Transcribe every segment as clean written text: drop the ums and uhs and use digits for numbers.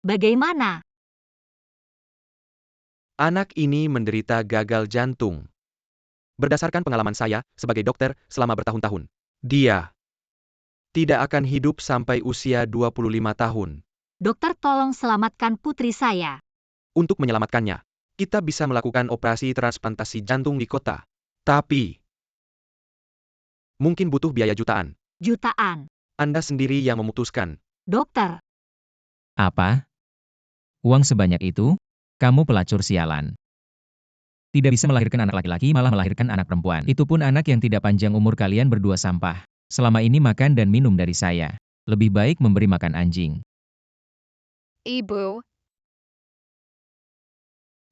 Bagaimana? Anak ini menderita gagal jantung. Berdasarkan pengalaman saya sebagai dokter selama bertahun-tahun, dia tidak akan hidup sampai usia 25 tahun. Dokter, tolong selamatkan putri saya. Untuk menyelamatkannya, kita bisa melakukan operasi transplantasi jantung di kota. Tapi, mungkin butuh biaya jutaan. Jutaan. Anda sendiri yang memutuskan. Dokter, Apa? Uang sebanyak itu? Kamu pelacur sialan. Tidak bisa melahirkan anak laki-laki, malah melahirkan anak perempuan. Itu pun anak yang tidak panjang umur. Kalian berdua sampah. Selama ini makan dan minum dari saya. Lebih baik memberi makan anjing. Ibu,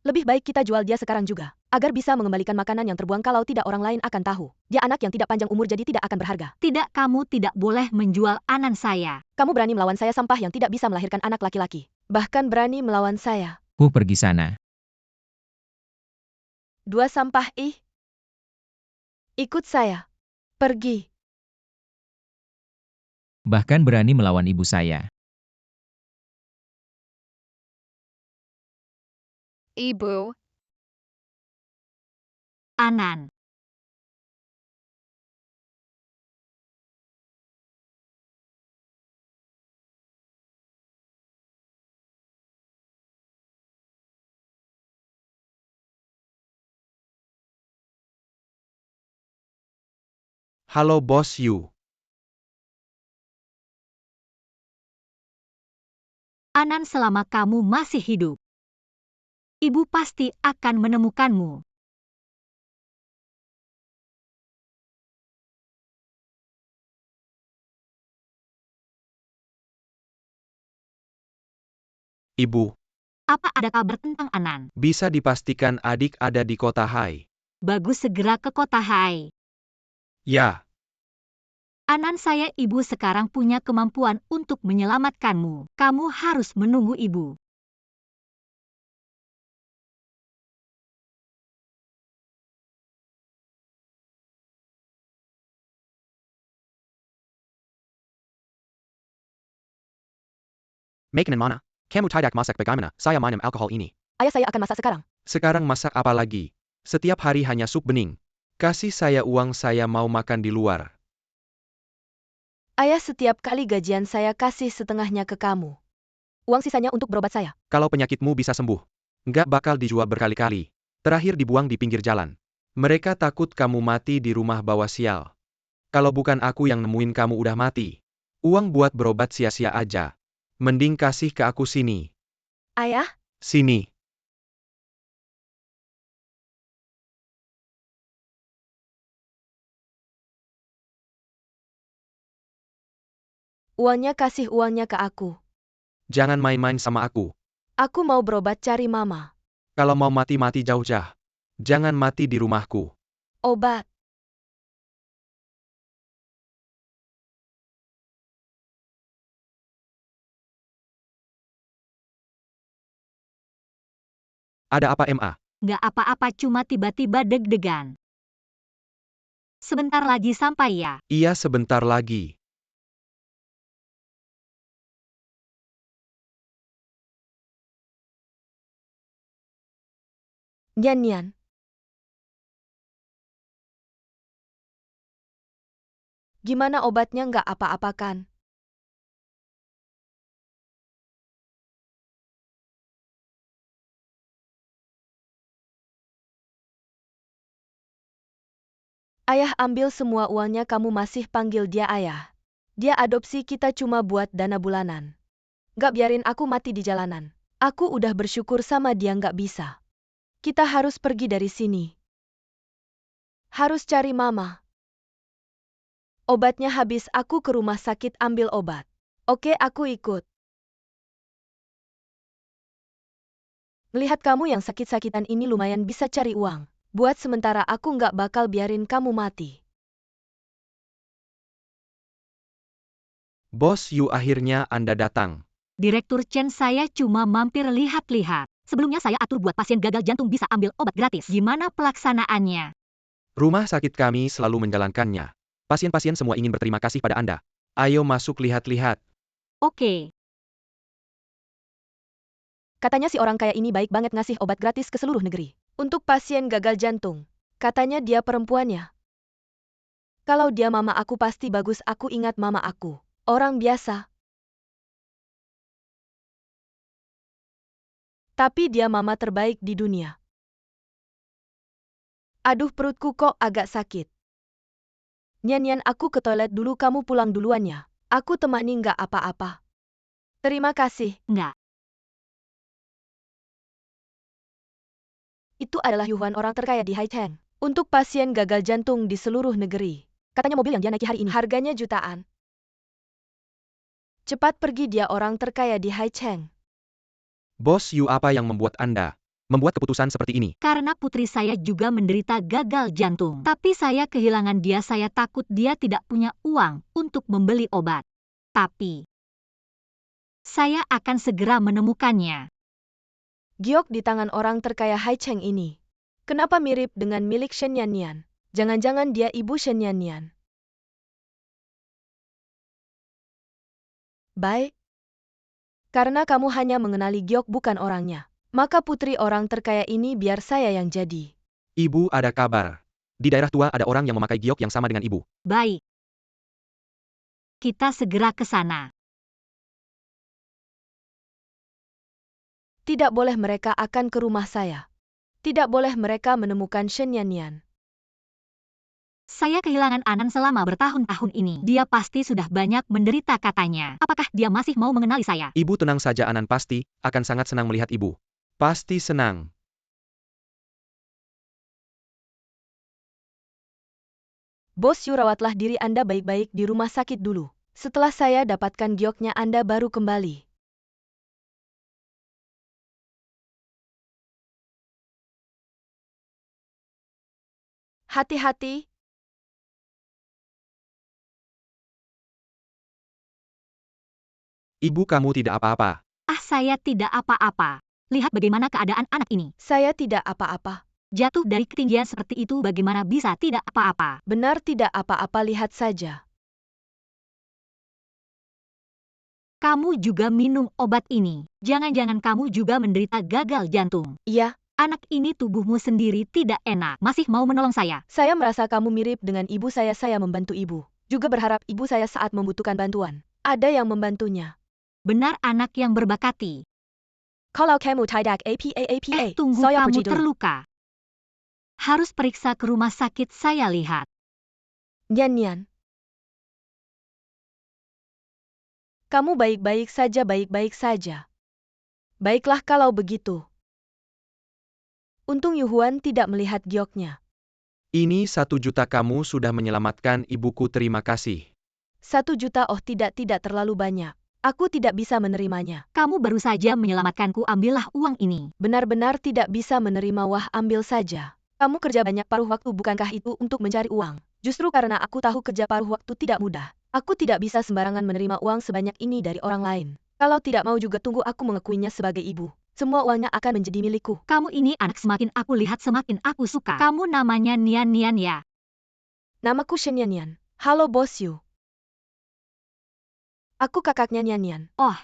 Lebih baik kita jual dia sekarang juga, agar bisa mengembalikan makanan yang terbuang. Kalau tidak, orang lain akan tahu. Dia anak yang tidak panjang umur, jadi tidak akan berharga. tidak, kamu tidak boleh menjual Anan saya. Kamu berani melawan saya, sampah yang tidak bisa melahirkan anak laki-laki. Bahkan berani melawan saya. Pergi sana. Dua sampah ih. Ikut saya. Pergi. Bahkan berani melawan ibu saya. ibu, Anan. Halo Bos Yu. Anan, selama kamu masih hidup, ibu pasti akan menemukanmu. Ibu, Apa ada kabar tentang Anan? bisa dipastikan adik ada di kota Hai. Bagus, segera ke kota Hai. Ya, Anan saya, ibu sekarang punya kemampuan untuk menyelamatkanmu. Kamu harus menunggu ibu. Makanan mana? Kamu tidak masak bagaimana? Saya minum alkohol ini. Ayah, saya akan masak sekarang. Sekarang masak apa lagi? Setiap hari hanya sup bening. Kasih saya uang, saya mau makan di luar. Ayah, setiap kali gajian saya kasih setengahnya ke kamu. Uang sisanya untuk berobat saya. Kalau penyakitmu bisa sembuh, nggak bakal dijual berkali-kali. Terakhir dibuang di pinggir jalan. Mereka takut kamu mati di rumah bawa sial. Kalau bukan aku yang nemuin, kamu udah mati. Uang buat berobat sia-sia aja. Mending kasih ke aku sini. Ayah, Sini. uangnya, kasih uangnya ke aku. Jangan main-main sama aku. Aku mau berobat cari mama. Kalau mau mati-mati jauh-jauh. Jangan mati di rumahku. Obat. Ada apa MA? Nggak apa-apa, cuma tiba-tiba deg-degan. Sebentar lagi sampai ya. Iya, sebentar lagi. Nian. Gimana obatnya, nggak apa-apa kan? Ayah ambil semua uangnya, kamu masih panggil dia ayah. Dia adopsi kita cuma buat dana bulanan. Nggak biarin aku mati di jalanan. Aku udah bersyukur sama dia, nggak bisa. Kita harus pergi dari sini. Harus cari mama. Obatnya habis, aku ke rumah sakit ambil obat. Oke, aku ikut. Melihat kamu yang sakit-sakitan ini lumayan bisa cari uang. Buat sementara aku nggak bakal biarin kamu mati. Bos Yu, akhirnya Anda datang. Direktur Chen, saya cuma mampir lihat-lihat. Sebelumnya saya atur buat pasien gagal jantung bisa ambil obat gratis. Gimana pelaksanaannya? Rumah sakit kami selalu menjalankannya. Pasien-pasien semua ingin berterima kasih pada Anda. Ayo masuk lihat-lihat. Oke. Katanya si orang kaya ini baik banget ngasih obat gratis ke seluruh negeri. Untuk pasien gagal jantung. Katanya dia perempuannya. Kalau dia mama aku pasti bagus, aku ingat mama aku. Orang biasa. Tapi dia mama terbaik di dunia. Aduh, perutku kok agak sakit. Nyan, aku ke toilet dulu, kamu pulang duluan ya. Aku temani nggak apa-apa. Terima kasih. Nggak. Itu adalah Yuhuan, orang terkaya di Haicheng. Untuk pasien gagal jantung di seluruh negeri. Katanya mobil yang dia naiki hari ini harganya jutaan. Cepat pergi, dia orang terkaya di Haicheng. Bos Yu, apa yang membuat Anda membuat keputusan seperti ini? Karena putri saya juga menderita gagal jantung. Tapi saya kehilangan dia, saya takut dia tidak punya uang untuk membeli obat. Tapi saya akan segera menemukannya. Giok di tangan orang terkaya Haicheng ini. Kenapa mirip dengan milik Shen Yannian? Jangan-jangan dia ibu Shen Yannian. Baik. Karena kamu hanya mengenali Giok bukan orangnya. Maka putri orang terkaya ini biar saya yang jadi. Ibu, ada kabar. Di daerah tua ada orang yang memakai giok yang sama dengan ibu. Baik. Kita segera ke sana. Tidak boleh mereka akan ke rumah saya. Tidak boleh mereka menemukan Shen Yannian. Saya kehilangan Anan selama bertahun-tahun ini. Dia pasti sudah banyak menderita katanya. Apakah dia masih mau mengenali saya? Ibu tenang saja, Anan pasti akan sangat senang melihat ibu. Pasti senang. Bos Yu, rawatlah diri Anda baik-baik di rumah sakit dulu. Setelah saya dapatkan gioknya Anda baru kembali. Hati-hati. Ibu, kamu tidak apa-apa. Ah, saya tidak apa-apa. Lihat bagaimana keadaan anak ini. Saya tidak apa-apa. Jatuh dari ketinggian seperti itu bagaimana bisa tidak apa-apa? Benar tidak apa-apa, lihat saja. Kamu juga minum obat ini. Jangan-jangan kamu juga menderita gagal jantung. Iya, Anak ini tubuhmu sendiri tidak enak. Masih mau menolong saya? saya merasa kamu mirip dengan ibu saya membantu ibu. Juga berharap ibu saya saat membutuhkan bantuan. Ada yang membantunya. Benar, anak yang berbakati. Kalau kamu tidak apa, Tunggu, saya kamu pergi dulu. terluka. Harus periksa ke rumah sakit, saya lihat. Nyan. Kamu baik-baik saja, baik-baik saja. Baiklah kalau begitu. Untung Yuhuan tidak melihat gioknya. Ini 1 juta, kamu sudah menyelamatkan ibuku, terima kasih. 1 juta, oh tidak terlalu banyak. Aku tidak bisa menerimanya. Kamu baru saja menyelamatkanku, ambillah uang ini. Benar-benar tidak bisa menerima, wah ambil saja. Kamu kerja banyak paruh waktu, bukankah itu untuk mencari uang? Justru karena aku tahu kerja paruh waktu tidak mudah. Aku tidak bisa sembarangan menerima uang sebanyak ini dari orang lain. Kalau tidak mau juga tunggu aku mengakuinya sebagai ibu. Semua uangnya akan menjadi milikku. Kamu ini anak, semakin aku lihat semakin aku suka. Kamu namanya Nian ya? Namaku Shen Yannian. Halo Bos Yu. Aku kakaknya Nyan. Oh.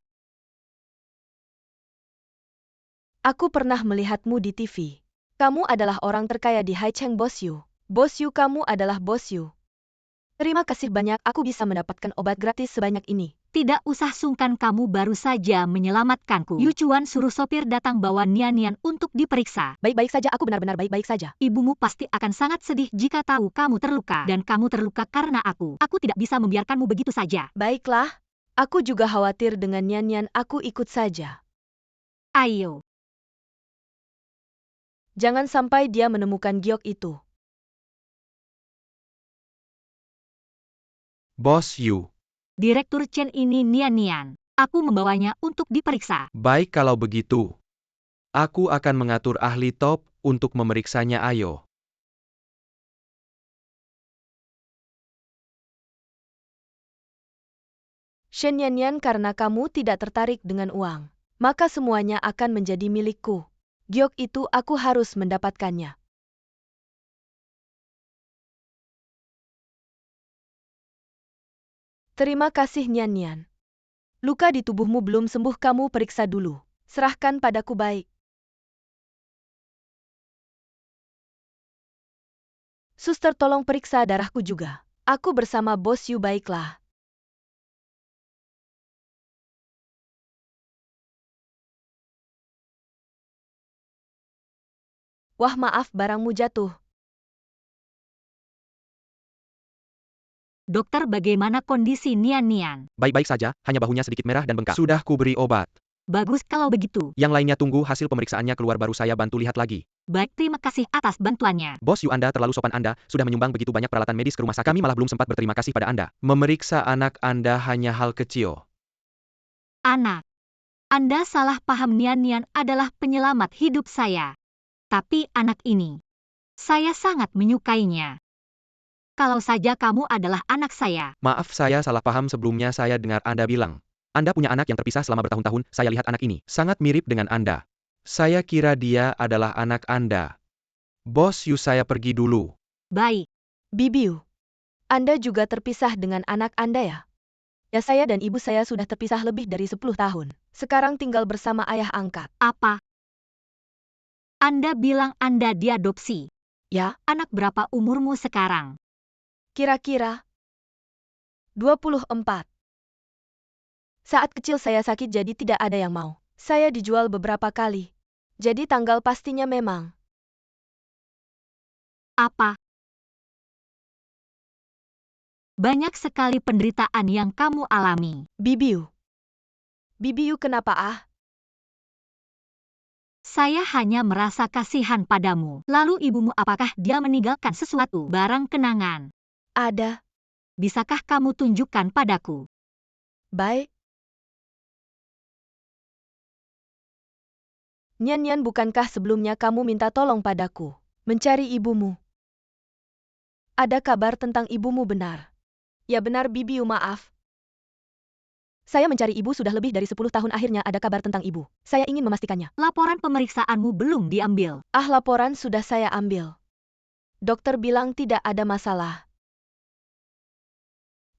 Aku pernah melihatmu di TV. Kamu adalah orang terkaya di Haicheng, Bos Yu. Bos Yu, kamu adalah Bos Yu. Terima kasih banyak, aku bisa mendapatkan obat gratis sebanyak ini. Tidak usah sungkan, kamu baru saja menyelamatkanku. Yu Chuan suruh sopir datang bawa Nian untuk diperiksa. Baik-baik saja, aku benar-benar baik-baik saja. Ibumu pasti akan sangat sedih jika tahu kamu terluka. Dan kamu terluka karena aku. Aku tidak bisa membiarkanmu begitu saja. Baiklah. Aku juga khawatir dengan Nyan, aku ikut saja. Ayo. Jangan sampai dia menemukan giok itu. Bos Yu. Direktur Chen ini Nian. Aku membawanya untuk diperiksa. Baik kalau begitu. Aku akan mengatur ahli top untuk memeriksanya, ayo. Shen Yannian, karena kamu tidak tertarik dengan uang, maka semuanya akan menjadi milikku. Giok itu aku harus mendapatkannya. Terima kasih Nyan. Luka di tubuhmu belum sembuh, kamu periksa dulu. Serahkan padaku baik. Suster tolong periksa darahku juga. Aku bersama bos Yu baiklah. Wah maaf barangmu jatuh. Dokter, bagaimana kondisi Nian Nian? Baik-baik saja, hanya bahunya sedikit merah dan bengkak. Sudah kuberi obat. Bagus kalau begitu. Yang lainnya tunggu hasil pemeriksaannya keluar baru saya bantu lihat lagi. Baik, terima kasih atas bantuannya. Bos Yu, Anda terlalu sopan. Anda sudah menyumbang begitu banyak peralatan medis ke rumah sakit. Kami malah belum sempat berterima kasih pada Anda. Memeriksa anak Anda hanya hal kecil. Anak, Anda salah paham. Nian Nian adalah penyelamat hidup saya. Tapi anak ini, saya sangat menyukainya. Kalau saja kamu adalah anak saya. Maaf, saya salah paham. Sebelumnya saya dengar Anda bilang Anda punya anak yang terpisah selama bertahun-tahun. Saya lihat anak ini sangat mirip dengan Anda. Saya kira dia adalah anak Anda. Bos Yu, saya pergi dulu. Baik. Bibiu, Anda juga terpisah dengan anak Anda ya? Ya, saya dan ibu saya sudah terpisah lebih dari 10 tahun. Sekarang tinggal bersama ayah angkat. Apa? Anda bilang Anda diadopsi. Ya, Anak berapa umurmu sekarang? kira-kira 24. Saat kecil saya sakit jadi tidak ada yang mau. Saya dijual beberapa kali. Jadi tanggal pastinya memang. Apa? Banyak sekali penderitaan yang kamu alami. Bibiu. Bibiu kenapa ah? Saya hanya merasa kasihan padamu. Lalu ibumu, apakah dia meninggalkan sesuatu barang kenangan? Ada. Bisakah kamu tunjukkan padaku? Baik. Nian Nian, bukankah sebelumnya kamu minta tolong padaku mencari ibumu? Ada kabar tentang ibumu, benar? Ya benar Bibiu, maaf. Saya mencari ibu sudah lebih dari 10 tahun, akhirnya ada kabar tentang ibu. Saya ingin memastikannya. Laporan pemeriksaanmu belum diambil. Ah, laporan sudah saya ambil. Dokter bilang tidak ada masalah.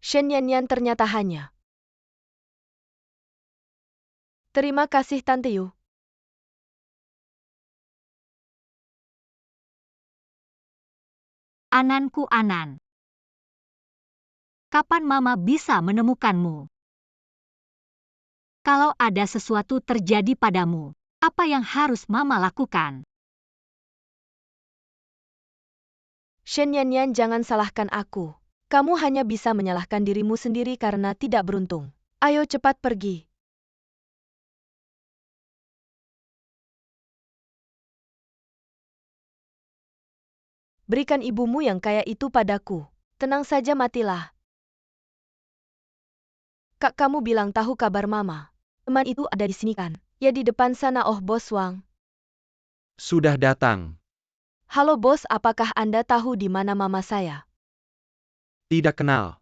Shen Yan Yan ternyata hanya. Terima kasih Tante Yu. Ananku Anan. Kapan Mama bisa menemukanmu? Kalau ada sesuatu terjadi padamu, apa yang harus Mama lakukan? Shen Yan Yan, jangan salahkan aku. Kamu hanya bisa menyalahkan dirimu sendiri karena tidak beruntung. Ayo cepat pergi. Berikan ibumu yang kaya itu padaku. Tenang saja, matilah. Kak, kamu bilang tahu kabar Mama. Teman itu ada di sini kan? Ya, di depan sana. Oh, Bos Wang. Sudah datang. Halo Bos, apakah Anda tahu di mana Mama saya? Tidak kenal.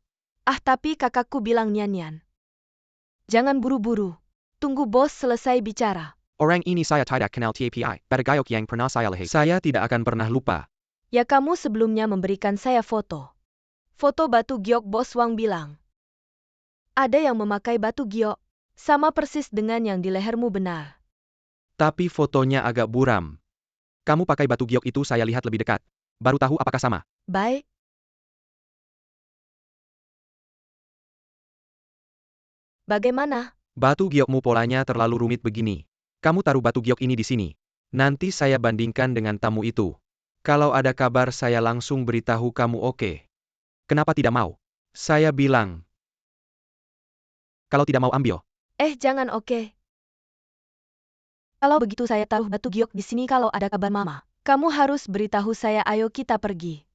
Ah, tapi kakakku bilang Nian Nian. Jangan buru-buru. Tunggu Bos selesai bicara. Orang ini saya tidak kenal. TAPI, Batagayok yang pernah saya lihat. Saya tidak akan pernah lupa. Ya, kamu sebelumnya memberikan saya foto. Foto batu giok, Bos Wang bilang. Ada yang memakai batu giok. Sama persis dengan yang di lehermu, benar. Tapi fotonya agak buram. Kamu pakai batu giok itu, saya lihat lebih dekat. Baru tahu apakah sama. Baik. Bagaimana? Batu giokmu polanya terlalu rumit begini. Kamu taruh batu giok ini di sini. Nanti saya bandingkan dengan tamu itu. Kalau ada kabar saya langsung beritahu kamu, oke? Kenapa tidak mau? Saya bilang. Kalau tidak mau ambil. Jangan, oke. Kalau begitu saya taruh batu giok di sini, kalau ada kabar Mama. Kamu harus beritahu saya, ayo kita pergi.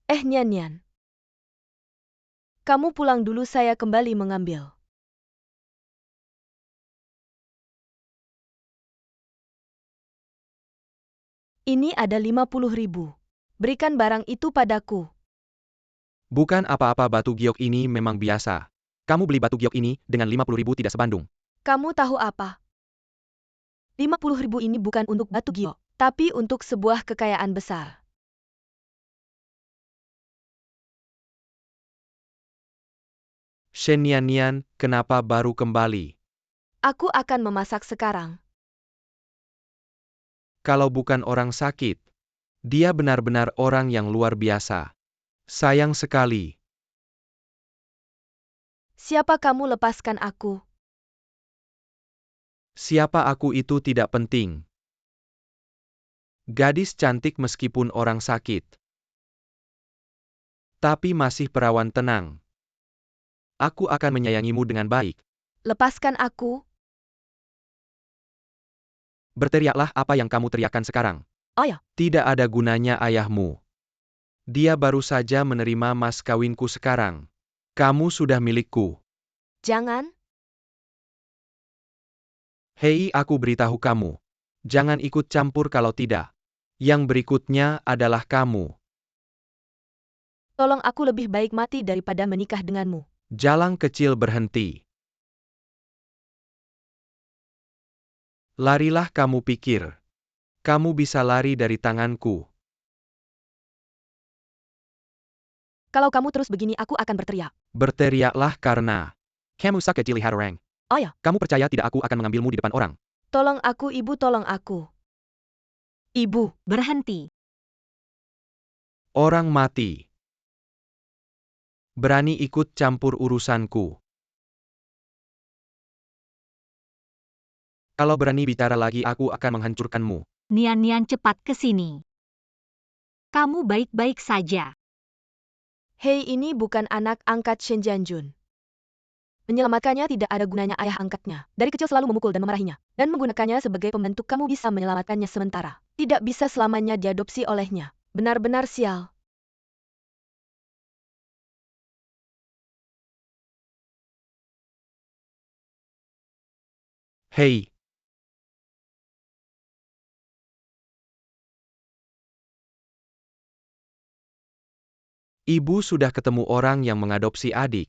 Nian Nian. Kamu pulang dulu, saya kembali mengambil. Ini ada 50.000. Berikan barang itu padaku. Bukan apa-apa, batu giok ini memang biasa. Kamu beli batu giok ini dengan 50.000 tidak sebandung. Kamu tahu apa? 50.000 ini bukan untuk batu giok, tapi untuk sebuah kekayaan besar. Shen Nian, kenapa baru kembali? Aku akan memasak sekarang. Kalau bukan orang sakit, dia benar-benar orang yang luar biasa. Sayang sekali. Siapa kamu, lepaskan aku. Siapa aku itu tidak penting. Gadis cantik meskipun orang sakit. Tapi masih perawan, tenang. Aku akan menyayangimu dengan baik. Lepaskan aku. Berteriaklah apa yang kamu teriakkan sekarang. Ayah. Tidak ada gunanya ayahmu. Dia baru saja menerima mas kawinku sekarang. Kamu sudah milikku. Jangan. Hei, aku beritahu kamu. Jangan ikut campur kalau tidak. Yang berikutnya adalah kamu. Tolong, aku lebih baik mati daripada menikah denganmu. Jalang kecil berhenti. Larilah, kamu pikir. Kamu bisa lari dari tanganku. Kalau kamu terus begini, aku akan berteriak. Berteriaklah karena kamu sakit jili harang. Ayah. Kamu percaya tidak aku akan mengambilmu di depan orang? Tolong aku, ibu, tolong aku. Ibu. Berhenti. Orang mati. Berani ikut campur urusanku. Kalau berani bicara lagi, aku akan menghancurkanmu. Nian cepat ke sini. Kamu baik-baik saja. Hei, ini bukan anak angkat Shen Jianjun. Menyelamatkannya tidak ada gunanya, ayah angkatnya. Dari kecil selalu memukul dan memarahinya. Dan menggunakannya sebagai pembantu, kamu bisa menyelamatkannya sementara. Tidak bisa selamanya diadopsi olehnya. Benar-benar sial. Hei. Ibu sudah ketemu orang yang mengadopsi adik.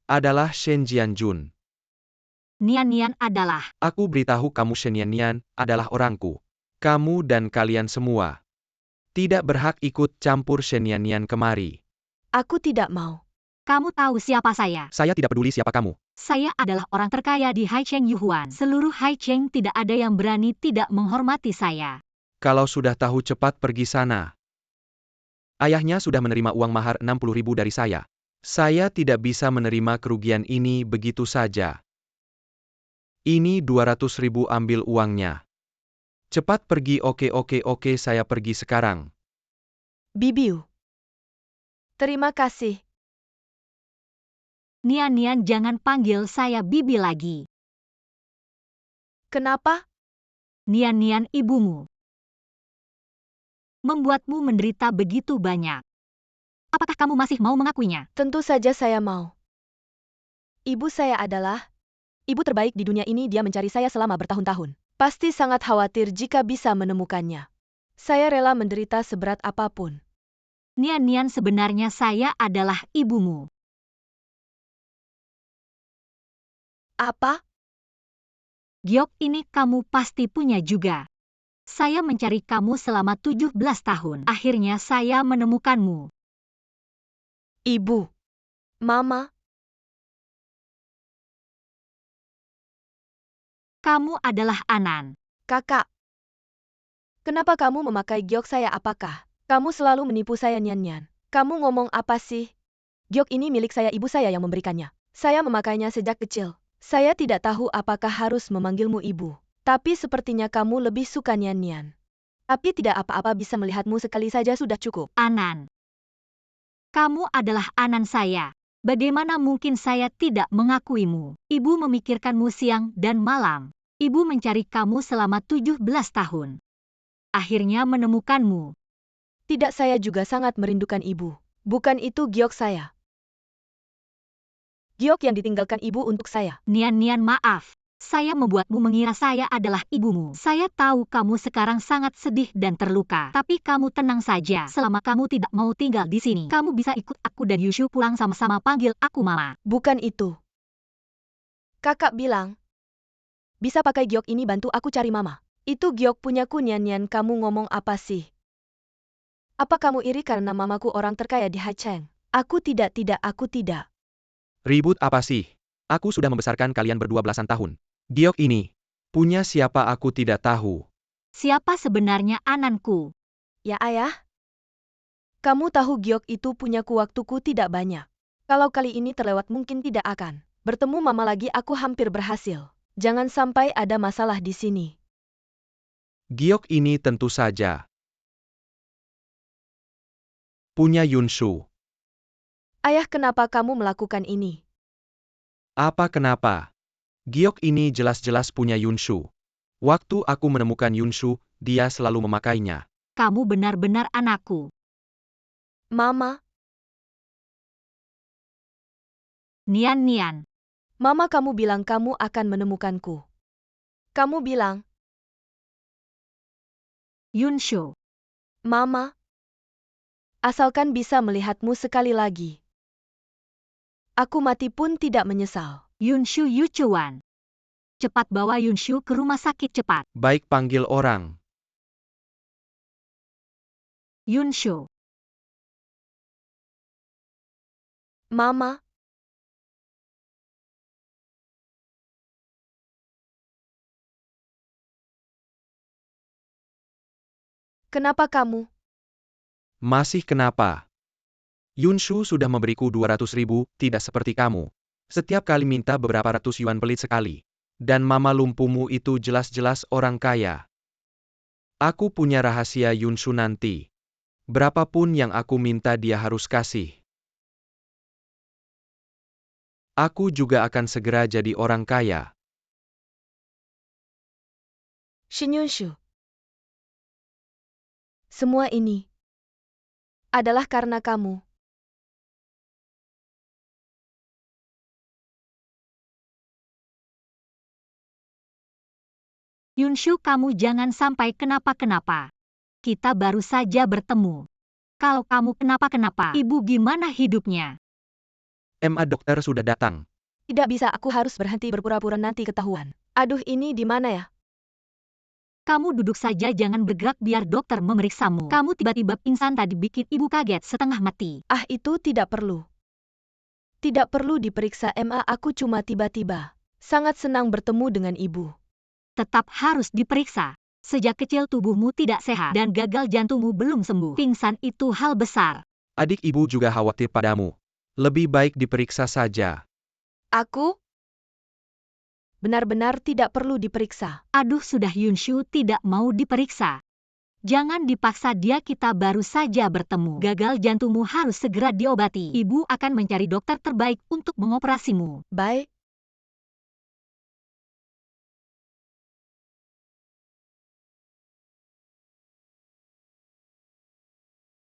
Adalah Shen Jianjun. Nian adalah. Aku beritahu kamu, Shen Nian adalah orangku. Kamu dan kalian semua tidak berhak ikut campur Shen Nian kemari. Aku tidak mau. Kamu tahu siapa saya? Saya tidak peduli siapa kamu. Saya adalah orang terkaya di Haicheng Yuhuan. Seluruh Haicheng tidak ada yang berani tidak menghormati saya. Kalau sudah tahu, cepat pergi sana. Ayahnya sudah menerima uang mahar 60.000 dari saya. Saya tidak bisa menerima kerugian ini begitu saja. Ini 200.000, ambil uangnya. Cepat pergi. Oke, saya pergi sekarang. Bibiu. Terima kasih. Nian jangan panggil saya Bibi lagi. Kenapa? Nian ibumu membuatmu menderita begitu banyak. Apakah kamu masih mau mengakuinya? Tentu saja saya mau. Ibu saya adalah ibu terbaik di dunia ini. Dia mencari saya selama bertahun-tahun. Pasti sangat khawatir jika bisa menemukannya. Saya rela menderita seberat apapun. Nian sebenarnya saya adalah ibumu. Apa? Giok ini kamu pasti punya juga. Saya mencari kamu selama 17 tahun. Akhirnya saya menemukanmu. Ibu. Mama. Kamu adalah Anan. Kakak. Kenapa kamu memakai giok saya? Apakah kamu selalu menipu saya, Nian? Kamu ngomong apa sih? Giok ini milik saya, ibu saya yang memberikannya. Saya memakainya sejak kecil. Saya tidak tahu apakah harus memanggilmu ibu. Tapi sepertinya kamu lebih suka Nian. Tapi tidak apa-apa, bisa melihatmu sekali saja sudah cukup. Anan. Kamu adalah Anan saya. Bagaimana mungkin saya tidak mengakuimu? Ibu memikirkanmu siang dan malam. Ibu mencari kamu selama 17 tahun. Akhirnya menemukanmu. Tidak, saya juga sangat merindukan ibu. Bukan itu giok saya. Giok yang ditinggalkan ibu untuk saya. Nian, maaf. Saya membuatmu mengira saya adalah ibumu. Saya tahu kamu sekarang sangat sedih dan terluka. Tapi kamu tenang saja. Selama kamu tidak mau tinggal di sini, kamu bisa ikut aku dan Yushu pulang sama-sama, panggil aku Mama. Bukan itu. Kakak bilang, bisa pakai giok ini bantu aku cari Mama. Itu giok punyaku, Nian. Kamu ngomong apa sih? Apa kamu iri karena mamaku orang terkaya di Haicheng? Aku tidak, aku tidak. Ribut apa sih? Aku sudah membesarkan kalian berdua belasan tahun. Giok ini, punya siapa aku tidak tahu. Siapa sebenarnya ananku? Ya ayah? Kamu tahu Giok itu punyaku waktuku tidak banyak. Kalau kali ini terlewat mungkin tidak akan. Bertemu mama lagi aku hampir berhasil. Jangan sampai ada masalah di sini. Giok ini tentu saja punya Yunshu. Ayah, kenapa kamu melakukan ini? Apa kenapa? Giok ini jelas-jelas punya Yunshu. Waktu aku menemukan Yunshu, dia selalu memakainya. Kamu benar-benar anakku. Mama, Nian. Mama kamu bilang kamu akan menemukanku. Kamu bilang, Yunshu. Mama, asalkan bisa melihatmu sekali lagi. Aku mati pun tidak menyesal. Yunshu Yuchuan. Cepat bawa Yunshu ke rumah sakit cepat. Baik, panggil orang. Yunshu. Mama, kenapa kamu? Masih kenapa? Yunshu sudah memberiku 200.000, tidak seperti kamu. Setiap kali minta beberapa ratus yuan pelit sekali. Dan mama lumpuhmu itu jelas-jelas orang kaya. Aku punya rahasia Yunshu nanti. Berapapun yang aku minta dia harus kasih. Aku juga akan segera jadi orang kaya. Shinyunshu. Semua ini adalah karena kamu. Yunshu, kamu jangan sampai kenapa-kenapa. Kita baru saja bertemu. Kalau kamu kenapa-kenapa, ibu gimana hidupnya? Dokter sudah datang. Tidak bisa, aku harus berhenti berpura-pura nanti ketahuan. Aduh, ini di mana ya? Kamu duduk saja, jangan bergerak biar dokter memeriksamu. Kamu tiba-tiba pingsan tadi bikin ibu kaget setengah mati. Ah, itu tidak perlu. Tidak perlu diperiksa aku cuma tiba-tiba. Sangat senang bertemu dengan ibu. Tetap harus diperiksa. Sejak kecil tubuhmu tidak sehat dan gagal jantungmu belum sembuh. Pingsan itu hal besar. Adik ibu juga khawatir padamu. Lebih baik diperiksa saja. Aku? Benar-benar tidak perlu diperiksa. Aduh, sudah, Yunshu tidak mau diperiksa. Jangan dipaksa dia, kita baru saja bertemu. Gagal jantungmu harus segera diobati. Ibu akan mencari dokter terbaik untuk mengoperasimu. Baik.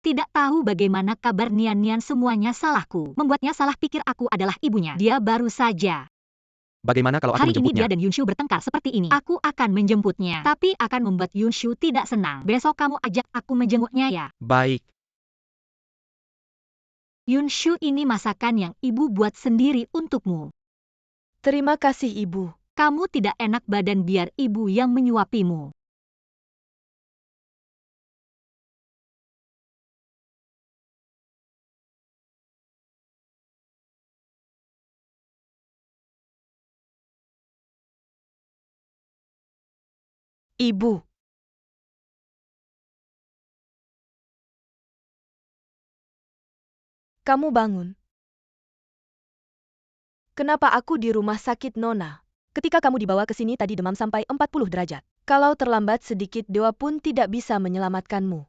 Tidak tahu bagaimana kabar Nian, semuanya salahku. Membuatnya salah pikir aku adalah ibunya. Dia baru saja. Bagaimana kalau aku Hari ini menjemputnya? dia dan Yunshu bertengkar seperti ini. Aku akan menjemputnya. Tapi akan membuat Yunshu tidak senang. Besok kamu ajak aku menjenguknya ya. Baik. Yunshu, ini masakan yang ibu buat sendiri untukmu. Terima kasih, Ibu. Kamu tidak enak badan, biar ibu yang menyuapimu. Ibu. Kamu bangun. Kenapa aku di rumah sakit, Nona? Ketika kamu dibawa ke sini tadi demam sampai 40 derajat. Kalau terlambat sedikit dewa pun tidak bisa menyelamatkanmu.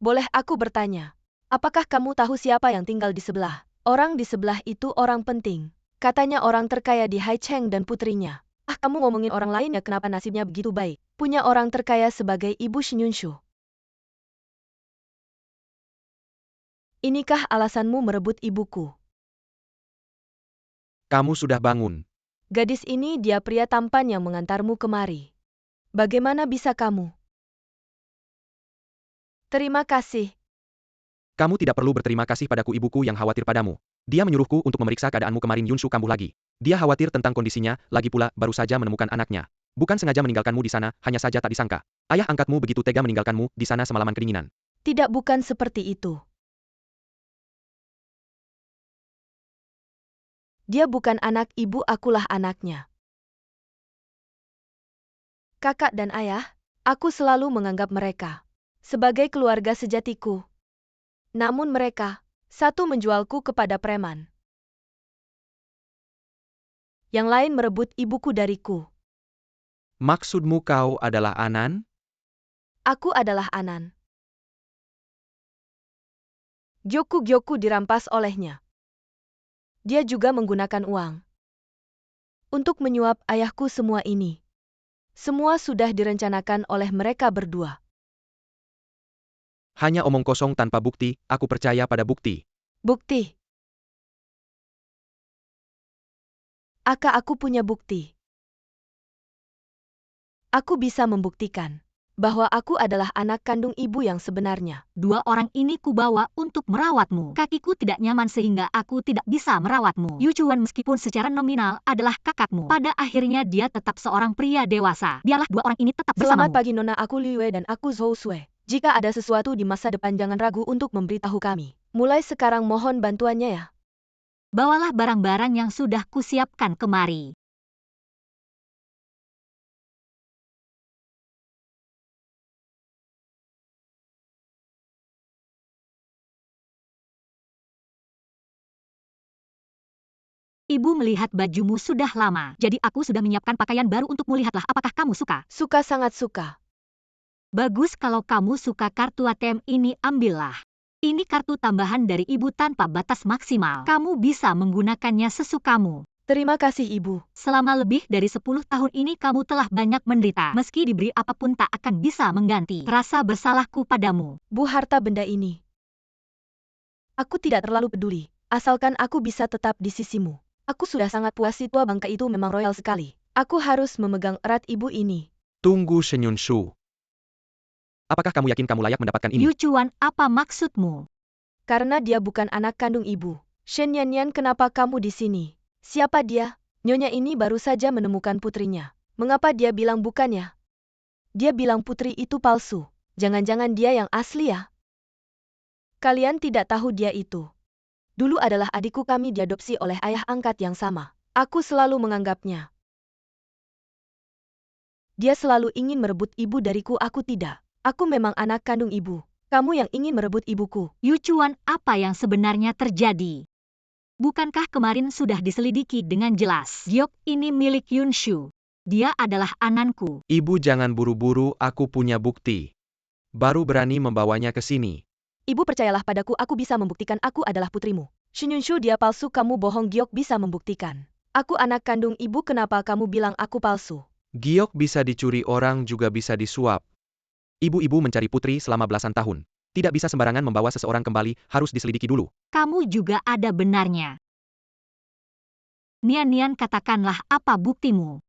Boleh aku bertanya? Apakah kamu tahu siapa yang tinggal di sebelah? Orang di sebelah itu orang penting. Katanya orang terkaya di Haicheng dan putrinya. Ah, kamu ngomongin orang lain ya, kenapa nasibnya begitu baik? Punya orang terkaya sebagai ibu Shinyunshu. Inikah alasanmu merebut ibuku? Kamu sudah bangun. Gadis ini dia pria tampan yang mengantarmu kemari. Bagaimana bisa kamu? Terima kasih. Kamu tidak perlu berterima kasih padaku, ibuku yang khawatir padamu. Dia menyuruhku untuk memeriksa keadaanmu kemarin. Yunshu kambuh lagi. Dia khawatir tentang kondisinya, lagi pula baru saja menemukan anaknya. Bukan sengaja meninggalkanmu di sana, hanya saja tak disangka. Ayah angkatmu begitu tega meninggalkanmu di sana semalaman kedinginan. Tidak, bukan seperti itu. Dia bukan anak ibu, akulah anaknya. Kakak dan ayah, aku selalu menganggap mereka sebagai keluarga sejatiku. Namun mereka, satu menjualku kepada preman. Yang lain merebut ibuku dariku. Maksudmu kau adalah Anan? Aku adalah Anan. Gyoku dirampas olehnya. Dia juga menggunakan uang untuk menyuap ayahku semua ini. Semua sudah direncanakan oleh mereka berdua. Hanya omong kosong tanpa bukti, aku percaya pada bukti. Bukti. Aku punya bukti. Aku bisa membuktikan bahwa aku adalah anak kandung ibu yang sebenarnya. 2 orang ini kubawa untuk merawatmu. Kakiku tidak nyaman sehingga aku tidak bisa merawatmu. Yu Chuan meskipun secara nominal adalah kakakmu, pada akhirnya dia tetap seorang pria dewasa. Biarlah 2 orang ini tetap Selamat bersamamu. pagi Nona, aku Liu Wei dan aku Zhou Sui. Jika ada sesuatu di masa depan jangan ragu untuk memberitahu kami. Mulai sekarang mohon bantuannya ya. Bawalah barang-barang yang sudah kusiapkan kemari. Ibu melihat bajumu sudah lama, jadi aku sudah menyiapkan pakaian baru untukmu. Lihatlah, apakah kamu suka? Suka, sangat suka. Bagus, kalau kamu suka kartu ATM ini, ambillah. Ini kartu tambahan dari ibu tanpa batas maksimal. Kamu bisa menggunakannya sesukamu. Terima kasih ibu. Selama lebih dari 10 tahun ini kamu telah banyak menderita. Meski diberi apapun tak akan bisa mengganti rasa bersalahku padamu. Bu, harta benda ini aku tidak terlalu peduli, asalkan aku bisa tetap di sisimu. Aku sudah sangat puas, si tua bangka itu memang royal sekali. Aku harus memegang erat ibu ini. Tunggu, Shenyun Shu. Apakah kamu yakin kamu layak mendapatkan ini? Yu Chuan, apa maksudmu? Karena dia bukan anak kandung ibu. Shen Yanyan, kenapa kamu di sini? Siapa dia? Nyonya ini baru saja menemukan putrinya. Mengapa dia bilang bukan ya? Dia bilang putri itu palsu. Jangan-jangan dia yang asli ya? Kalian tidak tahu dia itu. Dulu adalah adikku, kami diadopsi oleh ayah angkat yang sama. Aku selalu menganggapnya. Dia selalu ingin merebut ibu dariku, aku tidak. Aku memang anak kandung ibu. Kamu yang ingin merebut ibuku. Yu Chuan, apa yang sebenarnya terjadi? Bukankah kemarin sudah diselidiki dengan jelas? Giok ini milik Yun Shu. Dia adalah ananku. Ibu jangan buru-buru, aku punya bukti. Baru berani membawanya ke sini. Ibu percayalah padaku, aku bisa membuktikan aku adalah putrimu. Shinyunshu, dia palsu, kamu bohong. Giok bisa membuktikan. Aku anak kandung ibu, kenapa kamu bilang aku palsu? Giok bisa dicuri orang, juga bisa disuap. Ibu-ibu mencari putri selama belasan tahun. Tidak bisa sembarangan membawa seseorang kembali, harus diselidiki dulu. Kamu juga ada benarnya. Nian-Nian, katakanlah apa buktimu.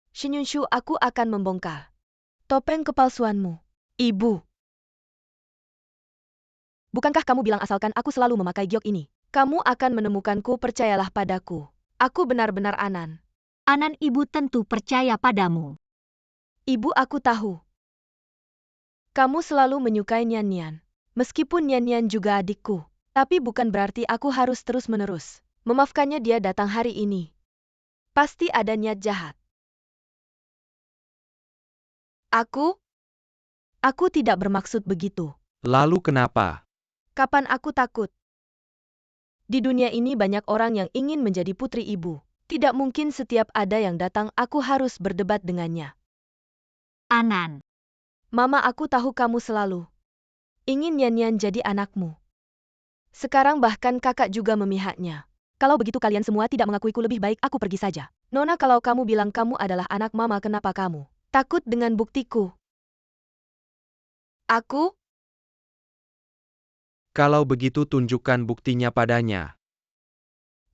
Shinyunshu, aku akan membongkar topeng kepalsuanmu. Ibu. Bukankah kamu bilang asalkan aku selalu memakai giok ini, kamu akan menemukanku, percayalah padaku. Aku benar-benar Anan. Anan, ibu tentu percaya padamu. Ibu, aku tahu. Kamu selalu menyukai Nian-Nian. Meskipun Nian-Nian juga adikku, tapi bukan berarti aku harus terus-menerus memaafkannya. Dia datang hari ini. Pasti ada niat jahat. Aku tidak bermaksud begitu. Lalu kenapa? Kapan aku takut? Di dunia ini banyak orang yang ingin menjadi putri ibu. Tidak mungkin setiap ada yang datang aku harus berdebat dengannya. Anan. Mama, aku tahu kamu selalu ingin Nian-Nian jadi anakmu. Sekarang bahkan kakak juga memihaknya. Kalau begitu kalian semua tidak mengakuiku, lebih baik aku pergi saja. Nona, kalau kamu bilang kamu adalah anak mama, kenapa kamu takut dengan buktiku? Kalau begitu tunjukkan buktinya padanya.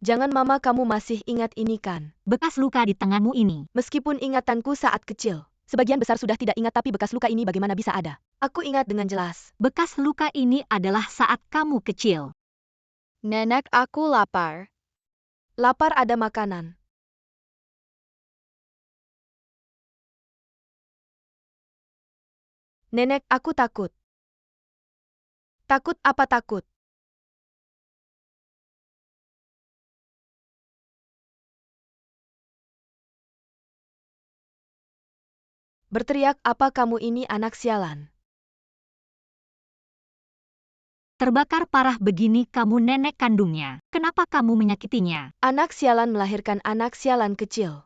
Jangan mama, kamu masih ingat ini kan? Bekas luka di tanganmu ini. Meskipun ingatanku saat kecil, sebagian besar sudah tidak ingat, tapi bekas luka ini bagaimana bisa ada? Aku ingat dengan jelas. Bekas luka ini adalah saat kamu kecil. Nenek, aku lapar. Lapar, ada makanan. Nenek, aku takut. Takut apa takut? Berteriak apa kamu ini anak sialan. Terbakar parah begini kamu nenek kandungnya. Kenapa kamu menyakitinya? Anak sialan melahirkan anak sialan kecil.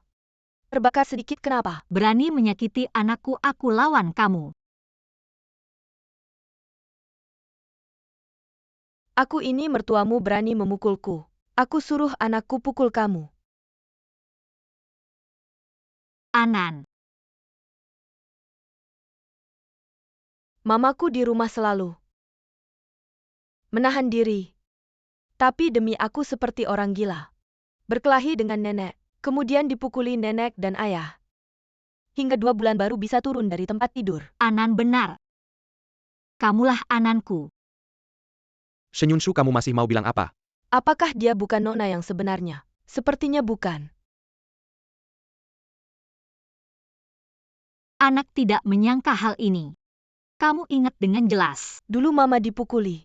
Terbakar sedikit kenapa? Berani menyakiti anakku, aku lawan kamu. Aku ini mertuamu berani memukulku. Aku suruh anakku pukul kamu. Anan. Mamaku di rumah selalu menahan diri. Tapi demi aku seperti orang gila. Berkelahi dengan nenek, kemudian dipukuli nenek dan ayah. Hingga 2 bulan baru bisa turun dari tempat tidur. Anan benar. Kamulah Ananku. Shenyunshu, kamu masih mau bilang apa? Apakah dia bukan Nona yang sebenarnya? Sepertinya bukan. Anak tidak menyangka hal ini. Kamu ingat dengan jelas. Dulu mama dipukuli.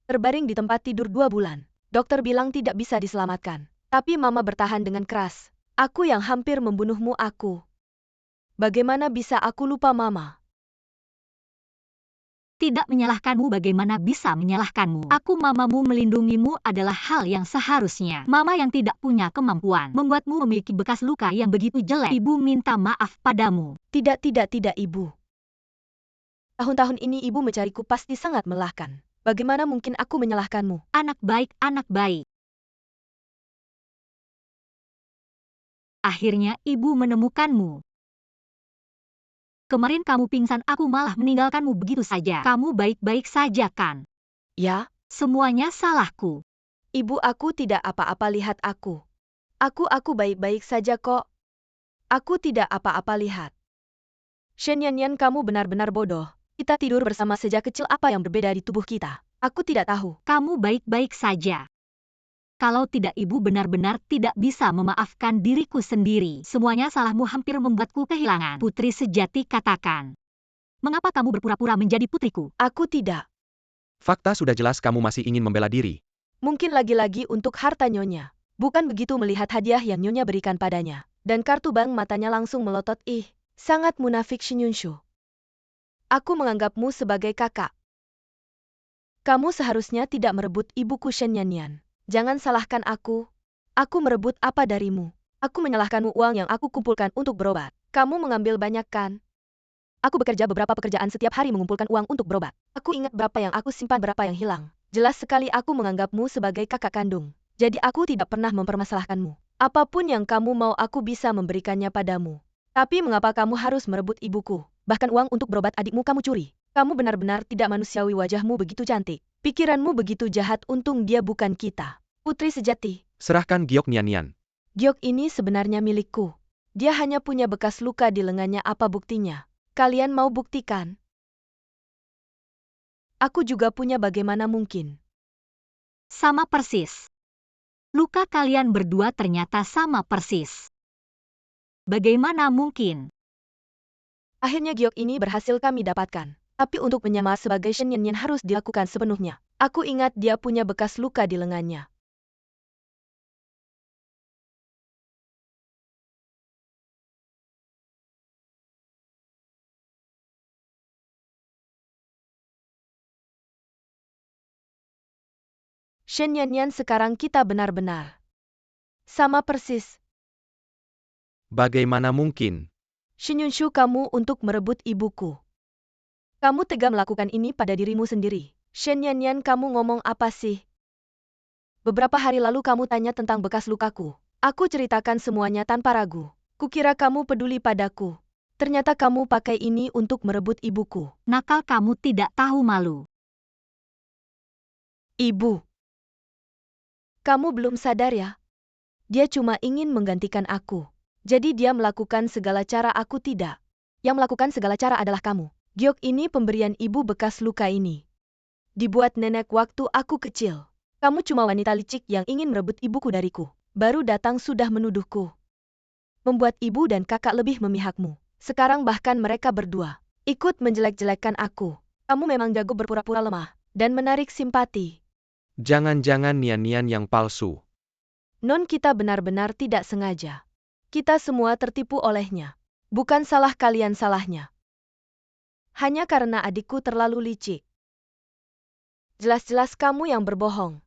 Terbaring di tempat tidur 2 bulan. Dokter bilang tidak bisa diselamatkan. Tapi mama bertahan dengan keras. Aku yang hampir membunuhmu aku. Bagaimana bisa aku lupa mama? Tidak menyalahkanmu, bagaimana bisa menyalahkanmu? Aku mamamu, melindungimu adalah hal yang seharusnya. Mama yang tidak punya kemampuan membuatmu memiliki bekas luka yang begitu jelek. Ibu minta maaf padamu. Tidak, ibu. Tahun-tahun ini ibu mencariku pasti sangat melelahkan. Bagaimana mungkin aku menyalahkanmu? Anak baik, anak baik. Akhirnya ibu menemukanmu. Kemarin kamu pingsan, aku malah meninggalkanmu begitu saja. Kamu baik-baik saja kan? Ya, Semuanya salahku. ibu, aku tidak apa-apa, lihat aku. Aku baik-baik saja kok. Aku tidak apa-apa, lihat. Shen Yanyan, kamu benar-benar bodoh. Kita tidur bersama sejak kecil, apa yang berbeda di tubuh kita? Aku tidak tahu. Kamu baik-baik saja. Kalau tidak, ibu benar-benar tidak bisa memaafkan diriku sendiri. Semuanya salahmu, hampir membuatku kehilangan putri sejati, katakan. Mengapa kamu berpura-pura menjadi putriku? Aku tidak. Fakta sudah jelas, kamu masih ingin membela diri. Mungkin lagi-lagi untuk harta Nyonya. Bukan begitu melihat hadiah yang Nyonya berikan padanya. Dan kartu bank, matanya langsung melotot. Ih, sangat munafik Shenyunshu. Aku menganggapmu sebagai kakak. Kamu seharusnya tidak merebut ibuku Shen Yanyan. Jangan salahkan aku. Aku merebut apa darimu? Aku menyalahkanmu uang yang aku kumpulkan untuk berobat. Kamu mengambil banyak kan? Aku bekerja beberapa pekerjaan setiap hari mengumpulkan uang untuk berobat. Aku ingat berapa yang aku simpan, berapa yang hilang. Jelas sekali aku menganggapmu sebagai kakak kandung. Jadi aku tidak pernah mempermasalahkanmu. Apapun yang kamu mau aku bisa memberikannya padamu. Tapi mengapa kamu harus merebut ibuku? Bahkan uang untuk berobat adikmu kamu curi. Kamu benar-benar tidak manusiawi, wajahmu begitu cantik. Pikiranmu begitu jahat, untung dia bukan kita. Putri sejati. Serahkan giok Nian-Nian. Giok ini sebenarnya milikku. Dia hanya punya bekas luka di lengannya, apa buktinya? Kalian mau buktikan? Aku juga punya, bagaimana mungkin? Sama persis. Luka kalian berdua ternyata sama persis. Bagaimana mungkin? Akhirnya giok ini berhasil kami dapatkan. Tapi untuk menyamar sebagai Shen Yanyan harus dilakukan sepenuhnya. Aku ingat dia punya bekas luka di lengannya. Shen Yanyan, sekarang kita benar-benar sama persis. Bagaimana mungkin? Shenyunshu, kamu untuk merebut ibuku. Kamu tega melakukan ini pada dirimu sendiri. Shen Yanyan, kamu ngomong apa sih? Beberapa hari lalu kamu tanya tentang bekas lukaku. Aku ceritakan semuanya tanpa ragu. Kukira kamu peduli padaku. Ternyata kamu pakai ini untuk merebut ibuku. Nakal, kamu tidak tahu malu. Ibu. Kamu belum sadar ya? Dia cuma ingin menggantikan aku. Jadi dia melakukan segala cara, aku tidak. Yang melakukan segala cara adalah kamu. Giok ini pemberian ibu, bekas luka ini. Dibuat nenek waktu aku kecil. Kamu cuma wanita licik yang ingin merebut ibuku dariku. Baru datang sudah menuduhku. Membuat ibu dan kakak lebih memihakmu. Sekarang bahkan mereka berdua ikut menjelek-jelekkan aku. Kamu memang jago berpura-pura lemah dan menarik simpati. Jangan-jangan Nian-Nian yang palsu. Non, kita benar-benar tidak sengaja. Kita semua tertipu olehnya. Bukan salah kalian salahnya. Hanya karena adikku terlalu licik. Jelas-jelas kamu yang berbohong.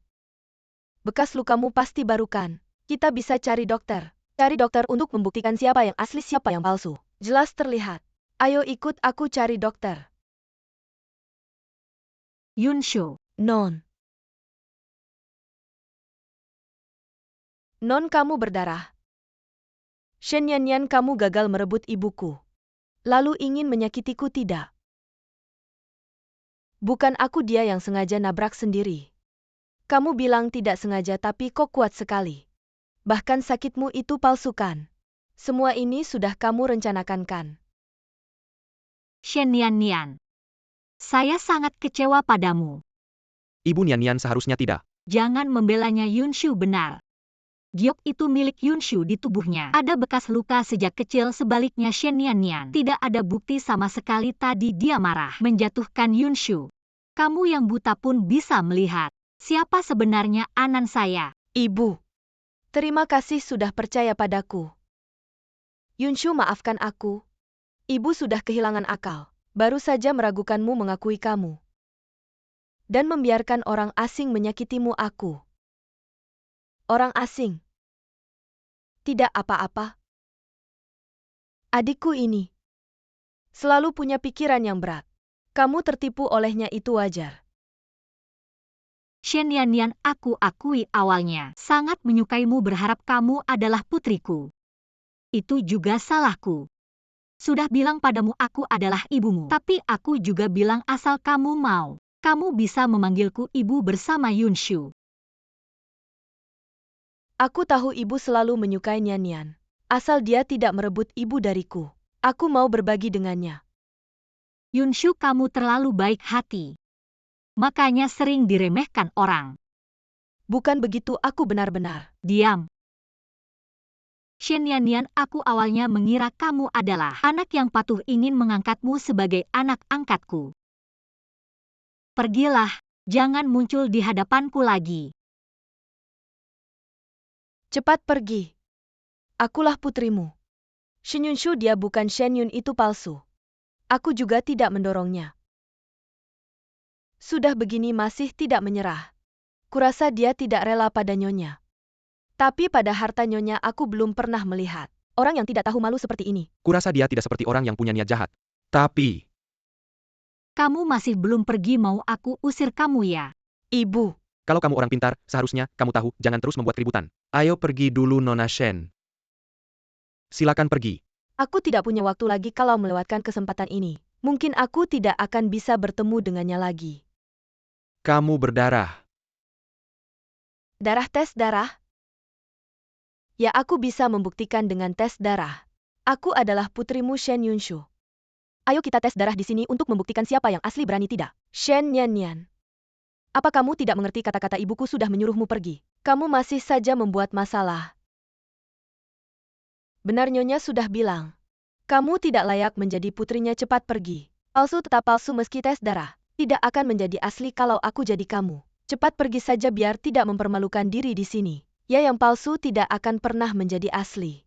Bekas lukamu pasti baru kan? Kita bisa cari dokter. Cari dokter untuk membuktikan siapa yang asli siapa yang palsu. Jelas terlihat. Ayo ikut aku cari dokter. Yunshu, Non. Non, kamu berdarah. Shen Yanyan, kamu gagal merebut ibuku. Lalu ingin menyakitiku, tidak? Bukan aku dia yang sengaja nabrak sendiri. Kamu bilang tidak sengaja tapi kok kuat sekali. Bahkan sakitmu itu palsu kan? Semua ini sudah kamu rencanakan kan? Shen Nian. Saya sangat kecewa padamu. Ibu Nian seharusnya tidak. Jangan membelanya Yunshu benar. Giok itu milik Yunshu di tubuhnya. Ada bekas luka sejak kecil, sebaliknya Shen Nian. Tidak ada bukti sama sekali tadi dia marah menjatuhkan Yunshu. Kamu yang buta pun bisa melihat. Siapa sebenarnya anan saya? Ibu. Terima kasih sudah percaya padaku. Yunshu, maafkan aku. Ibu sudah kehilangan akal. Baru saja meragukanmu mengakui kamu. Dan membiarkan orang asing menyakitimu aku. Orang asing. Tidak apa-apa. Adikku ini selalu punya pikiran yang berat. Kamu tertipu olehnya itu wajar. Shen Nian, aku akui awalnya sangat menyukaimu, berharap kamu adalah putriku. Itu juga salahku. Sudah bilang padamu aku adalah ibumu, tapi aku juga bilang asal kamu mau, kamu bisa memanggilku ibu bersama Yunshu. Aku tahu ibu selalu menyukai Nian. Asal dia tidak merebut ibu dariku. Aku mau berbagi dengannya. Yunshu, kamu terlalu baik hati. Makanya sering diremehkan orang. Bukan begitu, aku benar-benar. Diam. Shen Nian, aku awalnya mengira kamu adalah anak yang patuh, ingin mengangkatmu sebagai anak angkatku. Pergilah, jangan muncul di hadapanku lagi. Cepat pergi. Akulah putrimu. Shen Yunshu, dia bukan Shen Yun, itu palsu. Aku juga tidak mendorongnya. Sudah begini masih tidak menyerah. Kurasa dia tidak rela pada nyonya. Tapi pada harta nyonya aku belum pernah melihat orang yang tidak tahu malu seperti ini. Kurasa dia tidak seperti orang yang punya niat jahat. Tapi, Kamu masih belum pergi, mau aku usir kamu ya? Ibu, kalau kamu orang pintar, seharusnya kamu tahu jangan terus membuat keributan. Ayo pergi dulu Nona Shen. Silakan pergi. aku tidak punya waktu lagi kalau melewatkan kesempatan ini. Mungkin aku tidak akan bisa bertemu dengannya lagi. Kamu berdarah. Darah, tes darah? Ya, aku bisa membuktikan dengan tes darah. Aku adalah putrimu Shen Yunshu. Ayo kita tes darah di sini untuk membuktikan siapa yang asli, berani tidak? Shen Nian. Apa kamu tidak mengerti kata-kata ibuku sudah menyuruhmu pergi? Kamu masih saja membuat masalah. Benar, nyonya sudah bilang. Kamu tidak layak menjadi putrinya, cepat pergi. Palsu tetap palsu meski tes darah. Tidak akan menjadi asli kalau aku jadi kamu. Cepat pergi saja biar tidak mempermalukan diri di sini. Ya, yang palsu tidak akan pernah menjadi asli.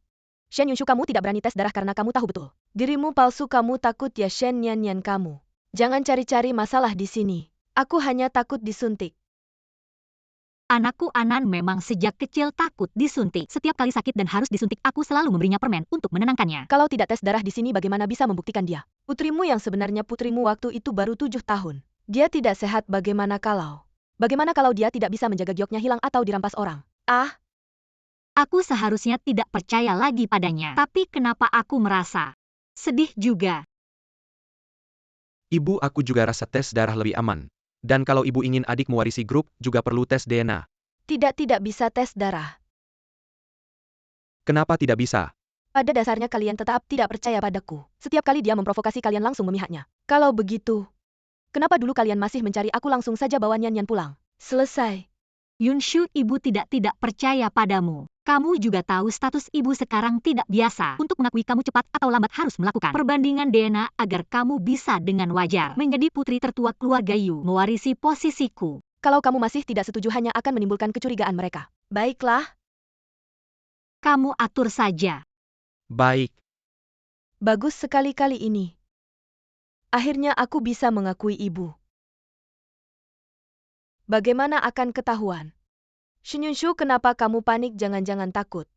Shen Yunshu, kamu tidak berani tes darah karena kamu tahu betul dirimu palsu. Kamu takut ya Shen Nian kamu. Jangan cari-cari masalah di sini. Aku hanya takut disuntik. Anakku Anan memang sejak kecil takut disuntik. Setiap kali sakit dan harus disuntik, aku selalu memberinya permen untuk menenangkannya. Kalau tidak tes darah di sini, bagaimana bisa membuktikan dia? Putrimu yang sebenarnya putrimu waktu itu baru 7 tahun. Dia tidak sehat, bagaimana kalau dia tidak bisa menjaga gioknya hilang atau dirampas orang? Ah, Aku seharusnya tidak percaya lagi padanya. Tapi kenapa aku merasa sedih juga? Ibu, aku juga rasa tes darah lebih aman. Dan kalau ibu ingin adik mewarisi grup, juga perlu tes DNA. tidak bisa tes darah. Kenapa tidak bisa? Pada dasarnya kalian tetap tidak percaya padaku. Setiap kali dia memprovokasi kalian langsung memihaknya. Kalau begitu, kenapa dulu kalian masih mencari aku, langsung saja bawa Nian pulang? Selesai. Yunshu, ibu tidak percaya padamu. Kamu juga tahu status ibu sekarang tidak biasa. Untuk mengakui kamu cepat atau lambat harus melakukan perbandingan DNA agar kamu bisa dengan wajar menjadi putri tertua keluarga Yu, mewarisi posisiku. Kalau kamu masih tidak setuju, hanya akan menimbulkan kecurigaan mereka. Baiklah. Kamu atur saja. Baik. Bagus sekali kali ini. Akhirnya aku bisa mengakui ibu. Bagaimana akan ketahuan? Shenyunshu, kenapa kamu panik? Jangan-jangan takut.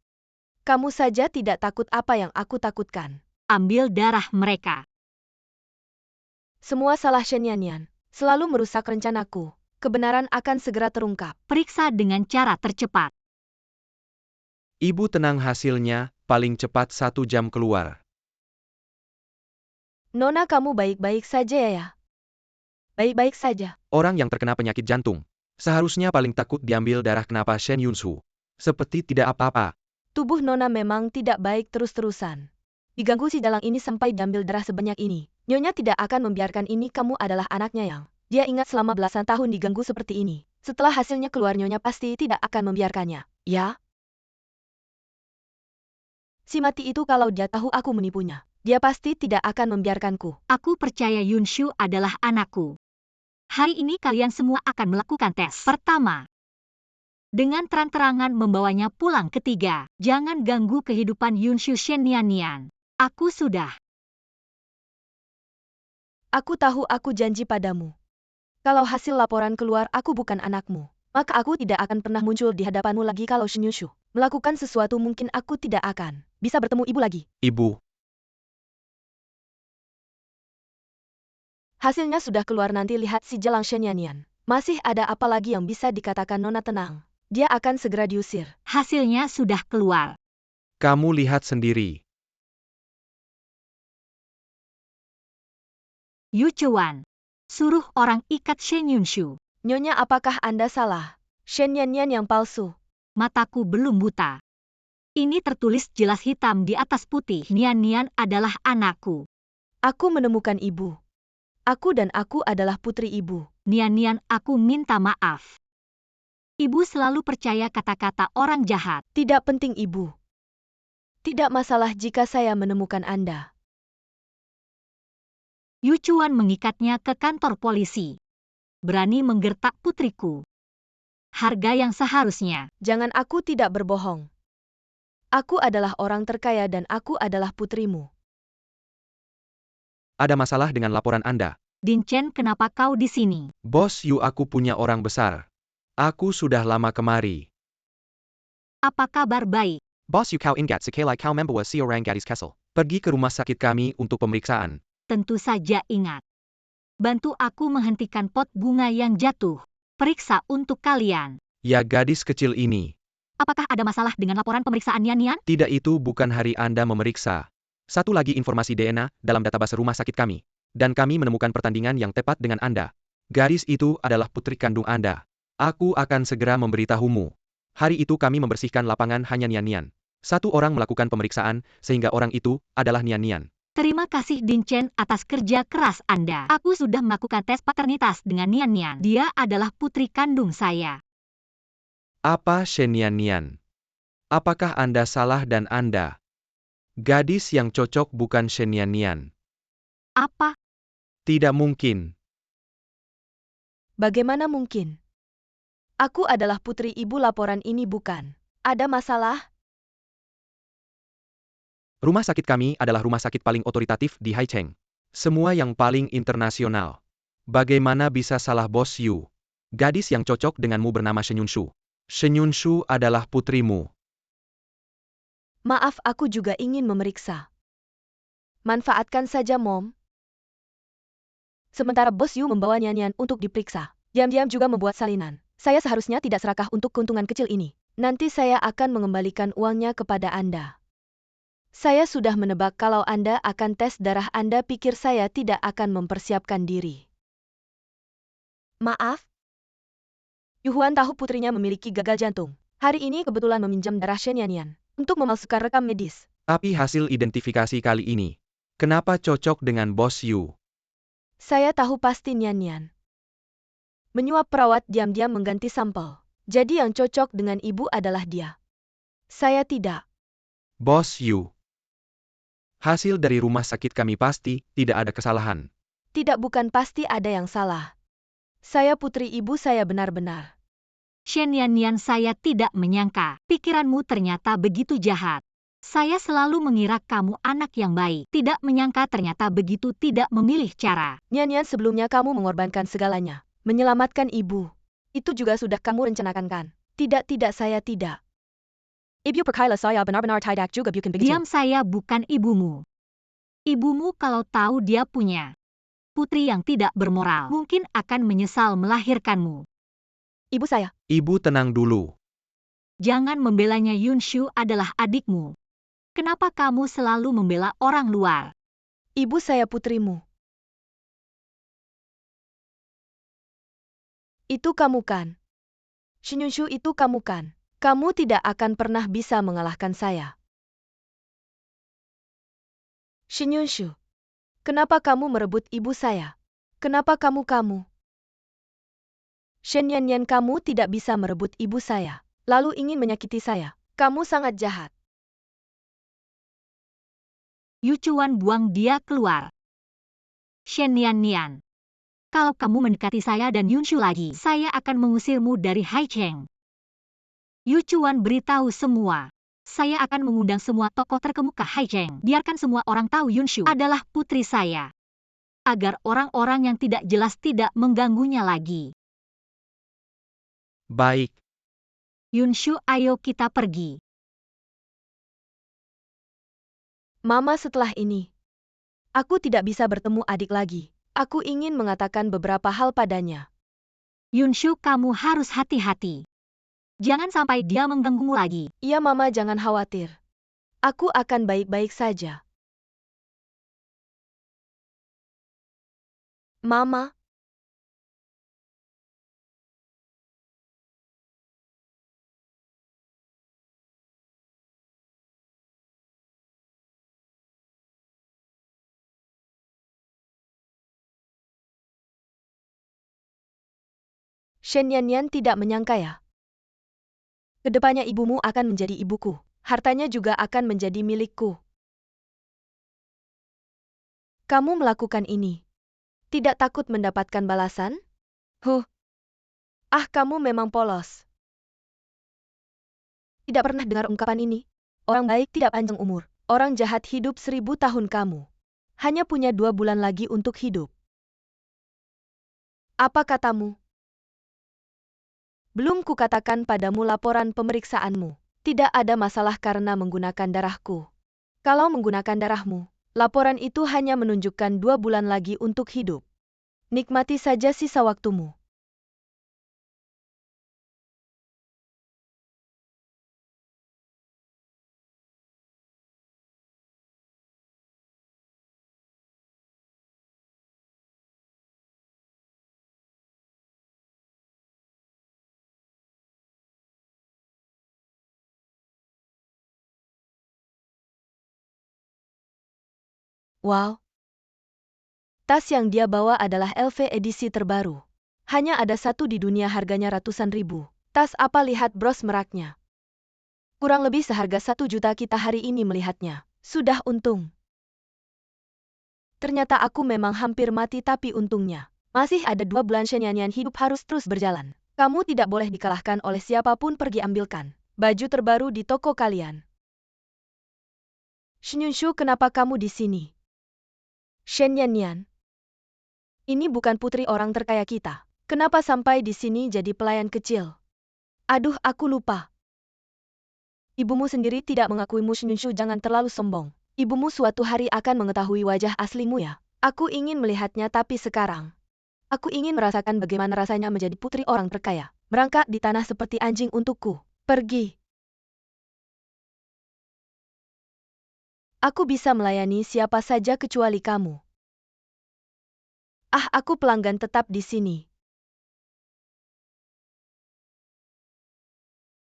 Kamu saja tidak takut apa yang aku takutkan. Ambil darah mereka. Semua salah Shen Yanyan. Selalu merusak rencanaku. Kebenaran akan segera terungkap. Periksa dengan cara tercepat. Ibu tenang, hasilnya paling cepat 1 jam keluar. Nona, kamu baik-baik saja ya? Baik-baik saja. Orang yang terkena penyakit jantung seharusnya paling takut diambil darah. Kenapa Shen Yunshu seperti tidak apa-apa? Tubuh Nona memang tidak baik terus-terusan. Diganggu si dalang ini sampai diambil darah sebanyak ini. Nyonya tidak akan membiarkan ini. Kamu adalah anaknya yang dia ingat selama belasan tahun diganggu seperti ini. Setelah hasilnya keluar, Nyonya pasti tidak akan membiarkannya. Ya? Si mati itu kalau dia tahu aku menipunya, dia pasti tidak akan membiarkanku. Aku percaya Yunshu adalah anakku. Hari ini kalian semua akan melakukan tes. Pertama, dengan terang-terangan membawanya pulang. Ketiga, jangan ganggu kehidupan Yunshu Shen Yanyan. Aku sudah. Aku tahu, aku janji padamu. Kalau hasil laporan keluar aku bukan anakmu, maka aku tidak akan pernah muncul di hadapanmu lagi. Kalau Shenyunshu melakukan sesuatu, mungkin aku tidak akan bisa bertemu ibu lagi. Ibu, Hasilnya sudah keluar, nanti lihat si Jelang Shen Yanyan. Masih ada apa lagi yang bisa dikatakan? Nona tenang. Dia akan segera diusir. Hasilnya sudah keluar. kamu lihat sendiri. Yu Chuan, suruh orang ikat Shen Yunshu. Nyonya, apakah Anda salah? Shen Yanyan yang palsu. Mataku belum buta. Ini tertulis jelas hitam di atas putih. Nian adalah anakku. Aku menemukan ibu. Aku dan aku adalah putri ibu. Nian, aku minta maaf. Ibu selalu percaya kata-kata orang jahat. Tidak penting, ibu. Tidak masalah jika saya menemukan Anda. Yu Chuan mengikatnya ke kantor polisi. Berani menggertak putriku. Harga yang seharusnya. Jangan, aku tidak berbohong. Aku adalah orang terkaya dan aku adalah putrimu. Ada masalah dengan laporan Anda? Din Chen, kenapa kau di sini? Bos Yu, aku punya orang besar. Aku sudah lama kemari. Apa kabar? Baik. Bos Yu, kau ingat sekali kau membawa si orang gadis Kessel pergi ke rumah sakit kami untuk pemeriksaan. Tentu saja ingat. Bantu aku menghentikan pot bunga yang jatuh. Periksa untuk kalian. Ya, gadis kecil ini. Apakah ada masalah dengan laporan pemeriksaan Nian? Tidak, itu bukan hari Anda memeriksa. Satu lagi, informasi DNA dalam database rumah sakit kami. Dan kami menemukan pertandingan yang tepat dengan Anda. Gadis itu adalah putri kandung Anda. Aku akan segera memberitahumu. Hari itu kami membersihkan lapangan hanya Nian. Satu orang melakukan pemeriksaan, sehingga orang itu adalah Nian. Terima kasih Din Chen atas kerja keras Anda. Aku sudah melakukan tes paternitas dengan Nian. Dia adalah putri kandung saya. Apa Shen Yanyan? Apakah Anda salah dan Anda gadis yang cocok bukan Shen Yanyan? Apa? Tidak mungkin. Bagaimana mungkin? Aku adalah putri ibu, laporan ini bukan. Ada masalah? Rumah sakit kami adalah rumah sakit paling otoritatif di Haicheng. Semua yang paling internasional. Bagaimana bisa salah Bos Yu? Gadis yang cocok denganmu bernama Shenyunshu. Shenyunshu adalah putrimu. Maaf, aku juga ingin memeriksa. Manfaatkan saja, Mom. Sementara Bos Yu membawa Nian untuk diperiksa, diam-diam juga membuat salinan. Saya seharusnya tidak serakah untuk keuntungan kecil ini. Nanti saya akan mengembalikan uangnya kepada Anda. Saya sudah menebak kalau Anda akan tes darah. Anda pikir saya tidak akan mempersiapkan diri. Maaf? Yuhuan tahu putrinya memiliki gagal jantung. Hari ini kebetulan meminjam darah Shen Yanyan untuk memalsukan rekam medis. Tapi hasil identifikasi kali ini, kenapa cocok dengan Bos Yu? Saya tahu pasti Nian. Menyuap perawat, diam-diam mengganti sampel. Jadi yang cocok dengan ibu adalah dia. Saya tidak. Bos Yu. Hasil dari rumah sakit kami pasti tidak ada kesalahan. Tidak, bukan pasti ada yang salah. Saya putri ibu, saya benar-benar. Shen Yanyan, saya tidak menyangka. Pikiranmu ternyata begitu jahat. Saya selalu mengira kamu anak yang baik, tidak menyangka ternyata begitu tidak memilih cara. Nyan-Nyan, sebelumnya kamu mengorbankan segalanya. Menyelamatkan ibu. Itu juga sudah kamu rencanakan kan? Tidak, saya tidak. Ibu perkailah saya benar-benar tidak juga bukan begitu. Diam, saya bukan ibumu. Ibumu kalau tahu dia punya putri yang tidak bermoral, mungkin akan menyesal melahirkanmu. Ibu saya. Ibu tenang dulu. Jangan membelanya, Yunshu adalah adikmu. Kenapa kamu selalu membela orang luar? Ibu saya putrimu. Itu kamu kan? Shinyunshu, itu kamu kan? Kamu tidak akan pernah bisa mengalahkan saya. Shinyunshu, kenapa kamu merebut ibu saya? Kenapa kamu? Shenyanyan, kamu tidak bisa merebut ibu saya, lalu ingin menyakiti saya. Kamu sangat jahat. Yu Chuan, buang dia keluar. Shen Nian, kalau kamu mendekati saya dan Yunshu lagi, saya akan mengusirmu dari Haicheng. Yu Chuan, beritahu semua. Saya akan mengundang semua tokoh terkemuka Haicheng. Biarkan semua orang tahu Yunshu adalah putri saya. Agar orang-orang yang tidak jelas tidak mengganggunya lagi. Baik. Yunshu, ayo kita pergi. Mama, setelah ini, aku tidak bisa bertemu adik lagi. Aku ingin mengatakan beberapa hal padanya. Yunshu, kamu harus hati-hati. Jangan sampai dia mengganggumu lagi. Iya Mama, jangan khawatir. Aku akan baik-baik saja. Mama. Shenyanyan tidak menyangka ya. Kedepannya ibumu akan menjadi ibuku. Hartanya juga akan menjadi milikku. Kamu melakukan ini. Tidak takut mendapatkan balasan? Kamu memang polos. Tidak pernah dengar ungkapan ini. Orang baik tidak panjang umur. Orang jahat hidup 1000 tahun kamu. Hanya punya 2 bulan lagi untuk hidup. Apa katamu? Belum kukatakan padamu laporan pemeriksaanmu. Tidak ada masalah karena menggunakan darahku. Kalau menggunakan darahmu, laporan itu hanya menunjukkan 2 bulan lagi untuk hidup. Nikmati saja sisa waktumu. Wow. Tas yang dia bawa adalah LV edisi terbaru. Hanya ada satu di dunia, harganya ratusan ribu. Tas apa, lihat bros meraknya. Kurang lebih seharga 1 juta kita hari ini melihatnya. Sudah untung. Ternyata aku memang hampir mati, tapi untungnya masih ada 2 bulan. Shenyanyan, hidup harus terus berjalan. Kamu tidak boleh dikalahkan oleh siapapun. Pergi ambilkan baju terbaru di toko kalian. Shinyunshu, kenapa kamu di sini? Shenyanyan, ini bukan putri orang terkaya kita. Kenapa sampai di sini jadi pelayan kecil? Aduh, aku lupa. Ibumu sendiri tidak mengakuimu. Shinyunshu, jangan terlalu sombong. Ibumu suatu hari akan mengetahui wajah aslimu ya. Aku ingin melihatnya, tapi sekarang aku ingin merasakan bagaimana rasanya menjadi putri orang terkaya. Merangkak di tanah seperti anjing untukku. Pergi. Aku bisa melayani siapa saja kecuali kamu. Aku pelanggan tetap di sini.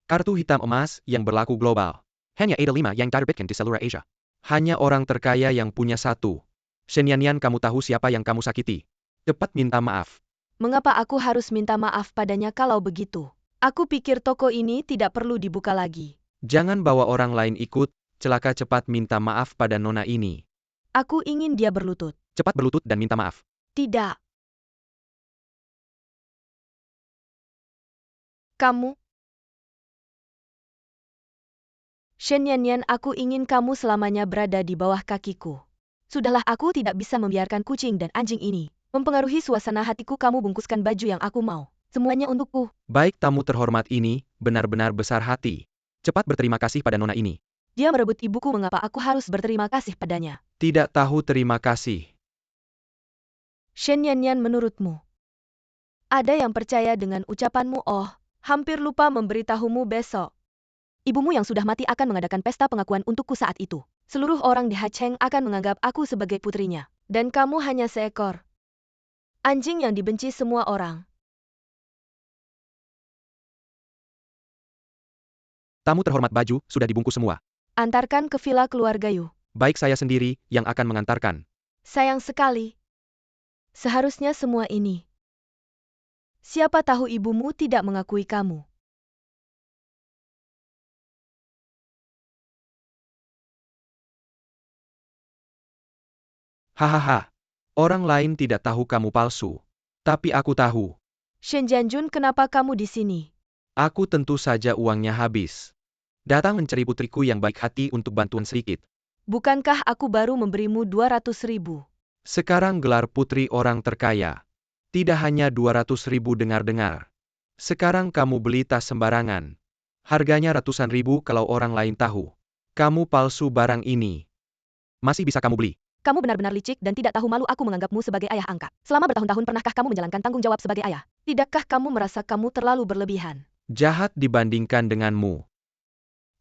Kartu hitam emas yang berlaku global. Hanya ada 5 yang diterbitkan di seluruh Asia. Hanya orang terkaya yang punya satu. Shenyanyan, kamu tahu siapa yang kamu sakiti? Cepat minta maaf. Mengapa aku harus minta maaf padanya kalau begitu? Aku pikir toko ini tidak perlu dibuka lagi. Jangan bawa orang lain ikut. Celaka, cepat minta maaf pada nona ini. Aku ingin dia berlutut. Cepat berlutut dan minta maaf. Tidak. Kamu? Shen Yanyan, aku ingin kamu selamanya berada di bawah kakiku. Sudahlah, aku tidak bisa membiarkan kucing dan anjing ini mempengaruhi suasana hatiku. Kamu bungkuskan baju yang aku mau. Semuanya untukku. Baik, tamu terhormat ini benar-benar besar hati. Cepat berterima kasih pada nona ini. Dia merebut ibuku, mengapa aku harus berterima kasih padanya? Tidak tahu terima kasih. Shen Yanyan, menurutmu? Ada yang percaya dengan ucapanmu? Oh, hampir lupa memberitahumu besok. Ibumu yang sudah mati akan mengadakan pesta pengakuan untukku saat itu. Seluruh orang di Hacheng akan menganggap aku sebagai putrinya. Dan kamu hanya seekor anjing yang dibenci semua orang. Tamu terhormat, baju sudah dibungkus semua. Antarkan ke villa keluarga Yu. Baik, saya sendiri yang akan mengantarkan. Sayang sekali. Seharusnya semua ini. Siapa tahu ibumu tidak mengakui kamu. Hahaha. Orang lain tidak tahu kamu palsu. Tapi aku tahu. Shen Jianjun, kenapa kamu di sini? Aku tentu saja uangnya habis. Datang mencari putriku yang baik hati untuk bantuan sedikit. Bukankah aku baru memberimu 200.000? Sekarang gelar putri orang terkaya. Tidak hanya 200.000 dengar-dengar. Sekarang kamu beli tas sembarangan. Harganya ratusan ribu kalau orang lain tahu. Kamu palsu barang ini. Masih bisa kamu beli. Kamu benar-benar licik dan tidak tahu malu. Aku menganggapmu sebagai ayah angkat. Selama bertahun-tahun pernahkah kamu menjalankan tanggung jawab sebagai ayah? Tidakkah kamu merasa kamu terlalu berlebihan? Jahat dibandingkan denganmu.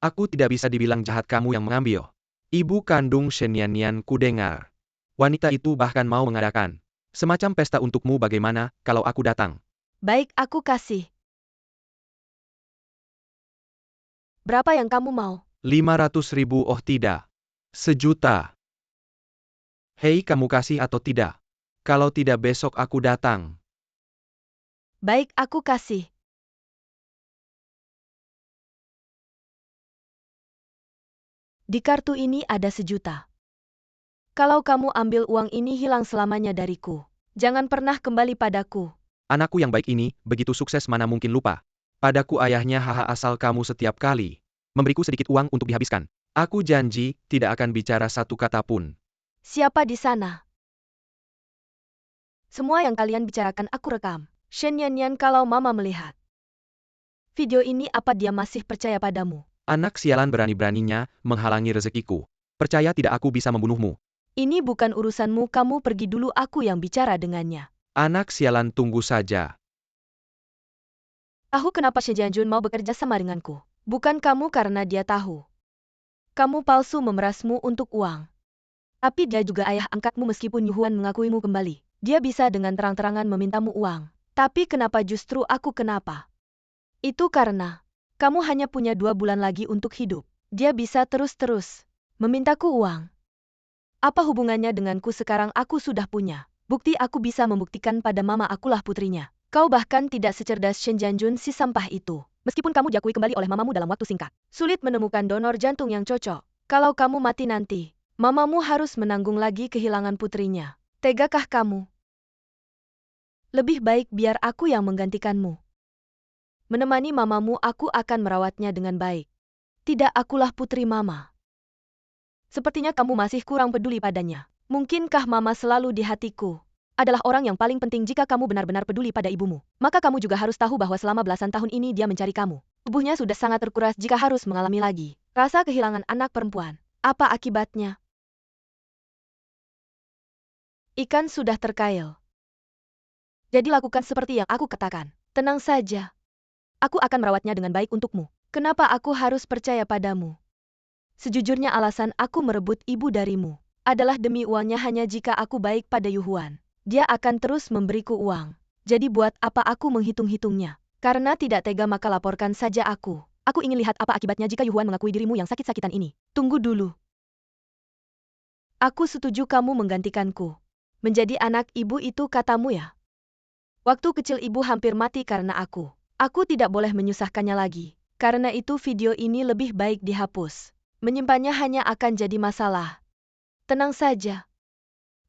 Aku tidak bisa dibilang jahat, kamu yang mengambil. Ibu kandung Shen Yanyan ku dengar. Wanita itu bahkan mau mengadakan semacam pesta untukmu. Bagaimana kalau aku datang? Baik, aku kasih. Berapa yang kamu mau? 500.000. Oh tidak. 1 juta. Hei, kamu kasih atau tidak? Kalau tidak besok aku datang. Baik, aku kasih. Di kartu ini ada 1 juta. Kalau kamu ambil uang ini, hilang selamanya dariku. Jangan pernah kembali padaku. Anakku yang baik ini begitu sukses, mana mungkin lupa padaku ayahnya. Haha, asal kamu setiap kali memberiku sedikit uang untuk dihabiskan. Aku janji tidak akan bicara satu kata pun. Siapa di sana? Semua yang kalian bicarakan aku rekam. Shen Yanyan, kalau mama melihat video ini, apa dia masih percaya padamu? Anak sialan, berani-beraninya menghalangi rezekiku. Percaya tidak aku bisa membunuhmu. Ini bukan urusanmu, kamu pergi dulu, aku yang bicara dengannya. Anak sialan, tunggu saja. Tahu kenapa Shen Jianjun mau bekerja sama denganku? Bukan kamu, karena dia tahu kamu palsu memerasmu untuk uang. Tapi dia juga ayah angkatmu. Meskipun Yuhuan mengakuimu kembali, dia bisa dengan terang-terangan memintamu uang. Tapi kenapa justru aku? Kenapa? Itu karena kamu hanya punya 2 bulan lagi untuk hidup. Dia bisa terus-terus memintaku uang. Apa hubungannya denganku? Sekarang aku sudah punya bukti. Aku bisa membuktikan pada mama akulah putrinya. Kau bahkan tidak secerdas Shen Jianjun si sampah itu. Meskipun kamu diakui kembali oleh mamamu dalam waktu singkat, sulit menemukan donor jantung yang cocok. Kalau kamu mati nanti, mamamu harus menanggung lagi kehilangan putrinya. Tegakah kamu? Lebih baik biar aku yang menggantikanmu. Menemani mamamu, aku akan merawatnya dengan baik. Tidak, akulah putri mama. Sepertinya kamu masih kurang peduli padanya. Mungkinkah mama selalu di hatiku adalah orang yang paling penting? Jika kamu benar-benar peduli pada ibumu, maka kamu juga harus tahu bahwa selama belasan tahun ini dia mencari kamu. Tubuhnya sudah sangat terkuras jika harus mengalami lagi rasa kehilangan anak perempuan. Apa akibatnya? Ikan sudah terkail. Jadi lakukan seperti yang aku katakan. Tenang saja. Aku akan merawatnya dengan baik untukmu. Kenapa aku harus percaya padamu? Sejujurnya alasan aku merebut ibu darimu adalah demi uangnya. Hanya jika aku baik pada Yuhuan, dia akan terus memberiku uang. Jadi buat apa aku menghitung-hitungnya? Karena tidak tega, maka laporkan saja aku. Aku ingin lihat apa akibatnya jika Yuhuan mengakui dirimu yang sakit-sakitan ini. Tunggu dulu. Aku setuju kamu menggantikanku menjadi anak ibu, itu katamu ya? Waktu kecil ibu hampir mati karena aku. Aku tidak boleh menyusahkannya lagi. Karena itu video ini lebih baik dihapus. Menyimpannya hanya akan jadi masalah. Tenang saja.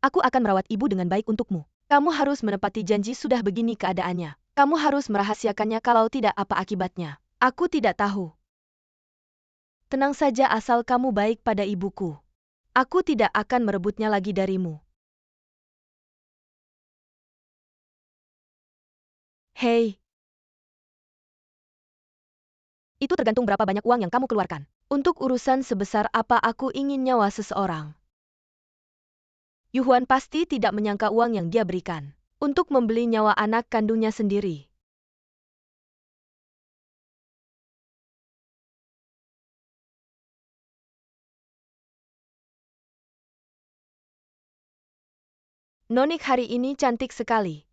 Aku akan merawat ibu dengan baik untukmu. Kamu harus menepati janji. Sudah begini keadaannya, kamu harus merahasiakannya. Kalau tidak, apa akibatnya? Aku tidak tahu. Tenang saja asal kamu baik pada ibuku. Aku tidak akan merebutnya lagi darimu. Hei. Itu tergantung berapa banyak uang yang kamu keluarkan. Untuk urusan sebesar apa aku ingin nyawa seseorang. Yuhuan pasti tidak menyangka uang yang dia berikan untuk membeli nyawa anak kandungnya sendiri. Nonik hari ini cantik sekali.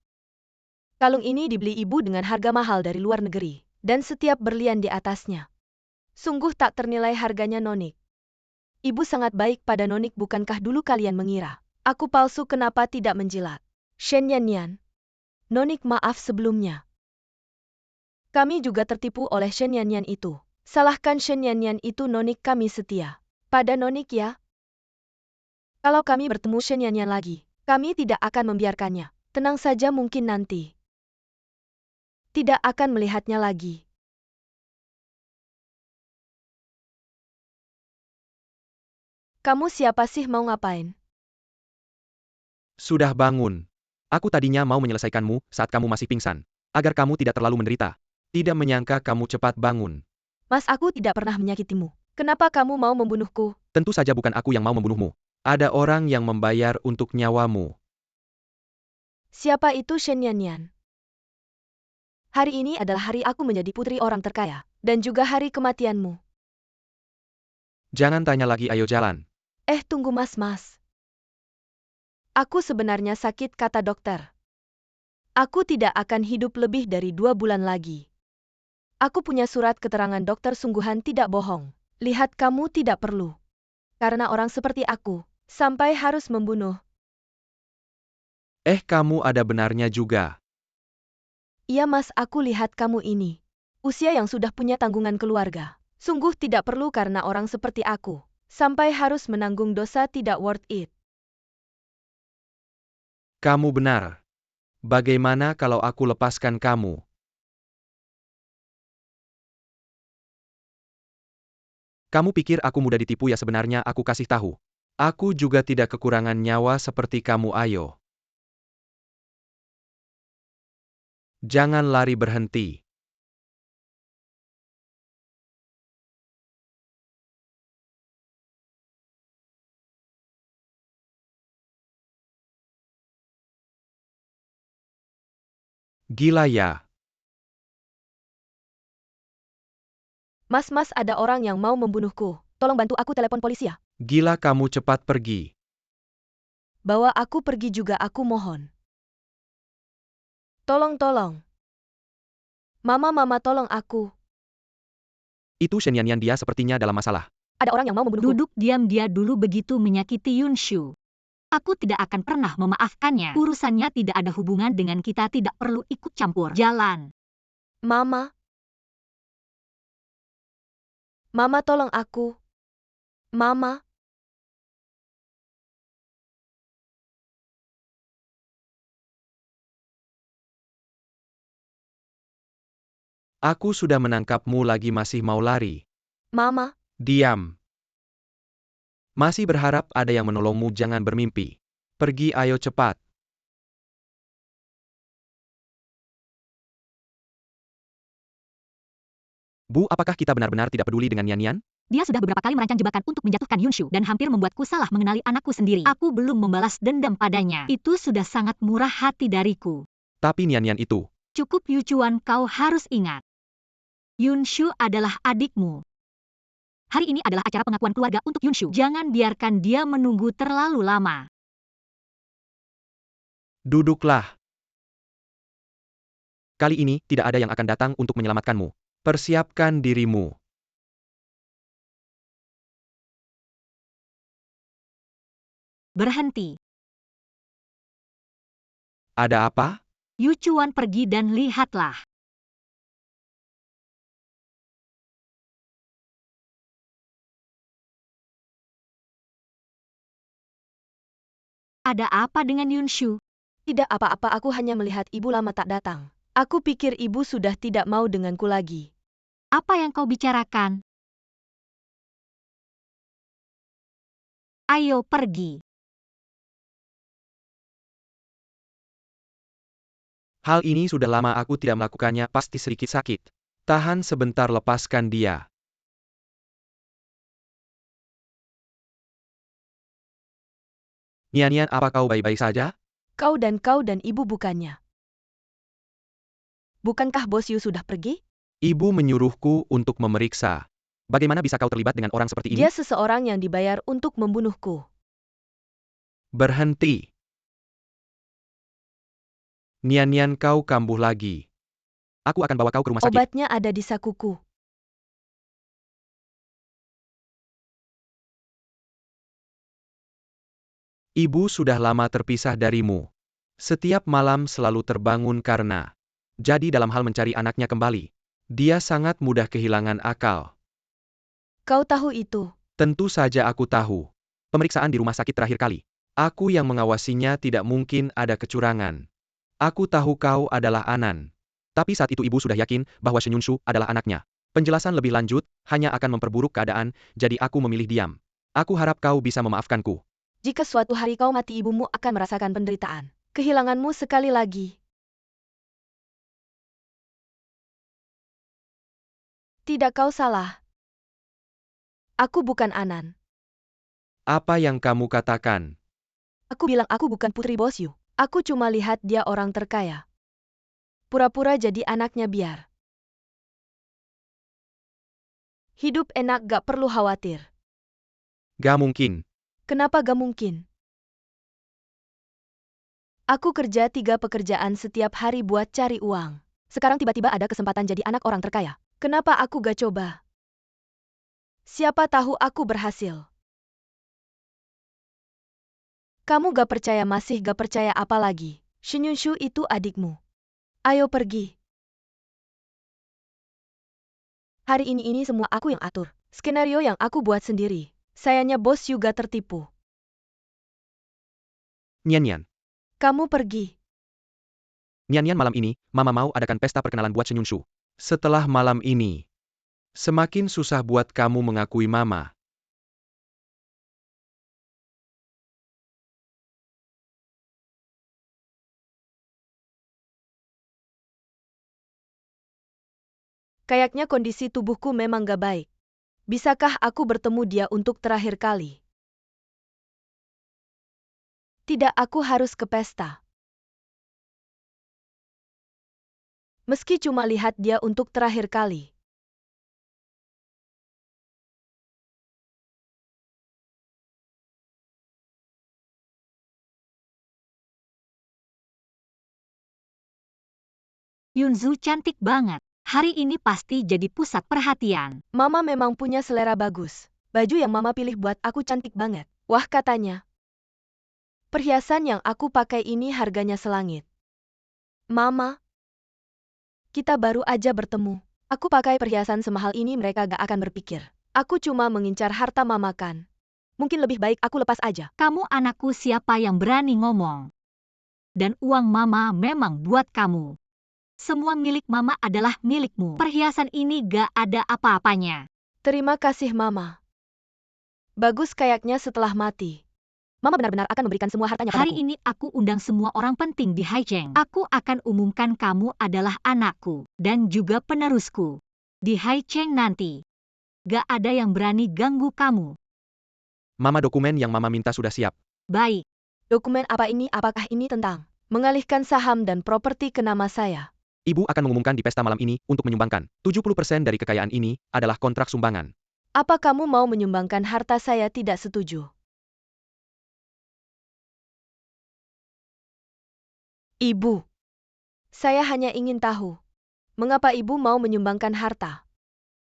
Kalung ini dibeli ibu dengan harga mahal dari luar negeri, dan setiap berlian di atasnya. Sungguh tak ternilai harganya Nonik. Ibu sangat baik pada Nonik, bukankah dulu kalian mengira aku palsu? Kenapa tidak menjilat? Shen Yanyan. Nonik, maaf sebelumnya. Kami juga tertipu oleh Shen Yanyan itu. Salahkan Shen Yanyan itu Nonik, kami setia pada Nonik ya. Kalau kami bertemu Shen Yanyan lagi, kami tidak akan membiarkannya. Tenang saja, mungkin nanti tidak akan melihatnya lagi. Kamu siapa sih, mau ngapain? Sudah bangun. Aku tadinya mau menyelesaikanmu saat kamu masih pingsan, agar kamu tidak terlalu menderita. Tidak menyangka kamu cepat bangun. Mas, aku tidak pernah menyakitimu. Kenapa kamu mau membunuhku? Tentu saja bukan aku yang mau membunuhmu. Ada orang yang membayar untuk nyawamu. Siapa itu Shen Yanyan? Hari ini adalah hari aku menjadi putri orang terkaya, dan juga hari kematianmu. Jangan tanya lagi, ayo jalan. Tunggu mas. Aku sebenarnya sakit, kata dokter. Aku tidak akan hidup lebih dari 2 bulan lagi. Aku punya surat keterangan dokter, sungguhan tidak bohong. Lihat, kamu tidak perlu. Karena orang seperti aku, sampai harus membunuh. Kamu ada benarnya juga. Iya mas, aku lihat kamu ini. Usia yang sudah punya tanggungan keluarga. Sungguh tidak perlu karena orang seperti aku. Sampai harus menanggung dosa, tidak worth it. Kamu benar. Bagaimana kalau aku lepaskan kamu? Kamu pikir aku mudah ditipu ya? Sebenarnya aku kasih tahu. Aku juga tidak kekurangan nyawa seperti kamu, ayo. Jangan lari berhenti. Gila ya. Mas, ada orang yang mau membunuhku. Tolong bantu aku telepon polisi ya. Gila, kamu cepat pergi. Bawa aku pergi juga, aku mohon. Tolong. Mama, tolong aku. Itu Shen Yanyan, dia sepertinya dalam masalah. Ada orang yang mau membunuhku. Duduk diam, dia dulu begitu menyakiti Yunshu. Aku tidak akan pernah memaafkannya. Urusannya tidak ada hubungan dengan kita, tidak perlu ikut campur. Jalan. Mama, tolong aku. Mama. Aku sudah menangkapmu lagi, masih mau lari. Mama. Diam. Masih berharap ada yang menolongmu, jangan bermimpi. Pergi, ayo cepat. Bu, apakah kita benar-benar tidak peduli dengan Yanyan? Dia sudah beberapa kali merancang jebakan untuk menjatuhkan Yunshu dan hampir membuatku salah mengenali anakku sendiri. Aku belum membalas dendam padanya. Itu sudah sangat murah hati dariku. Tapi Yanyan itu. Cukup Yuchuan, kau harus ingat. Yunshu adalah adikmu. Hari ini adalah acara pengakuan keluarga untuk Yunshu. Jangan biarkan dia menunggu terlalu lama. Duduklah. Kali ini, tidak ada yang akan datang untuk menyelamatkanmu. Persiapkan dirimu. Berhenti. Ada apa? Yuchuan, pergi dan lihatlah. Ada apa dengan Yunshu? Tidak apa-apa, aku hanya melihat ibu lama tak datang. Aku pikir ibu sudah tidak mau denganku lagi. Apa yang kau bicarakan? Ayo pergi. Hal ini sudah lama aku tidak melakukannya, pasti sedikit sakit. Tahan sebentar, lepaskan dia. Nian, apa kau baik-baik saja? Kau dan ibu bukannya. Bukankah bos Yu sudah pergi? Ibu menyuruhku untuk memeriksa. Bagaimana bisa kau terlibat dengan orang seperti ini? Dia seseorang yang dibayar untuk membunuhku. Berhenti. Nian, kau kambuh lagi. Aku akan bawa kau ke rumah sakit. Obatnya ada di sakuku. Ibu sudah lama terpisah darimu. Setiap malam selalu terbangun karena jadi dalam hal mencari anaknya kembali. Dia sangat mudah kehilangan akal. Kau tahu itu. Tentu saja aku tahu. Pemeriksaan di rumah sakit terakhir kali. Aku yang mengawasinya, tidak mungkin ada kecurangan. Aku tahu kau adalah Anan. Tapi saat itu ibu sudah yakin bahwa Shenyunshu adalah anaknya. Penjelasan lebih lanjut hanya akan memperburuk keadaan, jadi aku memilih diam. Aku harap kau bisa memaafkanku. Jika suatu hari kau mati, ibumu akan merasakan penderitaan. Kehilanganmu sekali lagi. Tidak, kau salah. Aku bukan Anan. Apa yang kamu katakan? Aku bilang aku bukan putri bos Yu. Aku cuma lihat dia orang terkaya. Pura-pura jadi anaknya biar hidup enak, gak perlu khawatir. Gak mungkin. Kenapa gak mungkin? Aku kerja 3 pekerjaan setiap hari buat cari uang. Sekarang tiba-tiba ada kesempatan jadi anak orang terkaya. Kenapa aku gak coba? Siapa tahu aku berhasil. Kamu gak percaya, masih gak percaya apa lagi? Shenyunshu itu adikmu. Ayo pergi. Hari ini semua aku yang atur. Skenario yang aku buat sendiri. Sayangnya bos juga tertipu. Nian. Kamu pergi. Nian, malam ini, Mama mau adakan pesta perkenalan buat Shenyunshu. Setelah malam ini, semakin susah buat kamu mengakui Mama. Kayaknya kondisi tubuhku memang gak baik. Bisakah aku bertemu dia untuk terakhir kali? Tidak, aku harus ke pesta. Meski cuma lihat dia untuk terakhir kali. Yunzu cantik banget. Hari ini pasti jadi pusat perhatian. Mama memang punya selera bagus. Baju yang Mama pilih buat aku cantik banget. Wah, katanya. Perhiasan yang aku pakai ini harganya selangit. Mama, kita baru aja bertemu. Aku pakai perhiasan semahal ini, mereka gak akan berpikir. Aku cuma mengincar harta Mama kan. Mungkin lebih baik aku lepas aja. Kamu anakku, siapa yang berani ngomong? Dan uang Mama memang buat kamu. Semua milik Mama adalah milikmu. Perhiasan ini gak ada apa-apanya. Terima kasih Mama. Bagus, kayaknya setelah mati Mama benar-benar akan memberikan semua hartanya padaku. Hari ini aku undang semua orang penting di Haicheng. Aku akan umumkan kamu adalah anakku dan juga penerusku. Di Haicheng nanti, gak ada yang berani ganggu kamu. Mama, dokumen yang Mama minta sudah siap. Baik. Dokumen apa ini? Apakah ini tentang mengalihkan saham dan properti ke nama saya? Ibu akan mengumumkan di pesta malam ini untuk menyumbangkan 70% dari kekayaan ini adalah kontrak sumbangan. Apa kamu mau menyumbangkan harta saya? Tidak setuju. Ibu, saya hanya ingin tahu, mengapa ibu mau menyumbangkan harta?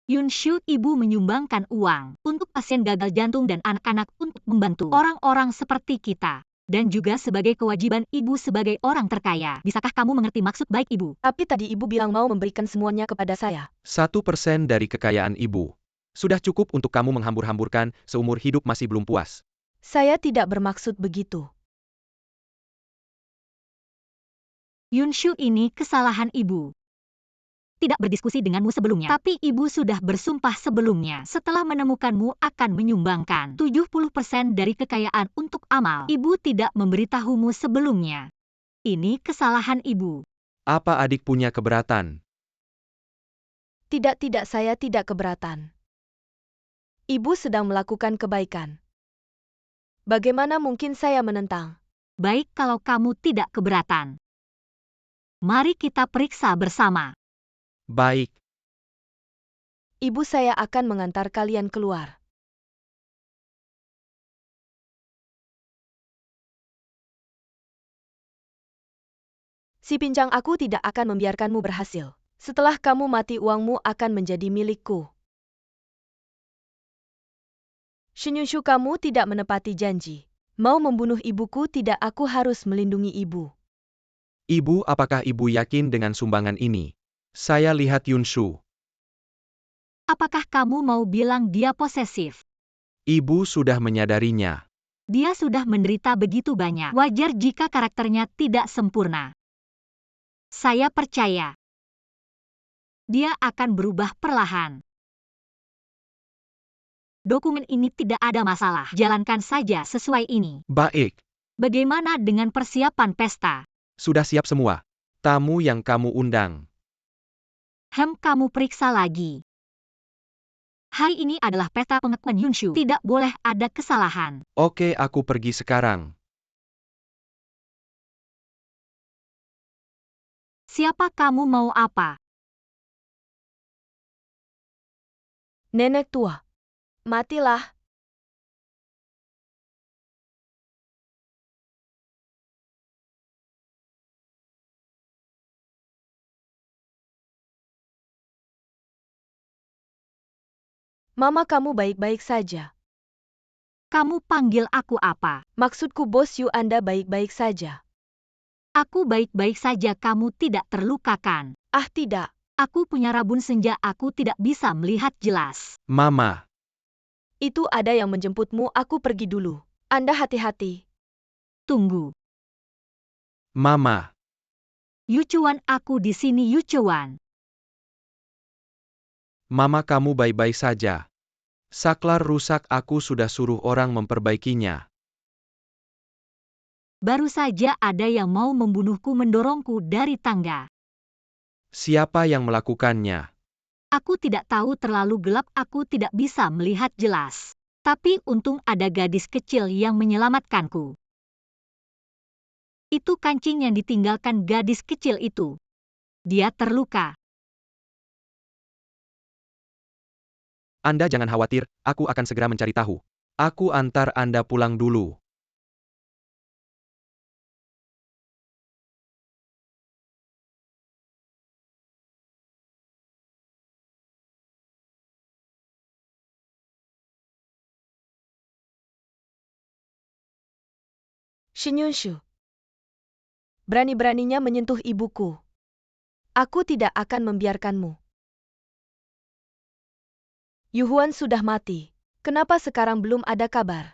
Yunshu, ibu menyumbangkan uang untuk pasien gagal jantung dan anak-anak untuk membantu orang-orang seperti kita. Dan juga sebagai kewajiban ibu sebagai orang terkaya. Bisakah kamu mengerti maksud baik ibu? Tapi tadi ibu bilang mau memberikan semuanya kepada saya. 1% dari kekayaan ibu. Sudah cukup untuk kamu menghambur-hamburkan seumur hidup, masih belum puas. Saya tidak bermaksud begitu. Yunshu, ini kesalahan ibu. tidak berdiskusi denganmu sebelumnya. Tapi ibu sudah bersumpah sebelumnya. Setelah menemukanmu akan menyumbangkan 70% dari kekayaan untuk amal. Ibu tidak memberitahumu sebelumnya. Ini kesalahan ibu. Apa adik punya keberatan? Tidak, saya tidak keberatan. Ibu sedang melakukan kebaikan. Bagaimana mungkin saya menentang? Baik kalau kamu tidak keberatan. Mari kita periksa bersama. Baik. Ibu saya akan mengantar kalian keluar. Si pincang aku tidak akan membiarkanmu berhasil. Setelah kamu mati uangmu akan menjadi milikku. Shenyunshu, kamu tidak menepati janji. Mau membunuh ibuku, tidak, aku harus melindungi ibu. Ibu, apakah ibu yakin dengan sumbangan ini? Saya lihat Yunshu. Apakah kamu mau bilang dia posesif? Ibu sudah menyadarinya. Dia sudah menderita begitu banyak. Wajar jika karakternya tidak sempurna. Saya percaya. Dia akan berubah perlahan. Dokumen ini tidak ada masalah. Jalankan saja sesuai ini. Baik. Bagaimana dengan persiapan pesta? Sudah siap semua. Tamu yang kamu undang. Kamu periksa lagi. Hari ini adalah pesta pengakuan Yunshu. Tidak boleh ada kesalahan. Oke, aku pergi sekarang. Siapa kamu mau apa? Nenek tua. Matilah. Mama, kamu baik-baik saja. Kamu panggil aku apa? Maksudku Bos Yu, Anda baik-baik saja. Aku baik-baik saja, kamu tidak terlukakan. Ah, tidak. Aku punya rabun senja, aku tidak bisa melihat jelas. Mama. Itu ada yang menjemputmu, aku pergi dulu. Anda hati-hati. Tunggu. Mama. Yucuan, aku di sini Yucuan. Mama, kamu baik-baik saja. Saklar rusak, aku sudah suruh orang memperbaikinya. Baru saja ada yang mau membunuhku, mendorongku dari tangga. Siapa yang melakukannya? Aku tidak tahu, terlalu gelap, aku tidak bisa melihat jelas. Tapi untung ada gadis kecil yang menyelamatkanku. Itu kancing yang ditinggalkan gadis kecil itu. Dia terluka. Anda jangan khawatir, aku akan segera mencari tahu. Aku antar Anda pulang dulu. Shenyunshu. Berani-beraninya menyentuh ibuku. Aku tidak akan membiarkanmu. Yuhuan sudah mati. Kenapa sekarang belum ada kabar?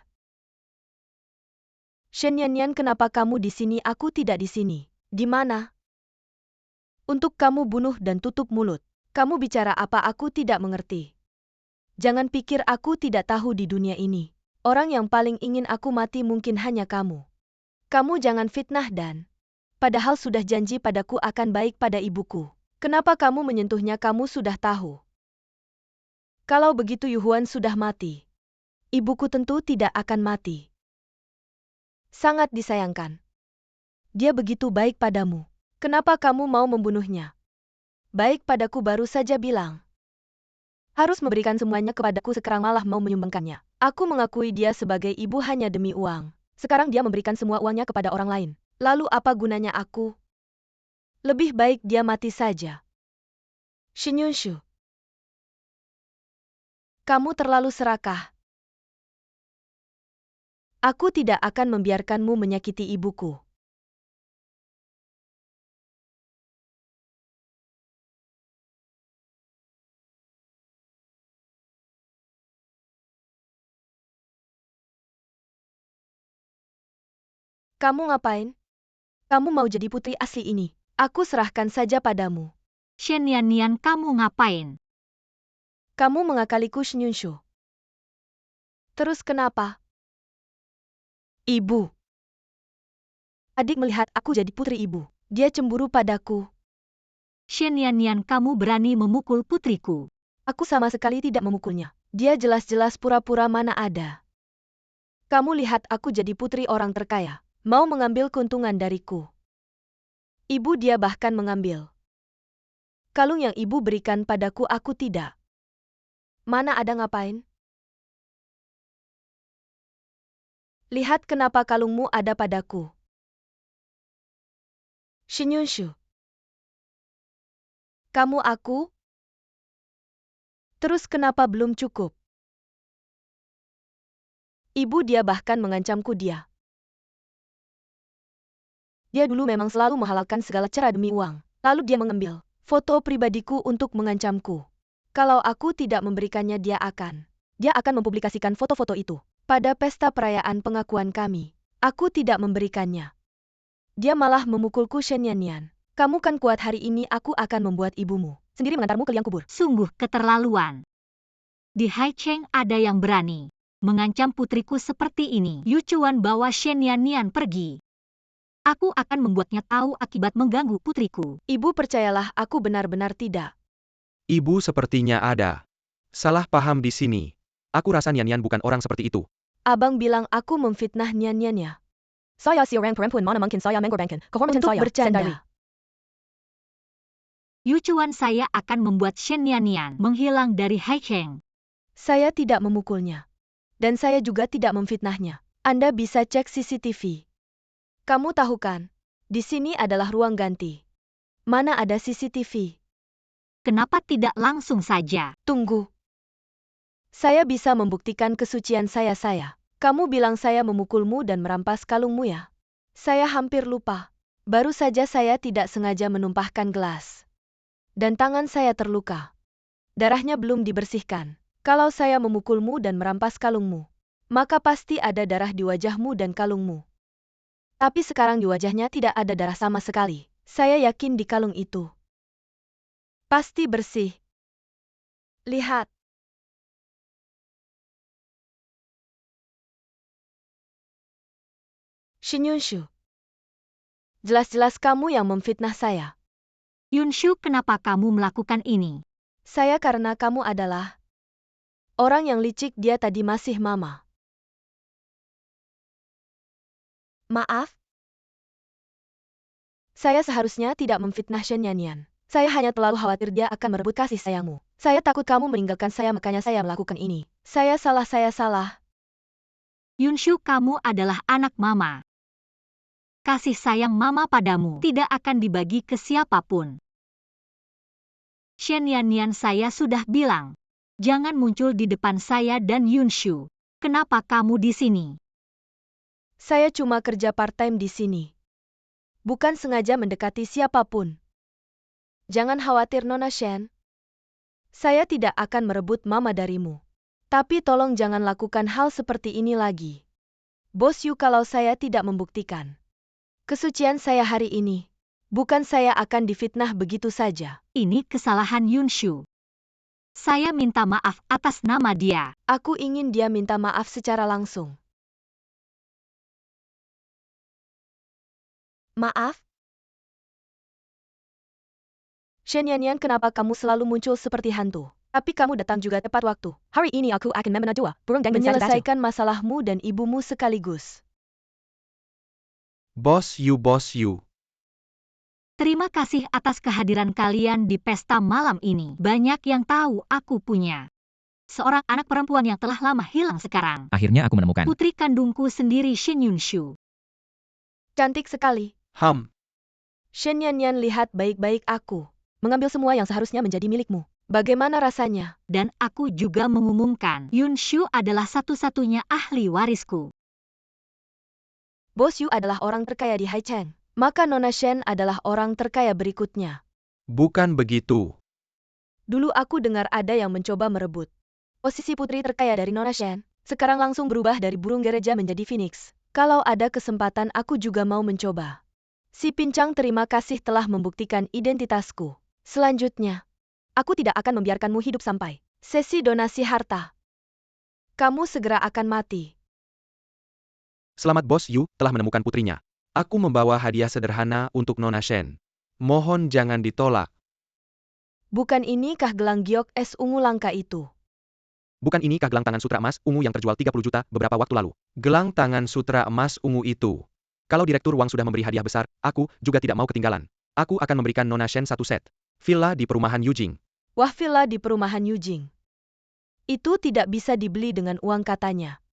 Shen Yanyan, kenapa kamu di sini? Aku tidak di sini. Di mana? Untuk kamu bunuh dan tutup mulut. Kamu bicara apa? Aku tidak mengerti. Jangan pikir aku tidak tahu di dunia ini. Orang yang paling ingin aku mati mungkin hanya kamu. Kamu jangan fitnah dan... Padahal sudah janji padaku akan baik pada ibuku. Kenapa kamu menyentuhnya? Kamu sudah tahu. Kalau begitu Yuhuan sudah mati. Ibuku tentu tidak akan mati. Sangat disayangkan. Dia begitu baik padamu. Kenapa kamu mau membunuhnya? Baik padaku, baru saja bilang. Harus memberikan semuanya kepadaku, sekarang malah mau menyumbangkannya. Aku mengakui dia sebagai ibu hanya demi uang. Sekarang dia memberikan semua uangnya kepada orang lain. Lalu apa gunanya aku? Lebih baik dia mati saja. Shenyunshu. Kamu terlalu serakah. Aku tidak akan membiarkanmu menyakiti ibuku. Kamu ngapain? Kamu mau jadi putri asli ini? Aku serahkan saja padamu. Shen Yannian, kamu ngapain? Kamu mengakaliku, Shunyunshu. Terus kenapa? Ibu. Adik melihat aku jadi putri ibu. Dia cemburu padaku. Shen Yannian, kamu berani memukul putriku. Aku sama sekali tidak memukulnya. Dia jelas-jelas pura-pura mana ada. Kamu lihat aku jadi putri orang terkaya. Mau mengambil keuntungan dariku. Ibu dia bahkan mengambil. Kalung yang ibu berikan padaku aku tidak. Mana ada ngapain? Lihat kenapa kalungmu ada padaku. Shunyunshu. Kamu aku? Terus kenapa belum cukup? Ibu dia bahkan mengancamku dia. Dia dulu memang selalu menghalalkan segala cara demi uang. Lalu dia mengambil foto pribadiku untuk mengancamku. Kalau aku tidak memberikannya dia akan mempublikasikan foto-foto itu. Pada pesta perayaan pengakuan kami, aku tidak memberikannya. Dia malah memukulku, Shen Yannian. Kamu kan kuat, hari ini aku akan membuat ibumu sendiri mengantarmu ke liang kubur. Sungguh keterlaluan. Di Haicheng ada yang berani mengancam putriku seperti ini. Yu Chuan bawa Shen Yannian pergi. Aku akan membuatnya tahu akibat mengganggu putriku. Ibu percayalah, aku benar-benar tidak. Ibu sepertinya ada salah paham di sini. Aku rasa Nian bukan orang seperti itu. Abang bilang aku memfitnah Nian-nya. Saya si orang perempuan mana mungkin saya mengorbankan kehormatan Untuk saya bercanda. sendiri. Yu Chuan, saya akan membuat Shen Yannian menghilang dari Haicheng. Saya tidak memukulnya. Dan saya juga tidak memfitnahnya. Anda bisa cek CCTV. Kamu tahu kan? Di sini adalah ruang ganti. Mana ada CCTV? Kenapa tidak langsung saja? Tunggu. Saya bisa membuktikan kesucian saya. Kamu bilang saya memukulmu dan merampas kalungmu ya? Saya hampir lupa. Baru saja saya tidak sengaja menumpahkan gelas. Dan tangan saya terluka. Darahnya belum dibersihkan. Kalau saya memukulmu dan merampas kalungmu, maka pasti ada darah di wajahmu dan kalungmu. Tapi sekarang di wajahnya tidak ada darah sama sekali. Saya yakin di kalung itu pasti bersih. Lihat. Shunyunshu. Jelas-jelas kamu yang memfitnah saya. Yunshu, kenapa kamu melakukan ini? Saya karena kamu adalah orang yang licik. Dia tadi masih mama. Maaf? Saya seharusnya tidak memfitnah Shen Yannian. Saya hanya terlalu khawatir dia akan merebut kasih sayangmu. Saya takut kamu meninggalkan saya, makanya saya melakukan ini. Saya salah. Yunshu, kamu adalah anak mama. Kasih sayang mama padamu tidak akan dibagi ke siapapun. Shen Yannian, saya sudah bilang, jangan muncul di depan saya dan Yunshu. Kenapa kamu di sini? Saya cuma kerja part-time di sini. Bukan sengaja mendekati siapapun. Jangan khawatir, Nona Shen. Saya tidak akan merebut mama darimu. Tapi tolong jangan lakukan hal seperti ini lagi. Bos Yu, kalau saya tidak membuktikan kesucian saya hari ini, bukan saya akan difitnah begitu saja. Ini kesalahan Yunshu. Saya minta maaf atas nama dia. Aku ingin dia minta maaf secara langsung. Maaf? Shen Yannian, kenapa kamu selalu muncul seperti hantu? Tapi kamu datang juga tepat waktu. Hari ini aku akan memenadua burung dan batu. Menyelesaikan masalahmu dan ibumu sekaligus. Bos Yu. Terima kasih atas kehadiran kalian di pesta malam ini. Banyak yang tahu aku punya seorang anak perempuan yang telah lama hilang sekarang. Akhirnya aku menemukan. Putri kandungku sendiri, Shen Yunshu. Cantik sekali. Shen Yannian, lihat baik-baik, aku mengambil semua yang seharusnya menjadi milikmu. Bagaimana rasanya? Dan aku juga mengumumkan, Yunshu adalah satu-satunya ahli warisku. Bos Yu adalah orang terkaya di Haicheng. Maka Nona Shen adalah orang terkaya berikutnya. Bukan begitu. Dulu aku dengar ada yang mencoba merebut posisi putri terkaya dari Nona Shen. Sekarang langsung berubah dari burung gereja menjadi phoenix. Kalau ada kesempatan aku juga mau mencoba. Si pincang, terima kasih telah membuktikan identitasku. Selanjutnya, aku tidak akan membiarkanmu hidup sampai sesi donasi harta. Kamu segera akan mati. Selamat Bos Yu, telah menemukan putrinya. Aku membawa hadiah sederhana untuk Nona Shen. Mohon jangan ditolak. Bukan inikah gelang giok es ungu langka itu? Bukan inikah gelang tangan sutra emas ungu yang terjual 30 juta beberapa waktu lalu? Gelang tangan sutra emas ungu itu. Kalau Direktur Wang sudah memberi hadiah besar, aku juga tidak mau ketinggalan. Aku akan memberikan Nona Shen satu set villa di perumahan Yujing. Wah, villa di perumahan Yujing. Itu tidak bisa dibeli dengan uang katanya.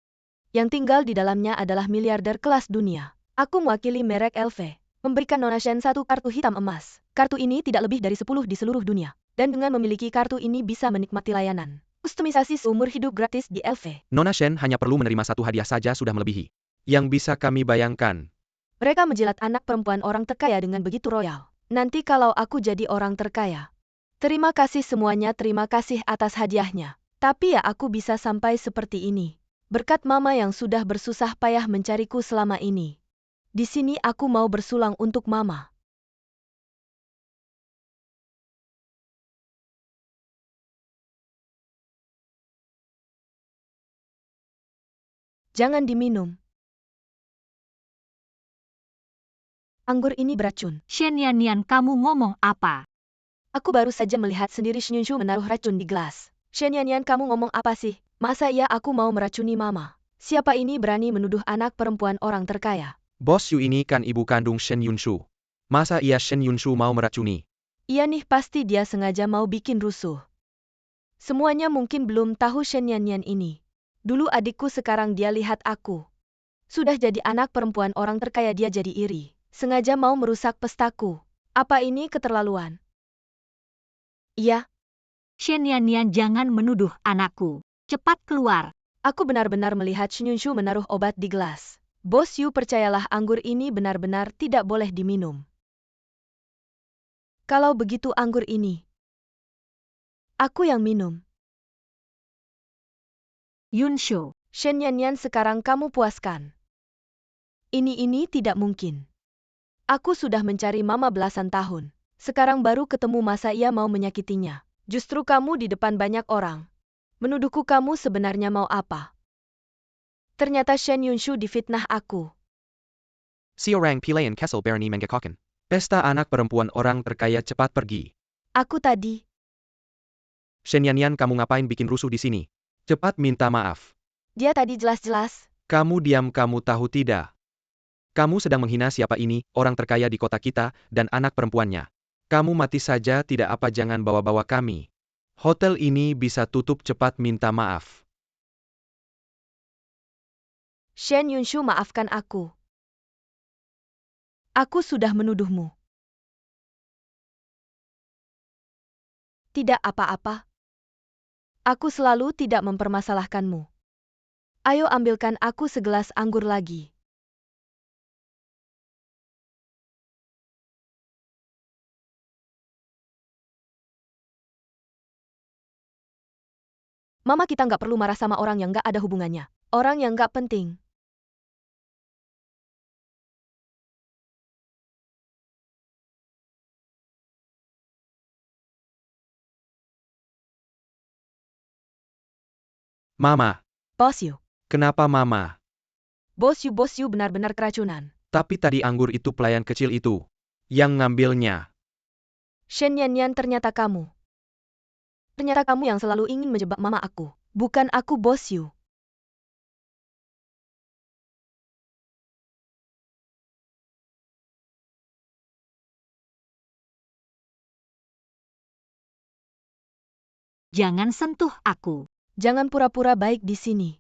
Yang tinggal di dalamnya adalah miliarder kelas dunia. Aku mewakili merek LV, memberikan Nona Shen satu kartu hitam emas. Kartu ini tidak lebih dari 10 di seluruh dunia. Dan dengan memiliki kartu ini bisa menikmati layanan kustomisasi seumur hidup gratis di LV. Nona Shen hanya perlu menerima satu hadiah saja sudah melebihi. Yang bisa kami bayangkan. Mereka menjilat anak perempuan orang terkaya dengan begitu royal. Nanti kalau aku jadi orang terkaya. Terima kasih semuanya, terima kasih atas hadiahnya. Tapi ya aku bisa sampai seperti ini. Berkat mama yang sudah bersusah payah mencariku selama ini. Di sini aku mau bersulang untuk mama. Jangan diminum. Anggur ini beracun. Shen Yanyan, kamu ngomong apa? Aku baru saja melihat sendiri Shunyunshu menaruh racun di gelas. Shen Yanyan, kamu ngomong apa sih? Masa iya aku mau meracuni mama? Siapa ini berani menuduh anak perempuan orang terkaya? Bos Yu ini kan ibu kandung Shen Yunshu. Masa iya Shen Yunshu mau meracuni? Iya nih, pasti dia sengaja mau bikin rusuh. Semuanya mungkin belum tahu Shen Yanyan ini. Dulu adikku, sekarang dia lihat aku. Sudah jadi anak perempuan orang terkaya dia jadi iri. Sengaja mau merusak pestaku. Apa ini keterlaluan? Iya, Shen Yanyan, jangan menuduh anakku. Cepat keluar. aku benar-benar melihat Shunyunshu menaruh obat di gelas. Bos Yu, percayalah anggur ini benar-benar tidak boleh diminum. Kalau begitu anggur ini, aku yang minum. Yunshu, Shen Yanyan, sekarang kamu puaskan. Ini tidak mungkin. Aku sudah mencari mama belasan tahun. Sekarang baru ketemu, masa ia mau menyakitinya. Justru kamu di depan banyak orang. Menuduhku, kamu sebenarnya mau apa? Ternyata Shen Yunshu difitnah aku. Seorang pilihan Kessel Barony Mengekoken. Pesta anak perempuan orang terkaya cepat pergi. Aku tadi. Shen Yanyan, kamu ngapain bikin rusuh di sini? Cepat minta maaf. Dia tadi jelas-jelas. Kamu diam, kamu tahu tidak? Kamu sedang menghina siapa ini, orang terkaya di kota kita, dan anak perempuannya. Kamu mati saja tidak apa, jangan bawa-bawa kami. Hotel ini bisa tutup, cepat minta maaf. Shen Yunshu, maafkan aku. Aku sudah menuduhmu. Tidak apa-apa. Aku selalu tidak mempermasalahkanmu. Ayo ambilkan aku segelas anggur lagi. Mama, kita nggak perlu marah sama orang yang nggak ada hubungannya. Orang yang nggak penting. Mama. Bos Yu. Kenapa Mama? Bos Yu benar-benar keracunan. Tapi tadi anggur itu pelayan kecil itu yang ngambilnya. Shen Yanyan, ternyata kamu. Ternyata kamu yang selalu ingin menjebak mama aku. Bukan aku, Bos Yu. jangan sentuh aku. Jangan pura-pura baik di sini.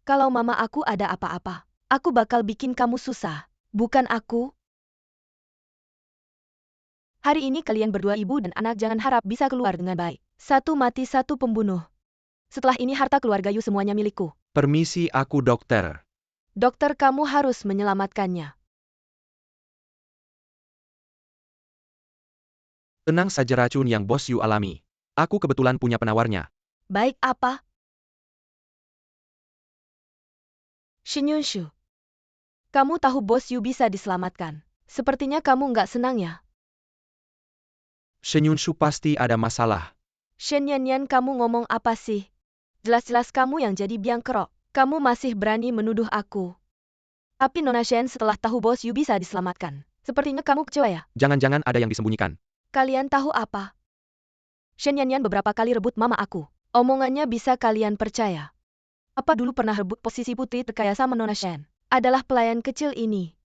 Kalau mama aku ada apa-apa, aku bakal bikin kamu susah. Bukan aku. Hari ini kalian berdua, ibu dan anak, jangan harap bisa keluar dengan baik. Satu mati, satu pembunuh. Setelah ini harta keluarga Yu semuanya milikku. Permisi, aku dokter. Dokter, kamu harus menyelamatkannya. Tenang saja, racun yang Bos Yu alami. Aku kebetulan punya penawarnya. Baik, apa? Shen Yunshu. Kamu tahu Bos Yu bisa diselamatkan. Sepertinya kamu nggak senang ya? Shenyunshu pasti ada masalah. Shen Yanyan, kamu ngomong apa sih? Jelas-jelas kamu yang jadi biang kerok. Kamu masih berani menuduh aku. Tapi Nona Shen, setelah tahu Bos Yu bisa diselamatkan, sepertinya kamu kecewa ya? Jangan-jangan ada yang disembunyikan. Kalian tahu apa? Shen Yanyan beberapa kali rebut mama aku. Omongannya bisa kalian percaya. Apa dulu pernah rebut posisi putri terkaya sama Nona Shen? Adalah pelayan kecil ini.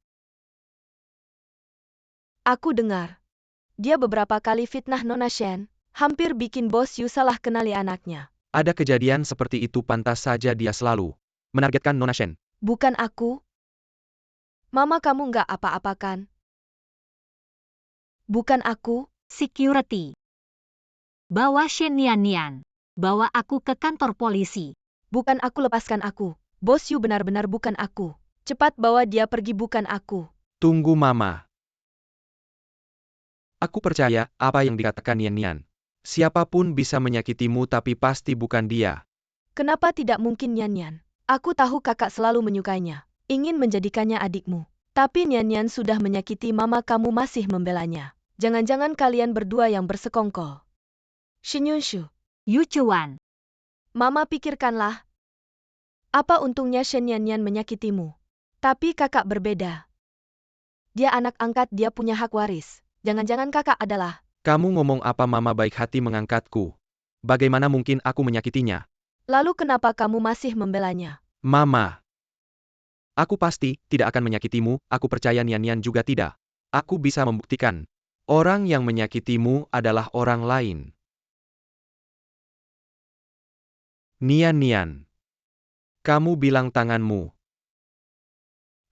Aku dengar. Dia beberapa kali fitnah Nona Shen, hampir bikin Bos Yu salah kenali anaknya. Ada kejadian seperti itu, pantas saja dia selalu menargetkan Nona Shen. Bukan aku. Mama kamu nggak apa-apakan. Bukan aku. Security. Bawa Shen Yanyan. Bawa aku ke kantor polisi. Bukan aku, lepaskan aku. Bos Yu benar-benar bukan aku. Cepat bawa dia pergi, bukan aku. Tunggu Mama. Aku percaya apa yang dikatakan Nian. Siapapun bisa menyakitimu tapi pasti bukan dia. Kenapa tidak mungkin Nyanyan? Aku tahu kakak selalu menyukainya. Ingin menjadikannya adikmu. Tapi Nyanyan sudah menyakiti mama, kamu masih membelanya. Jangan-jangan kalian berdua yang bersekongkol. Shenyunshu. Yu Chuan. Mama, pikirkanlah. Apa untungnya Shen Yanyan menyakitimu? Tapi kakak berbeda. Dia anak angkat, dia punya hak waris. Jangan-jangan kakak adalah... Kamu ngomong apa? Mama baik hati mengangkatku. Bagaimana mungkin aku menyakitinya? Lalu kenapa kamu masih membelanya? Mama. Aku pasti tidak akan menyakitimu, aku percaya Nian juga tidak. Aku bisa membuktikan. Orang yang menyakitimu adalah orang lain. Nian. Kamu bilang tanganmu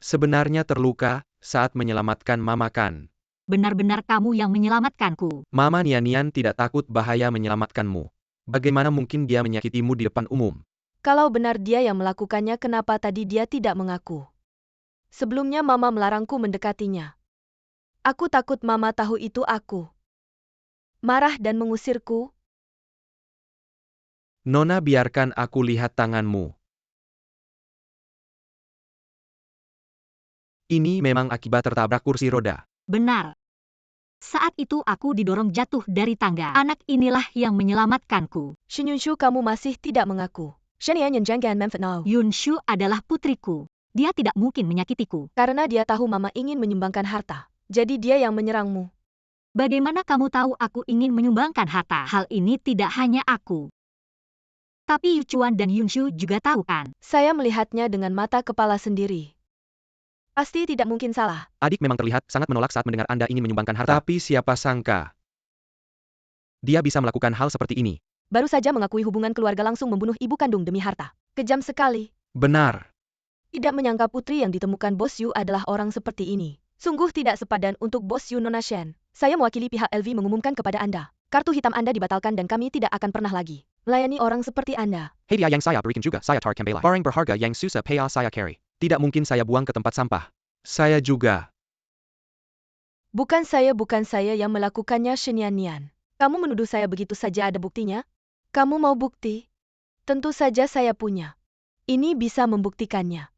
sebenarnya terluka saat menyelamatkan Mama kan? Benar-benar kamu yang menyelamatkanku. Mama, Nian tidak takut bahaya menyelamatkanmu. Bagaimana mungkin dia menyakitimu di depan umum? Kalau benar dia yang melakukannya, kenapa tadi dia tidak mengaku? Sebelumnya Mama melarangku mendekatinya. Aku takut Mama tahu itu aku marah dan mengusirku. Nona, biarkan aku lihat tanganmu. Ini memang akibat tertabrak kursi roda. Benar. Saat itu aku didorong jatuh dari tangga. Anak inilah yang menyelamatkanku. Shenyunshu, kamu masih tidak mengaku. Shen Yanyan jangan memfitnah. Yunshu adalah putriku. Dia tidak mungkin menyakitiku. Karena dia tahu Mama ingin menyumbangkan harta. Jadi dia yang menyerangmu. Bagaimana kamu tahu aku ingin menyumbangkan harta? Hal ini tidak hanya aku. Tapi Yu Chuan dan Yunshu juga tahu kan? Saya melihatnya dengan mata kepala sendiri. Pasti tidak mungkin salah. Adik memang terlihat sangat menolak saat mendengar Anda ingin menyumbangkan harta. Tapi siapa sangka dia bisa melakukan hal seperti ini. Baru saja mengakui hubungan keluarga, langsung membunuh ibu kandung demi harta. Kejam sekali. Benar. Tidak menyangka putri yang ditemukan Bos Yu adalah orang seperti ini. Sungguh tidak sepadan untuk Bos Yu, Nona Shen. Saya mewakili pihak LV mengumumkan kepada Anda. Kartu hitam Anda dibatalkan dan kami tidak akan pernah lagi melayani orang seperti Anda. Hadiah yang saya berikan juga saya tarik kembali. Barang berharga yang susah payah saya carry. Tidak mungkin saya buang ke tempat sampah. Saya juga. Bukan saya yang melakukannya, Shen Yanyan. Kamu menuduh saya begitu saja, ada buktinya? Kamu mau bukti? Tentu saja saya punya. Ini bisa membuktikannya.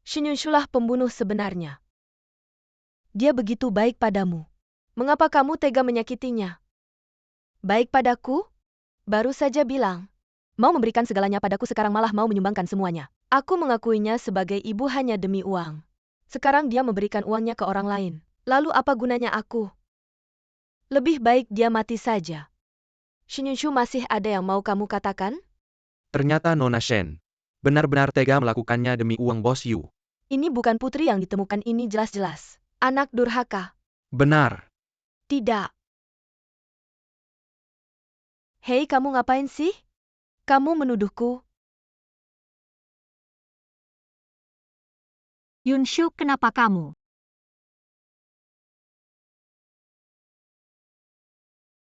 Shenyunshulah pembunuh sebenarnya. Dia begitu baik padamu. Mengapa kamu tega menyakitinya? Baik padaku? Baru saja bilang. Mau memberikan segalanya padaku, sekarang malah mau menyumbangkan semuanya. Aku mengakuinya sebagai ibu hanya demi uang. Sekarang dia memberikan uangnya ke orang lain. Lalu apa gunanya aku? Lebih baik dia mati saja. Shenyunshu, masih ada yang mau kamu katakan? Ternyata Nona Shen benar-benar tega melakukannya demi uang Bos Yu. Ini bukan putri yang ditemukan, ini jelas-jelas anak durhaka. Benar. Tidak. Hei, kamu ngapain sih? Kamu menuduhku. Yunshu, kenapa kamu?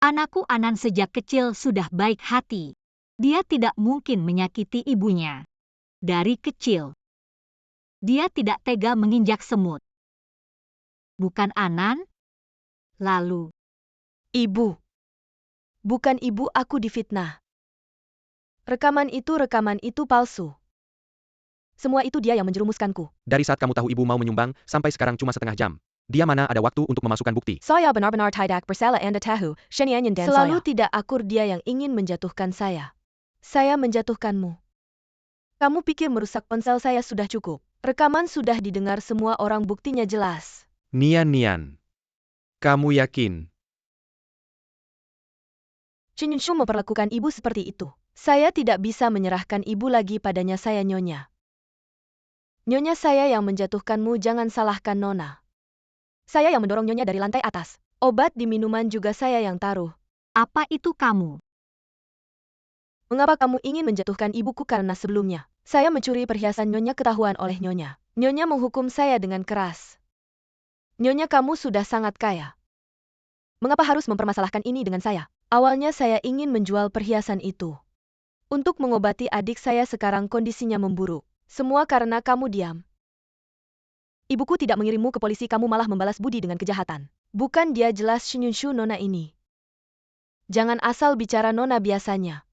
Anakku Anan sejak kecil sudah baik hati. Dia tidak mungkin menyakiti ibunya. Dari kecil, dia tidak tega menginjak semut. Bukan Anan? Lalu, Ibu. Bukan ibu, aku difitnah. Rekaman itu palsu. Semua itu dia yang menjerumuskanku. Dari saat kamu tahu ibu mau menyumbang, sampai sekarang cuma setengah jam. Dia mana ada waktu untuk memasukkan bukti. Saya benar-benar tidak bersalah Anda tahu, Shenianyan dan Selalu saya. tidak akur dia yang ingin menjatuhkan saya. Saya menjatuhkanmu. Kamu pikir merusak ponsel saya sudah cukup? Rekaman sudah didengar semua orang, buktinya jelas. Nian. Kamu yakin? Shin Yunshu memperlakukan ibu seperti itu. Saya tidak bisa menyerahkan ibu lagi padanya, saya Nyonya. Nyonya saya yang menjatuhkanmu, jangan salahkan Nona. Saya yang mendorong Nyonya dari lantai atas. Obat di minuman juga saya yang taruh. Apa itu kamu? Mengapa kamu ingin menjatuhkan ibuku? Karena sebelumnya, saya mencuri perhiasan Nyonya, ketahuan oleh Nyonya. Nyonya menghukum saya dengan keras. Nyonya, kamu sudah sangat kaya. Mengapa harus mempermasalahkan ini dengan saya? Awalnya saya ingin menjual perhiasan itu. Untuk mengobati adik saya, sekarang kondisinya memburuk. Semua karena kamu diam. Ibuku tidak mengirimmu ke polisi, kamu malah membalas budi dengan kejahatan. Bukan dia, jelas Shin Yunshu Nona ini. Jangan asal bicara, Nona biasanya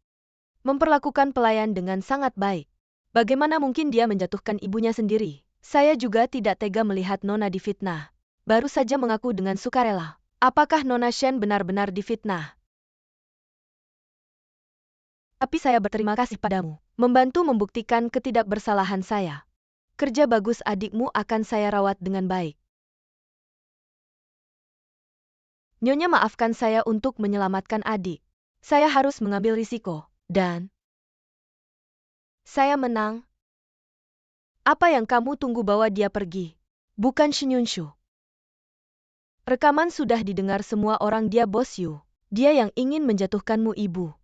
memperlakukan pelayan dengan sangat baik. Bagaimana mungkin dia menjatuhkan ibunya sendiri? Saya juga tidak tega melihat Nona difitnah. Baru saja mengaku dengan sukarela. Apakah Nona Shen benar-benar difitnah? Tapi saya berterima kasih padamu, membantu membuktikan ketidakbersalahan saya. Kerja bagus, adikmu akan saya rawat dengan baik. Nyonya, maafkan saya untuk menyelamatkan adik. Saya harus mengambil risiko, dan saya menang. Apa yang kamu tunggu? Bawa dia pergi. Bukan Shin Yunshu. Rekaman sudah didengar semua orang, dia bos Yu. Dia yang ingin menjatuhkanmu, ibu.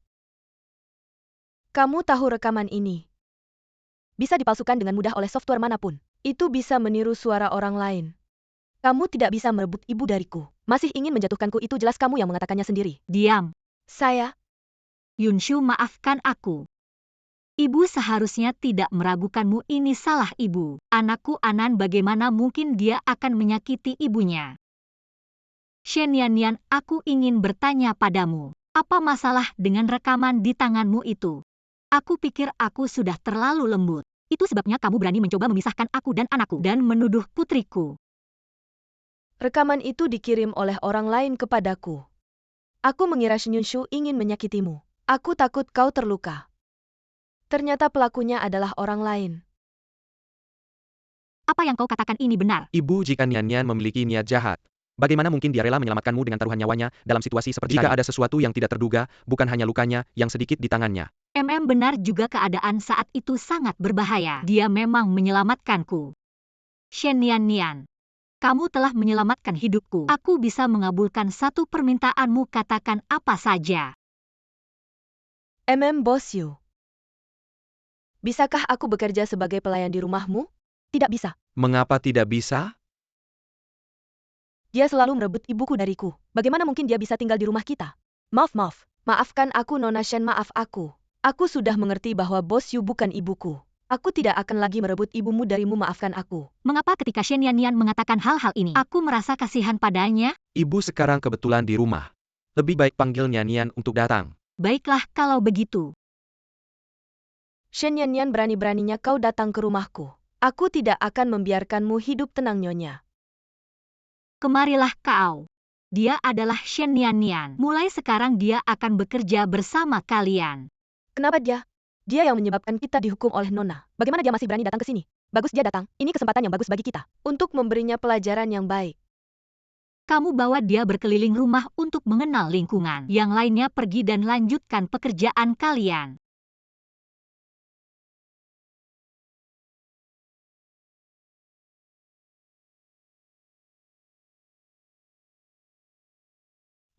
Kamu tahu rekaman ini bisa dipalsukan dengan mudah oleh software manapun. Itu bisa meniru suara orang lain. Kamu tidak bisa merebut ibu dariku. Masih ingin menjatuhkanku, itu jelas kamu yang mengatakannya sendiri. Diam. Saya, Yunshu, maafkan aku. Ibu seharusnya tidak meragukanmu, ini salah ibu. Anakku Anan, bagaimana mungkin dia akan menyakiti ibunya? Shen Yanyan, aku ingin bertanya padamu. Apa masalah dengan rekaman di tanganmu itu? Aku pikir aku sudah terlalu lembut. Itu sebabnya kamu berani mencoba memisahkan aku dan anakku dan menuduh putriku. rekaman itu dikirim oleh orang lain kepadaku. Aku mengira Shin Yunshu ingin menyakitimu. Aku takut kau terluka. Ternyata pelakunya adalah orang lain. Apa yang kau katakan ini benar? Ibu, jika Nian memiliki niat jahat, bagaimana mungkin dia rela menyelamatkanmu dengan taruhan nyawanya dalam situasi seperti jika ada sesuatu yang tidak terduga, bukan hanya lukanya yang sedikit di tangannya. Benar juga, keadaan saat itu sangat berbahaya. Dia memang menyelamatkanku. Shen Nian, kamu telah menyelamatkan hidupku. Aku bisa mengabulkan satu permintaanmu, katakan apa saja. Bos Yu. Bisakah aku bekerja sebagai pelayan di rumahmu? Tidak bisa. Mengapa tidak bisa? Dia selalu merebut ibuku dariku. Bagaimana mungkin dia bisa tinggal di rumah kita? Maaf. Maafkan aku, Nona Shen, maaf aku. Aku sudah mengerti bahwa Bos Yu bukan ibuku. Aku tidak akan lagi merebut ibumu darimu, maafkan aku. Mengapa ketika Shen Yanyan mengatakan hal-hal ini, aku merasa kasihan padanya? Ibu sekarang kebetulan di rumah. Lebih baik panggil Nian untuk datang. Baiklah kalau begitu. Shen Yanyan, berani-beraninya kau datang ke rumahku. Aku tidak akan membiarkanmu hidup tenang, Nyonya. Kemarilah kau. Dia adalah Shen Yanyan. Mulai sekarang dia akan bekerja bersama kalian. Kenapa dia? Dia yang menyebabkan kita dihukum oleh Nona. Bagaimana dia masih berani datang ke sini? Bagus dia datang. Ini kesempatan yang bagus bagi kita untuk memberinya pelajaran yang baik. Kamu bawa dia berkeliling rumah untuk mengenal lingkungan. Yang lainnya pergi dan lanjutkan pekerjaan kalian.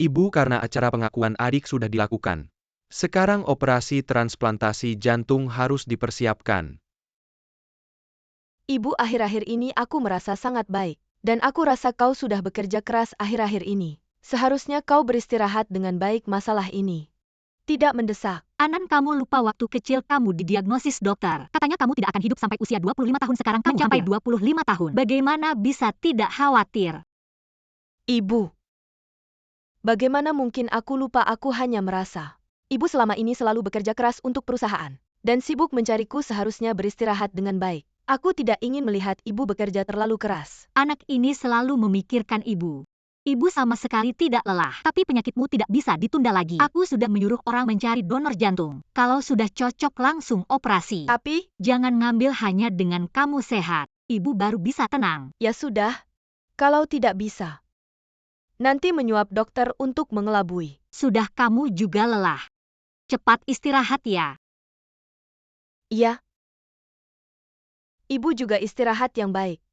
Ibu, karena acara pengakuan adik sudah dilakukan. Sekarang operasi transplantasi jantung harus dipersiapkan. Ibu, akhir-akhir ini aku merasa sangat baik. Dan aku rasa kau sudah bekerja keras akhir-akhir ini. Seharusnya kau beristirahat dengan baik, masalah ini tidak mendesak. Anan, kamu lupa waktu kecil kamu didiagnosis dokter. Katanya kamu tidak akan hidup sampai usia 25 tahun, sekarang kamu sampai 25 tahun. Bagaimana bisa tidak khawatir? Ibu, bagaimana mungkin aku lupa? Aku hanya merasa ibu selama ini selalu bekerja keras untuk perusahaan dan sibuk mencariku, seharusnya beristirahat dengan baik. Aku tidak ingin melihat ibu bekerja terlalu keras. Anak ini selalu memikirkan ibu. Ibu sama sekali tidak lelah, tapi penyakitmu tidak bisa ditunda lagi. Aku sudah menyuruh orang mencari donor jantung. Kalau sudah cocok langsung operasi. Tapi, Jangan ngambil hanya dengan kamu sehat. Ibu baru bisa tenang. ya sudah. Kalau tidak bisa, nanti menyuap dokter untuk mengelabui. Sudah kamu juga lelah. Cepat istirahat ya. Iya. Ibu juga istirahat yang baik.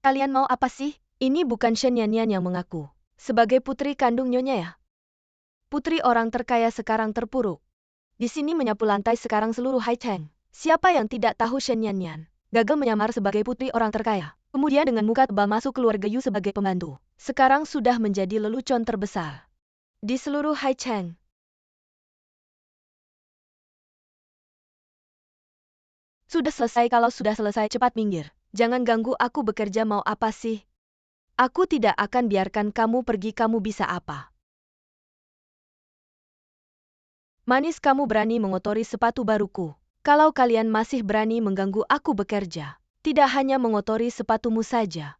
Kalian mau apa sih? Ini bukan Shen Yanyan yang mengaku. Sebagai putri kandung Nyonya ya? Putri orang terkaya sekarang terpuruk. Di sini menyapu lantai sekarang seluruh Haicheng. Siapa yang tidak tahu Shen Yanyan? Gagal menyamar sebagai putri orang terkaya. Kemudian dengan muka tebal masuk keluarga Yu sebagai pembantu. Sekarang sudah menjadi lelucon terbesar di seluruh Haicheng. Sudah selesai, kalau sudah selesai cepat minggir. Jangan ganggu aku bekerja, mau apa sih? Aku tidak akan biarkan kamu pergi, kamu bisa apa? Manis, kamu berani mengotori sepatu baruku. Kalau kalian masih berani mengganggu aku bekerja, tidak hanya mengotori sepatumu saja.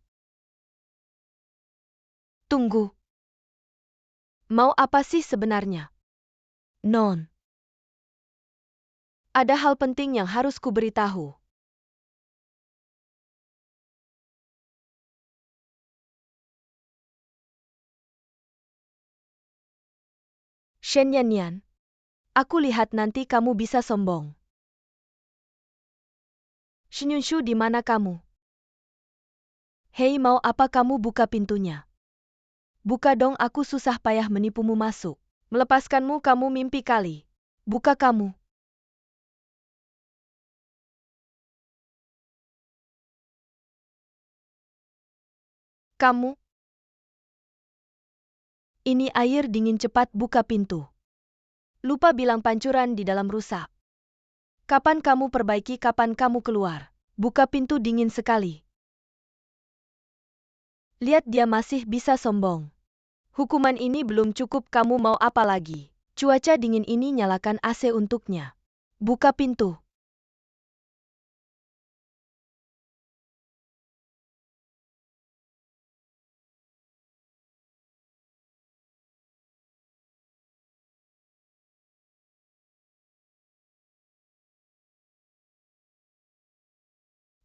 Tunggu. Mau apa sih sebenarnya? Non. Ada hal penting yang harus kuberitahu. Shen Yanyan, aku lihat nanti kamu bisa sombong. Shinyunshu, di mana kamu? Hei, mau apa kamu? Buka pintunya. Buka dong, aku susah payah menipumu masuk. Melepaskanmu, kamu mimpi kali. Buka kamu. Kamu. Ini air dingin, cepat buka pintu. Lupa bilang pancuran di dalam rusak. Kapan kamu perbaiki, kapan kamu keluar? Buka pintu, dingin sekali. Lihat, dia masih bisa sombong. Hukuman ini belum cukup, kamu mau apa lagi? Cuaca dingin ini, nyalakan AC untuknya. Buka pintu.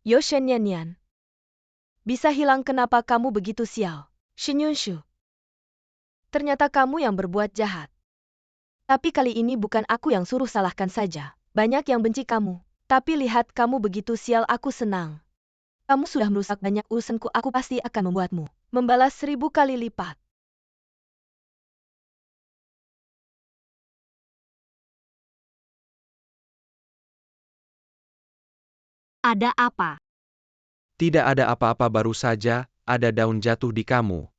Yo Shen Yanyan. Bisa hilang, kenapa kamu begitu sial? Shinyunshu. Ternyata kamu yang berbuat jahat. Tapi kali ini bukan aku yang suruh, salahkan saja. Banyak yang benci kamu. Tapi lihat kamu begitu sial, aku senang. Kamu sudah merusak banyak urusanku, aku pasti akan membuatmu membalas 1000 kali lipat. Ada apa? Tidak ada apa-apa, baru saja ada daun jatuh di kamu.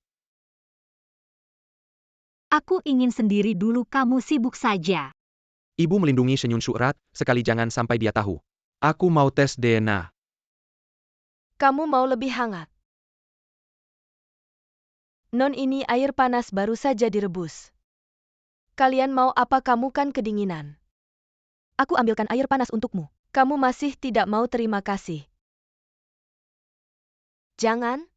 Aku ingin sendiri dulu, kamu sibuk saja. Ibu melindungi Shinyunshu erat, sekali jangan sampai dia tahu. Aku mau tes DNA. Kamu mau lebih hangat? Non, ini air panas baru saja direbus. Kalian mau apa? Kamu kan kedinginan. Aku ambilkan air panas untukmu. Kamu masih tidak mau? Terima kasih. Jangan.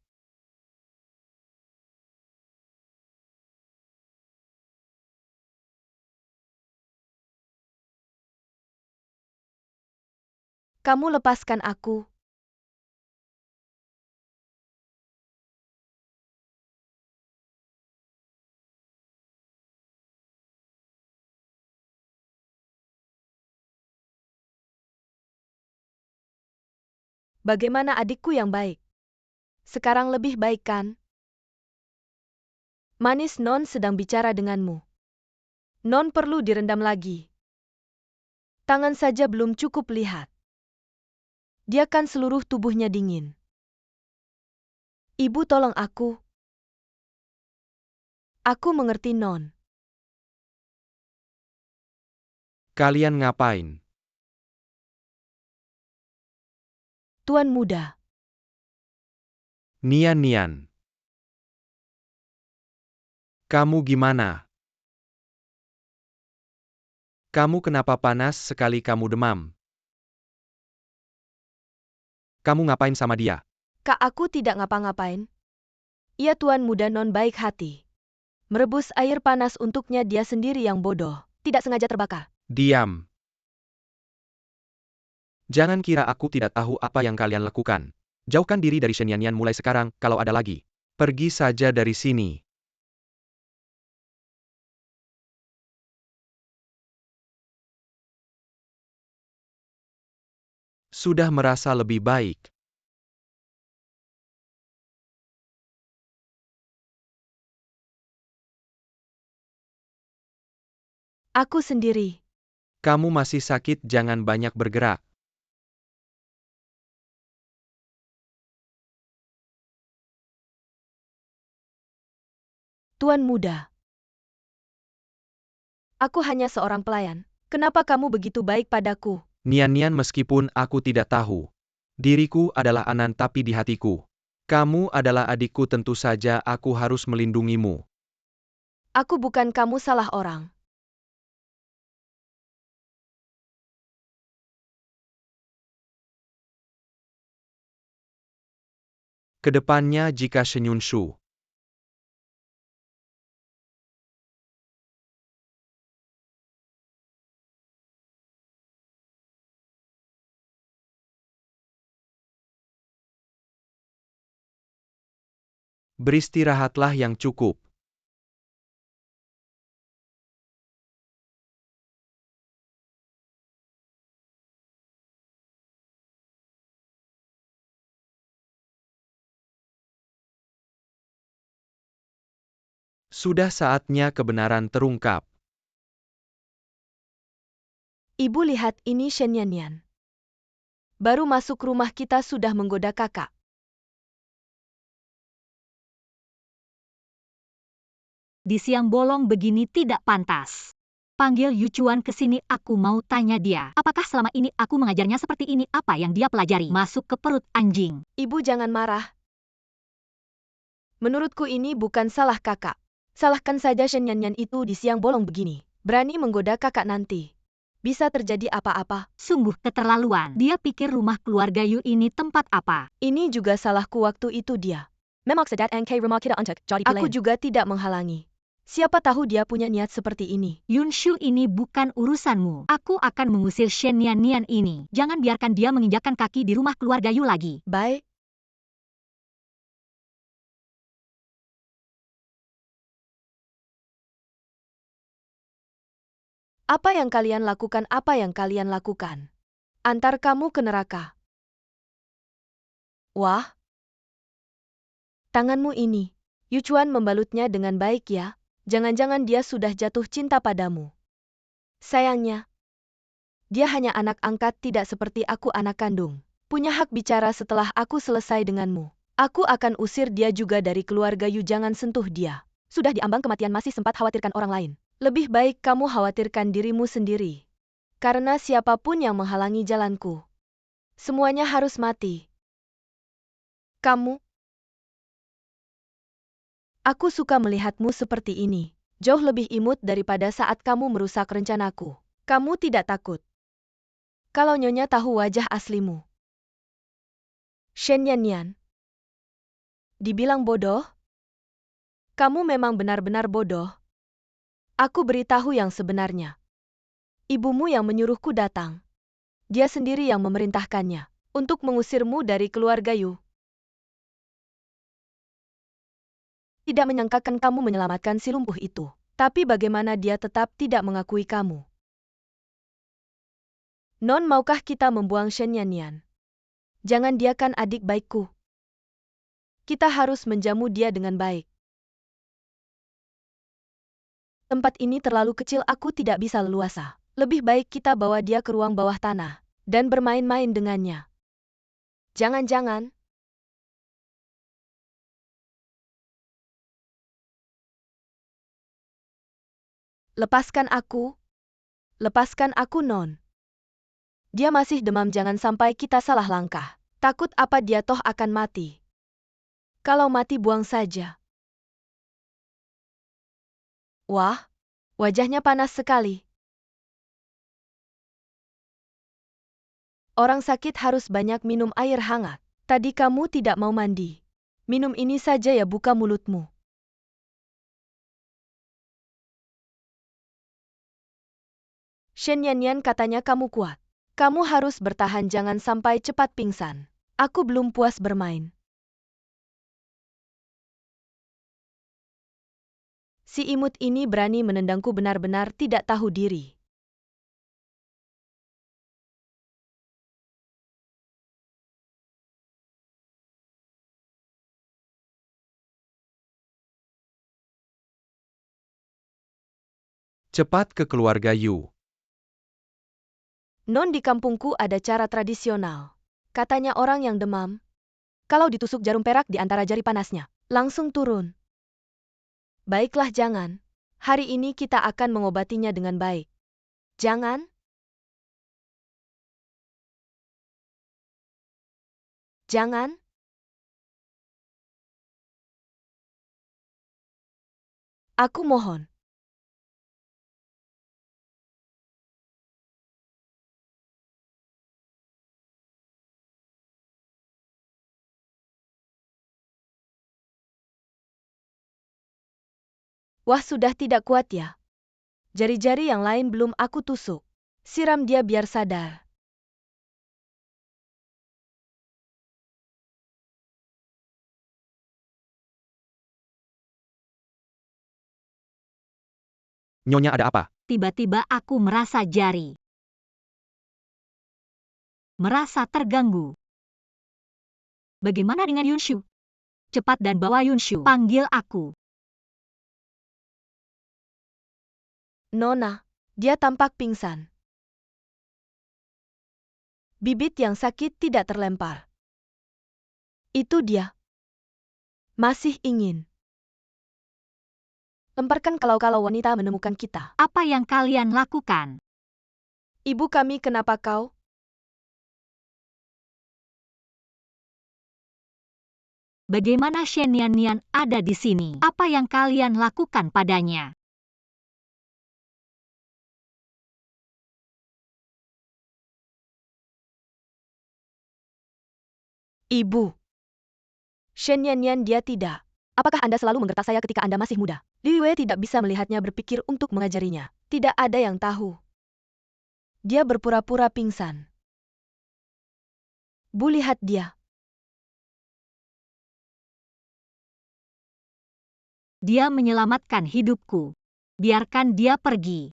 Kamu lepaskan aku. Bagaimana adikku yang baik? Sekarang lebih baik kan? Manis, Non sedang bicara denganmu. Non perlu direndam lagi. Tangan saja belum cukup, lihat. Dia kan seluruh tubuhnya dingin. Ibu, tolong aku. Aku mengerti, Non. Kalian ngapain? Tuan muda. Nian. Kamu gimana? Kamu kenapa panas sekali kamu demam? Kamu ngapain sama dia? Kak, aku tidak ngapa-ngapain. Ia tuan muda non baik hati. Merebus air panas untuknya, dia sendiri yang bodoh. Tidak sengaja terbakar. Diam. Jangan kira aku tidak tahu apa yang kalian lakukan. Jauhkan diri dari Shen Yanyan mulai sekarang, kalau ada lagi. Pergi saja dari sini. Sudah merasa lebih baik. Aku sendiri. Kamu masih sakit, jangan banyak bergerak. Tuan muda. Aku hanya seorang pelayan. Kenapa kamu begitu baik padaku? Nian meskipun aku tidak tahu. Diriku adalah Anan tapi di hatiku. Kamu adalah adikku, tentu saja aku harus melindungimu. Aku bukan kamu, salah orang. Kedepannya jika Shen Yunshu beristirahatlah yang cukup. Sudah saatnya kebenaran terungkap. Ibu, lihat ini Shen Yanyan. Baru masuk rumah kita sudah menggoda kakak. Di siang bolong begini tidak pantas. Panggil Yuchuan ke sini, aku mau tanya dia. Apakah selama ini aku mengajarnya seperti ini? Apa yang dia pelajari? Masuk ke perut anjing. Ibu jangan marah. Menurutku ini bukan salah kakak. Salahkan saja Shen Yanyan itu di siang bolong begini. Berani menggoda kakak nanti. Bisa terjadi apa-apa. Sungguh keterlaluan. Dia pikir rumah keluarga Yu ini tempat apa? Ini juga salahku waktu itu dia. Memang sedat NK rumah kita untuk jadi Aku pilihan. juga tidak menghalangi. Siapa tahu dia punya niat seperti ini. Yunshu ini bukan urusanmu. Aku akan mengusir Shen Yanyan ini. Jangan biarkan dia menginjakkan kaki di rumah keluarga Yu lagi. Baik. Apa yang kalian lakukan? Apa yang kalian lakukan? Antar kamu ke neraka. Wah. Tanganmu ini. Yuchuan membalutnya dengan baik ya. Jangan-jangan dia sudah jatuh cinta padamu. Sayangnya, dia hanya anak angkat, tidak seperti aku anak kandung. Punya hak bicara setelah aku selesai denganmu. Aku akan usir dia juga dari keluarga Yu, jangan sentuh dia. Sudah diambang kematian masih sempat khawatirkan orang lain. Lebih baik kamu khawatirkan dirimu sendiri. Karena siapapun yang menghalangi jalanku, semuanya harus mati. Kamu. Aku suka melihatmu seperti ini. Jauh lebih imut daripada saat kamu merusak rencanaku. Kamu tidak takut kalau Nyonya tahu wajah aslimu. Shen Yanyan. Dibilang bodoh? Kamu memang benar-benar bodoh. Aku beritahu yang sebenarnya. Ibumu yang menyuruhku datang. Dia sendiri yang memerintahkannya untuk mengusirmu dari keluarga Yu. Tidak menyangkakan kamu menyelamatkan si lumpuh itu. Tapi bagaimana dia tetap tidak mengakui kamu? Non, maukah kita membuang Shen Yanyan? Jangan, dia kan adik baikku. Kita harus menjamu dia dengan baik. Tempat ini terlalu kecil, aku tidak bisa leluasa. Lebih baik kita bawa dia ke ruang bawah tanah dan bermain-main dengannya. Jangan-jangan lepaskan aku, Non. Dia masih demam, jangan sampai kita salah langkah. Takut apa dia toh akan mati. Kalau mati buang saja. Wah, wajahnya panas sekali. Orang sakit harus banyak minum air hangat. Tadi kamu tidak mau mandi. Minum ini saja ya, buka mulutmu. Shen Yanyan katanya kamu kuat. Kamu harus bertahan, jangan sampai cepat pingsan. Aku belum puas bermain. Si imut ini berani menendangku, benar-benar tidak tahu diri. Cepat ke keluarga Yu. Non, di kampungku ada cara tradisional. Katanya orang yang demam, kalau ditusuk jarum perak di antara jari panasnya, langsung turun. Baiklah, jangan. Hari ini kita akan mengobatinya dengan baik. Jangan. Jangan. Aku mohon. Wah, sudah tidak kuat ya. Jari-jari yang lain belum aku tusuk. Siram dia biar sadar. Nyonya, ada apa? Tiba-tiba aku merasa jari. Merasa terganggu. Bagaimana dengan Yunshu? Cepat dan bawa Yunshu. Panggil aku. Nona, dia tampak pingsan. Bibit yang sakit tidak terlempar. Itu dia. Masih ingin. Lemparkan kalau wanita menemukan kita. Apa yang kalian lakukan? Ibu kami, kenapa kau? Bagaimana Shen Yanyan ada di sini? Apa yang kalian lakukan padanya? Ibu. Shen Yanyan, dia tidak. Apakah Anda selalu menggertak saya ketika Anda masih muda? Li Wei tidak bisa melihatnya, berpikir untuk mengajarinya. Tidak ada yang tahu. Dia berpura-pura pingsan. Bu, lihat dia. Dia menyelamatkan hidupku. Biarkan dia pergi.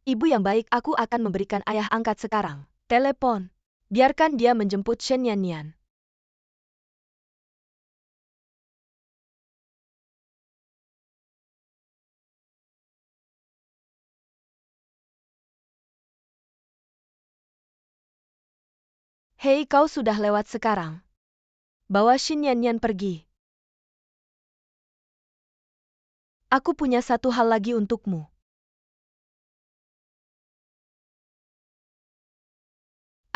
Ibu yang baik, aku akan memberikan ayah angkat sekarang. Telepon. Biarkan dia menjemput Shen Yanyan. Hei, kau sudah lewat sekarang. Bawa Shen Yanyan pergi. Aku punya satu hal lagi untukmu.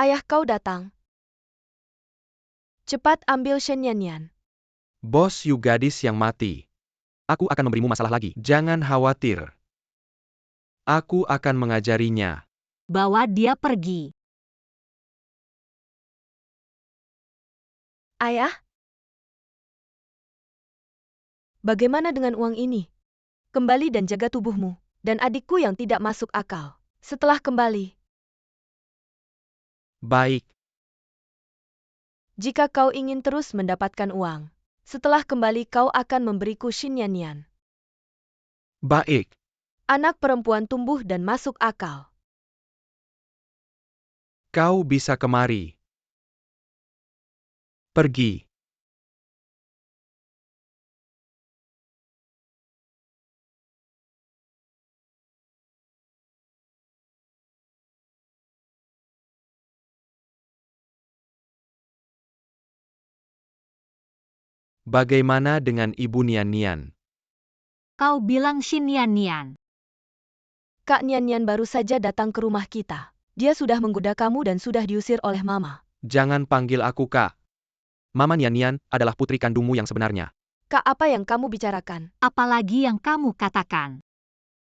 Ayah kau datang. Cepat ambil Shen Yanyan. Bos Yu, gadis yang mati. Aku akan memberimu masalah lagi. Jangan khawatir. Aku akan mengajarinya. Bawa dia pergi. Ayah? Bagaimana dengan uang ini? Kembali dan jaga tubuhmu. Dan adikku yang tidak masuk akal. Setelah kembali. Baik. Jika kau ingin terus mendapatkan uang, setelah kembali kau akan memberiku Shen Yanyan. Baik. Anak perempuan tumbuh dan masuk akal. Kau bisa kemari. Pergi. Bagaimana dengan Ibu Nian Nian? Kau bilang Shen Yanyan. Kak Nian Nian baru saja datang ke rumah kita. Dia sudah menggoda kamu dan sudah diusir oleh Mama. Jangan panggil aku Kak. Mama Nian adalah putri kandungmu yang sebenarnya. Kak, apa yang kamu bicarakan? Apalagi yang kamu katakan.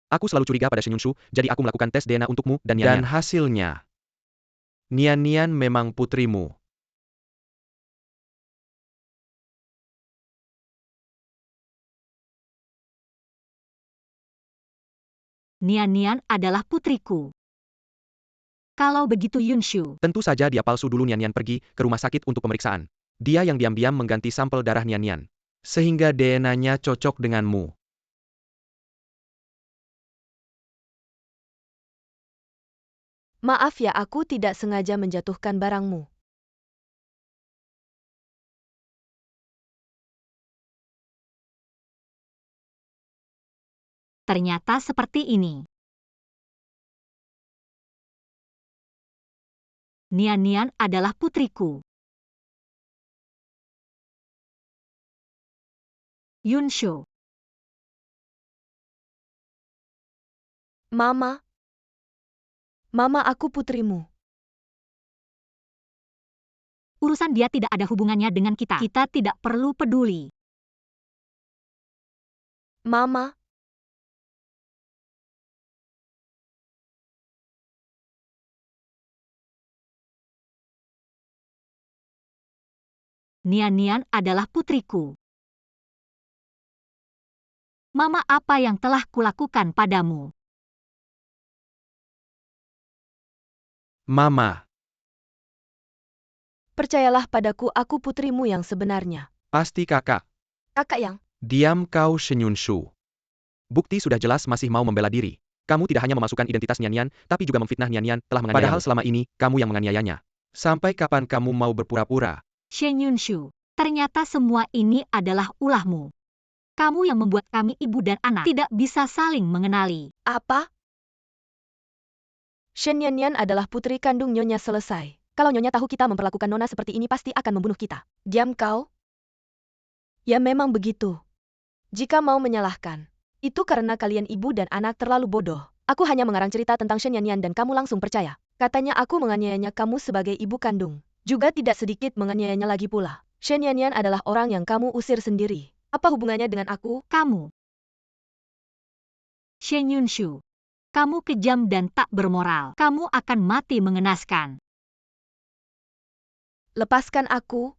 Aku selalu curiga pada Shen Yunshu, jadi aku melakukan tes DNA untukmu dan Nian. Dan hasilnya, Nian memang putrimu. Nian adalah putriku. Kalau begitu Yunshu, Tentu saja dia palsu dulu. Nian pergi ke rumah sakit untuk pemeriksaan. Dia yang diam-diam mengganti sampel darah Nian. Sehingga DNA-nya cocok denganmu. Maaf ya, aku tidak sengaja menjatuhkan barangmu. ternyata seperti ini. Nian adalah putriku. Yunshu. Mama. Mama, aku putrimu. Urusan dia tidak ada hubungannya dengan kita. Kita tidak perlu peduli. Mama. Nian adalah putriku. Mama, apa yang telah kulakukan padamu? Mama, Percayalah padaku, aku putrimu yang sebenarnya. pasti kakak. Kakak yang... Diam kau Shen Yunshu. Bukti sudah jelas masih mau membela diri. Kamu tidak hanya memasukkan identitas Nian, tapi juga memfitnah Nian telah menganiaya. Padahal selama ini, kamu yang menganiayanya. Sampai kapan kamu mau berpura-pura? Shen Yunshu, ternyata semua ini adalah ulahmu. Kamu yang membuat kami ibu dan anak tidak bisa saling mengenali. Apa? Shen Nian adalah putri kandung Nyonya. Selesai. Kalau Nyonya tahu kita memperlakukan Nona seperti ini, pasti akan membunuh kita. Diam kau. Ya memang begitu. Jika mau menyalahkan, itu karena kalian ibu dan anak terlalu bodoh. Aku hanya mengarang cerita tentang Shen Nian dan kamu langsung percaya. Katanya aku menganiayanya kamu sebagai ibu kandung. Juga tidak sedikit menganiayanya lagi pula. Shen Nian adalah orang yang kamu usir sendiri. Apa hubungannya dengan aku? Kamu. Shen Yunshu. Kamu kejam dan tak bermoral. Kamu akan mati mengenaskan. Lepaskan aku.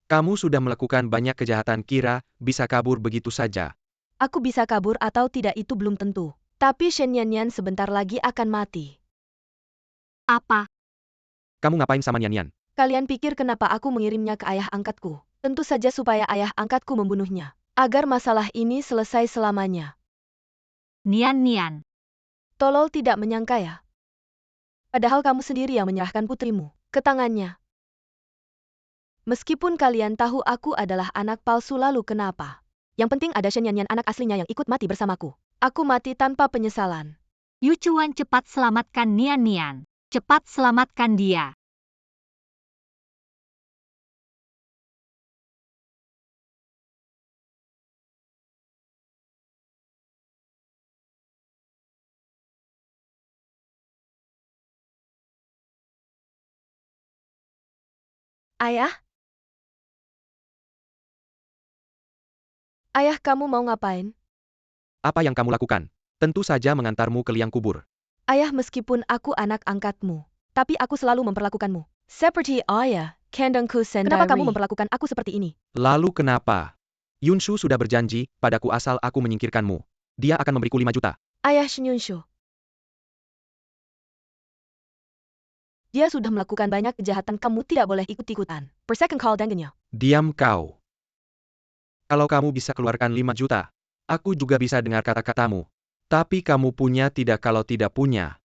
Kamu sudah melakukan banyak kejahatan, kira bisa kabur begitu saja. Aku bisa kabur atau tidak itu belum tentu. Tapi Shen Nian sebentar lagi akan mati. Apa? Kamu ngapain sama Nian? Kalian pikir kenapa aku mengirimnya ke ayah angkatku? Tentu saja supaya ayah angkatku membunuhnya. Agar masalah ini selesai selamanya. Nian. Tolol tidak menyangka ya. Padahal kamu sendiri yang menyerahkan putrimu ke tangannya. Meskipun kalian tahu aku adalah anak palsu, lalu kenapa? Yang penting ada Shen Nian anak aslinya yang ikut mati bersamaku. Aku mati tanpa penyesalan. Yu Chuan, cepat selamatkan Nian. Cepat selamatkan dia. Ayah? Ayah, kamu mau ngapain? Apa yang kamu lakukan? Tentu saja mengantarmu ke liang kubur. Ayah, meskipun aku anak angkatmu, tapi aku selalu memperlakukanmu seperti ayah kandungku sendiri. Kenapa kamu memperlakukan aku seperti ini? Lalu kenapa? Yunshu sudah berjanji padaku asal aku menyingkirkanmu. Dia akan memberiku 5 juta. Ayah Shen Yunshu. Dia sudah melakukan banyak kejahatan, kamu tidak boleh ikut-ikutan. Per second call dengannya. Diam kau. Kalau kamu bisa keluarkan 5 juta, aku juga bisa dengar kata-katamu. Tapi kamu punya tidak, kalau tidak punya.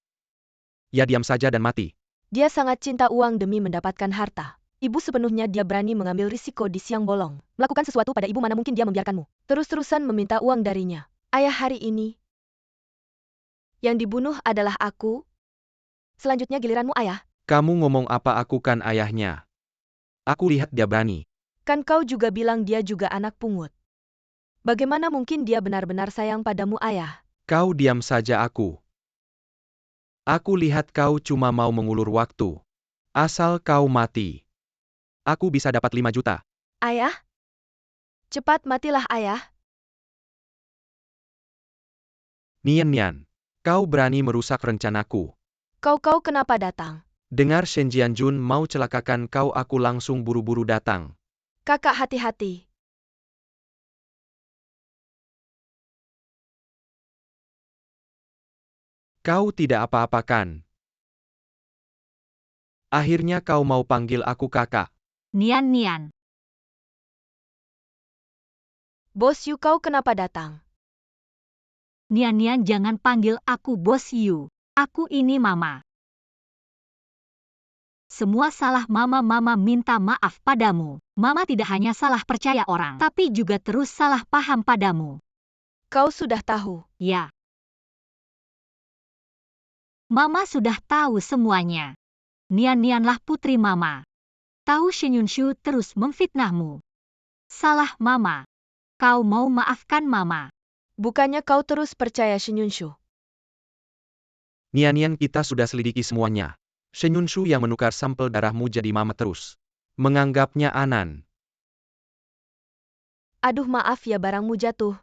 Ya diam saja dan mati. Dia sangat cinta uang demi mendapatkan harta. Ibu sepenuhnya dia berani mengambil risiko di siang bolong. Melakukan sesuatu pada ibu, mana mungkin dia membiarkanmu. Terus-terusan meminta uang darinya. Ayah, hari ini yang dibunuh adalah aku. Selanjutnya giliranmu, ayah. Kamu ngomong apa? Aku kan ayahnya. Aku lihat dia berani. Kan kau juga bilang dia juga anak pungut. Bagaimana mungkin dia benar-benar sayang padamu, ayah? Kau diam saja aku. Aku lihat kau cuma mau mengulur waktu. Asal kau mati. Aku bisa dapat 5 juta. Ayah? Cepat matilah ayah. Nian, kau berani merusak rencanaku. Kau kenapa datang? Dengar Shen Jianjun mau celakakan kau, aku langsung buru-buru datang. Kakak hati-hati. Kau tidak apa-apakan. Akhirnya kau mau panggil aku kakak. Nian. Bos Yu, kau kenapa datang? Nian, jangan panggil aku Bos Yu. Aku ini Mama. Semua salah Mama minta maaf padamu. Mama tidak hanya salah percaya orang, tapi juga terus salah paham padamu. Kau sudah tahu. Ya. Mama sudah tahu semuanya. Nianlah putri Mama. Tahu Shen Yunshu terus memfitnahmu. Salah Mama. Kau mau maafkan Mama. Bukannya kau terus percaya Shen Yunshu? Nian, kita sudah selidiki semuanya. Shen Yunshu yang menukar sampel darahmu jadi Mama terus. Menganggapnya Anan. Aduh, maaf ya, barangmu jatuh.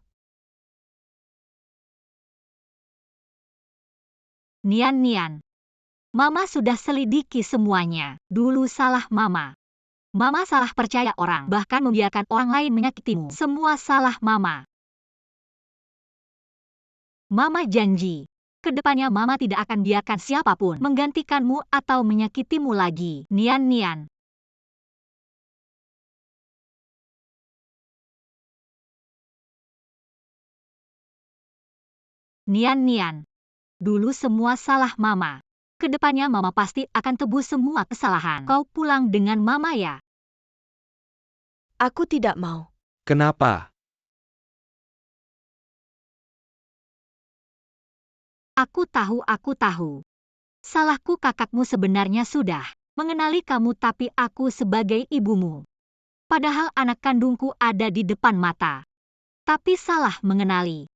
Nian. Mama sudah selidiki semuanya. Dulu salah Mama. Mama salah percaya orang, bahkan membiarkan orang lain menyakitimu. Semua salah Mama. Mama janji, kedepannya Mama tidak akan biarkan siapapun menggantikanmu atau menyakitimu lagi. Nian. Nian. Dulu semua salah Mama. Kedepannya Mama pasti akan tebus semua kesalahan. Kau pulang dengan Mama ya. Aku tidak mau. Kenapa? Aku tahu. Salahku, kakakmu sebenarnya sudah mengenali kamu, tapi aku sebagai ibumu. Padahal anak kandungku ada di depan mata. Tapi salah mengenali.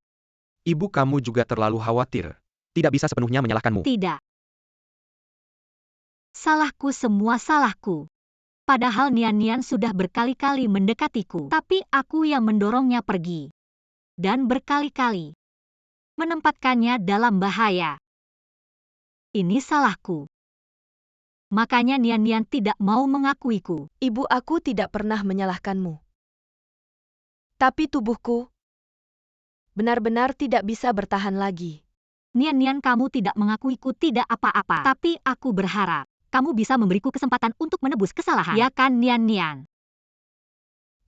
Ibu kamu juga terlalu khawatir. Tidak bisa sepenuhnya menyalahkanmu. Tidak. Salahku, semua salahku. Padahal Nian sudah berkali-kali mendekatiku, tapi aku yang mendorongnya pergi. Dan berkali-kali menempatkannya dalam bahaya. Ini salahku. Makanya Nian tidak mau mengakuiku. Ibu, aku tidak pernah menyalahkanmu. Tapi tubuhku benar-benar tidak bisa bertahan lagi. Nian, kamu tidak mengakuiku tidak apa-apa. Tapi aku berharap kamu bisa memberiku kesempatan untuk menebus kesalahan. Ya kan, Nian?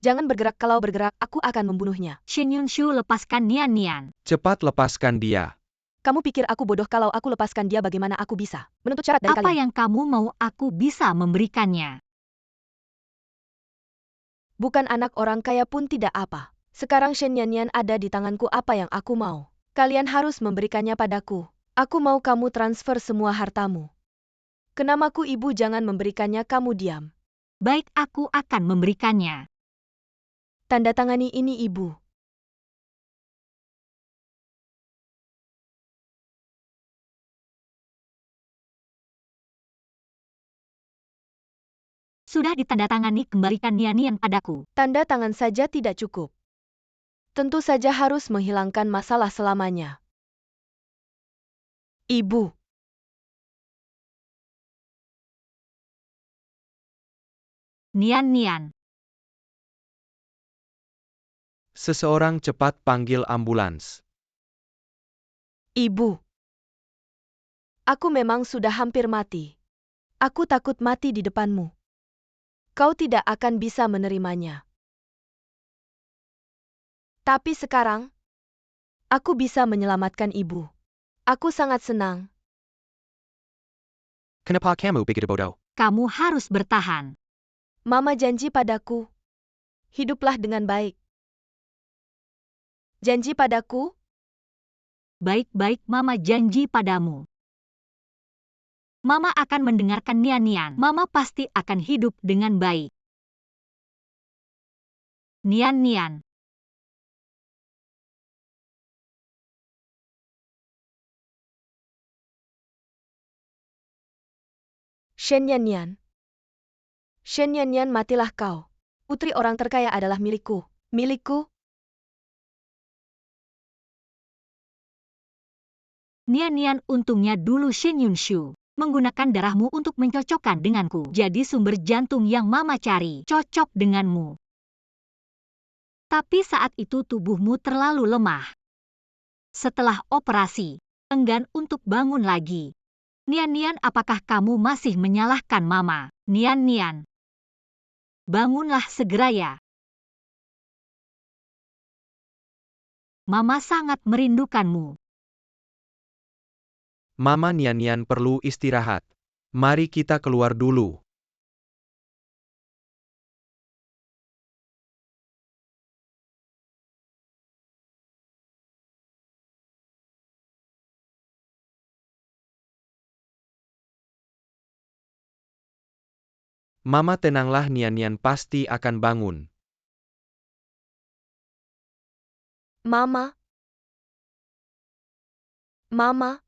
Jangan bergerak, kalau bergerak aku akan membunuhnya. Shen Yunshu, lepaskan Nian. Cepat lepaskan dia. Kamu pikir aku bodoh? Kalau aku lepaskan dia, bagaimana aku bisa menuntut syarat dari Apa kalian? yang kamu mau aku bisa memberikannya? Bukan anak orang kaya pun tidak apa. Sekarang Shen Yanyan ada di tanganku, apa yang aku mau. Kalian harus memberikannya padaku. Aku mau kamu transfer semua hartamu. Ke namaku, ibu, jangan memberikannya, kamu diam. Baik, aku akan memberikannya. Tanda tangani ini, ibu. Sudah ditandatangani, kembalikan Nian padaku. Tanda tangan saja tidak cukup. Tentu saja harus menghilangkan masalah selamanya. Ibu. Nian. Seseorang cepat panggil ambulans. Ibu. Aku memang sudah hampir mati. Aku takut mati di depanmu. Kau tidak akan bisa menerimanya. Tapi sekarang, aku bisa menyelamatkan ibu. Aku sangat senang. Kenapa kamu begitu bodoh? Kamu harus bertahan. Mama janji padaku. Hiduplah dengan baik. Janji padaku? Baik, Mama janji padamu. Mama akan mendengarkan Nian. Mama pasti akan hidup dengan baik. Nian. Shen Yanyan. Shen Yanyan, matilah kau. Putri orang terkaya adalah milikku. Milikku? Nian, untungnya dulu Shen Yunshu menggunakan darahmu untuk mencocokkan denganku. Jadi sumber jantung yang Mama cari cocok denganmu. Tapi saat itu tubuhmu terlalu lemah. Setelah operasi, enggan untuk bangun lagi. Nian, apakah kamu masih menyalahkan Mama? Nian. Bangunlah segera ya. Mama sangat merindukanmu. Mama Nian perlu istirahat. Mari kita keluar dulu. Mama tenanglah, Nian pasti akan bangun. Mama? Mama?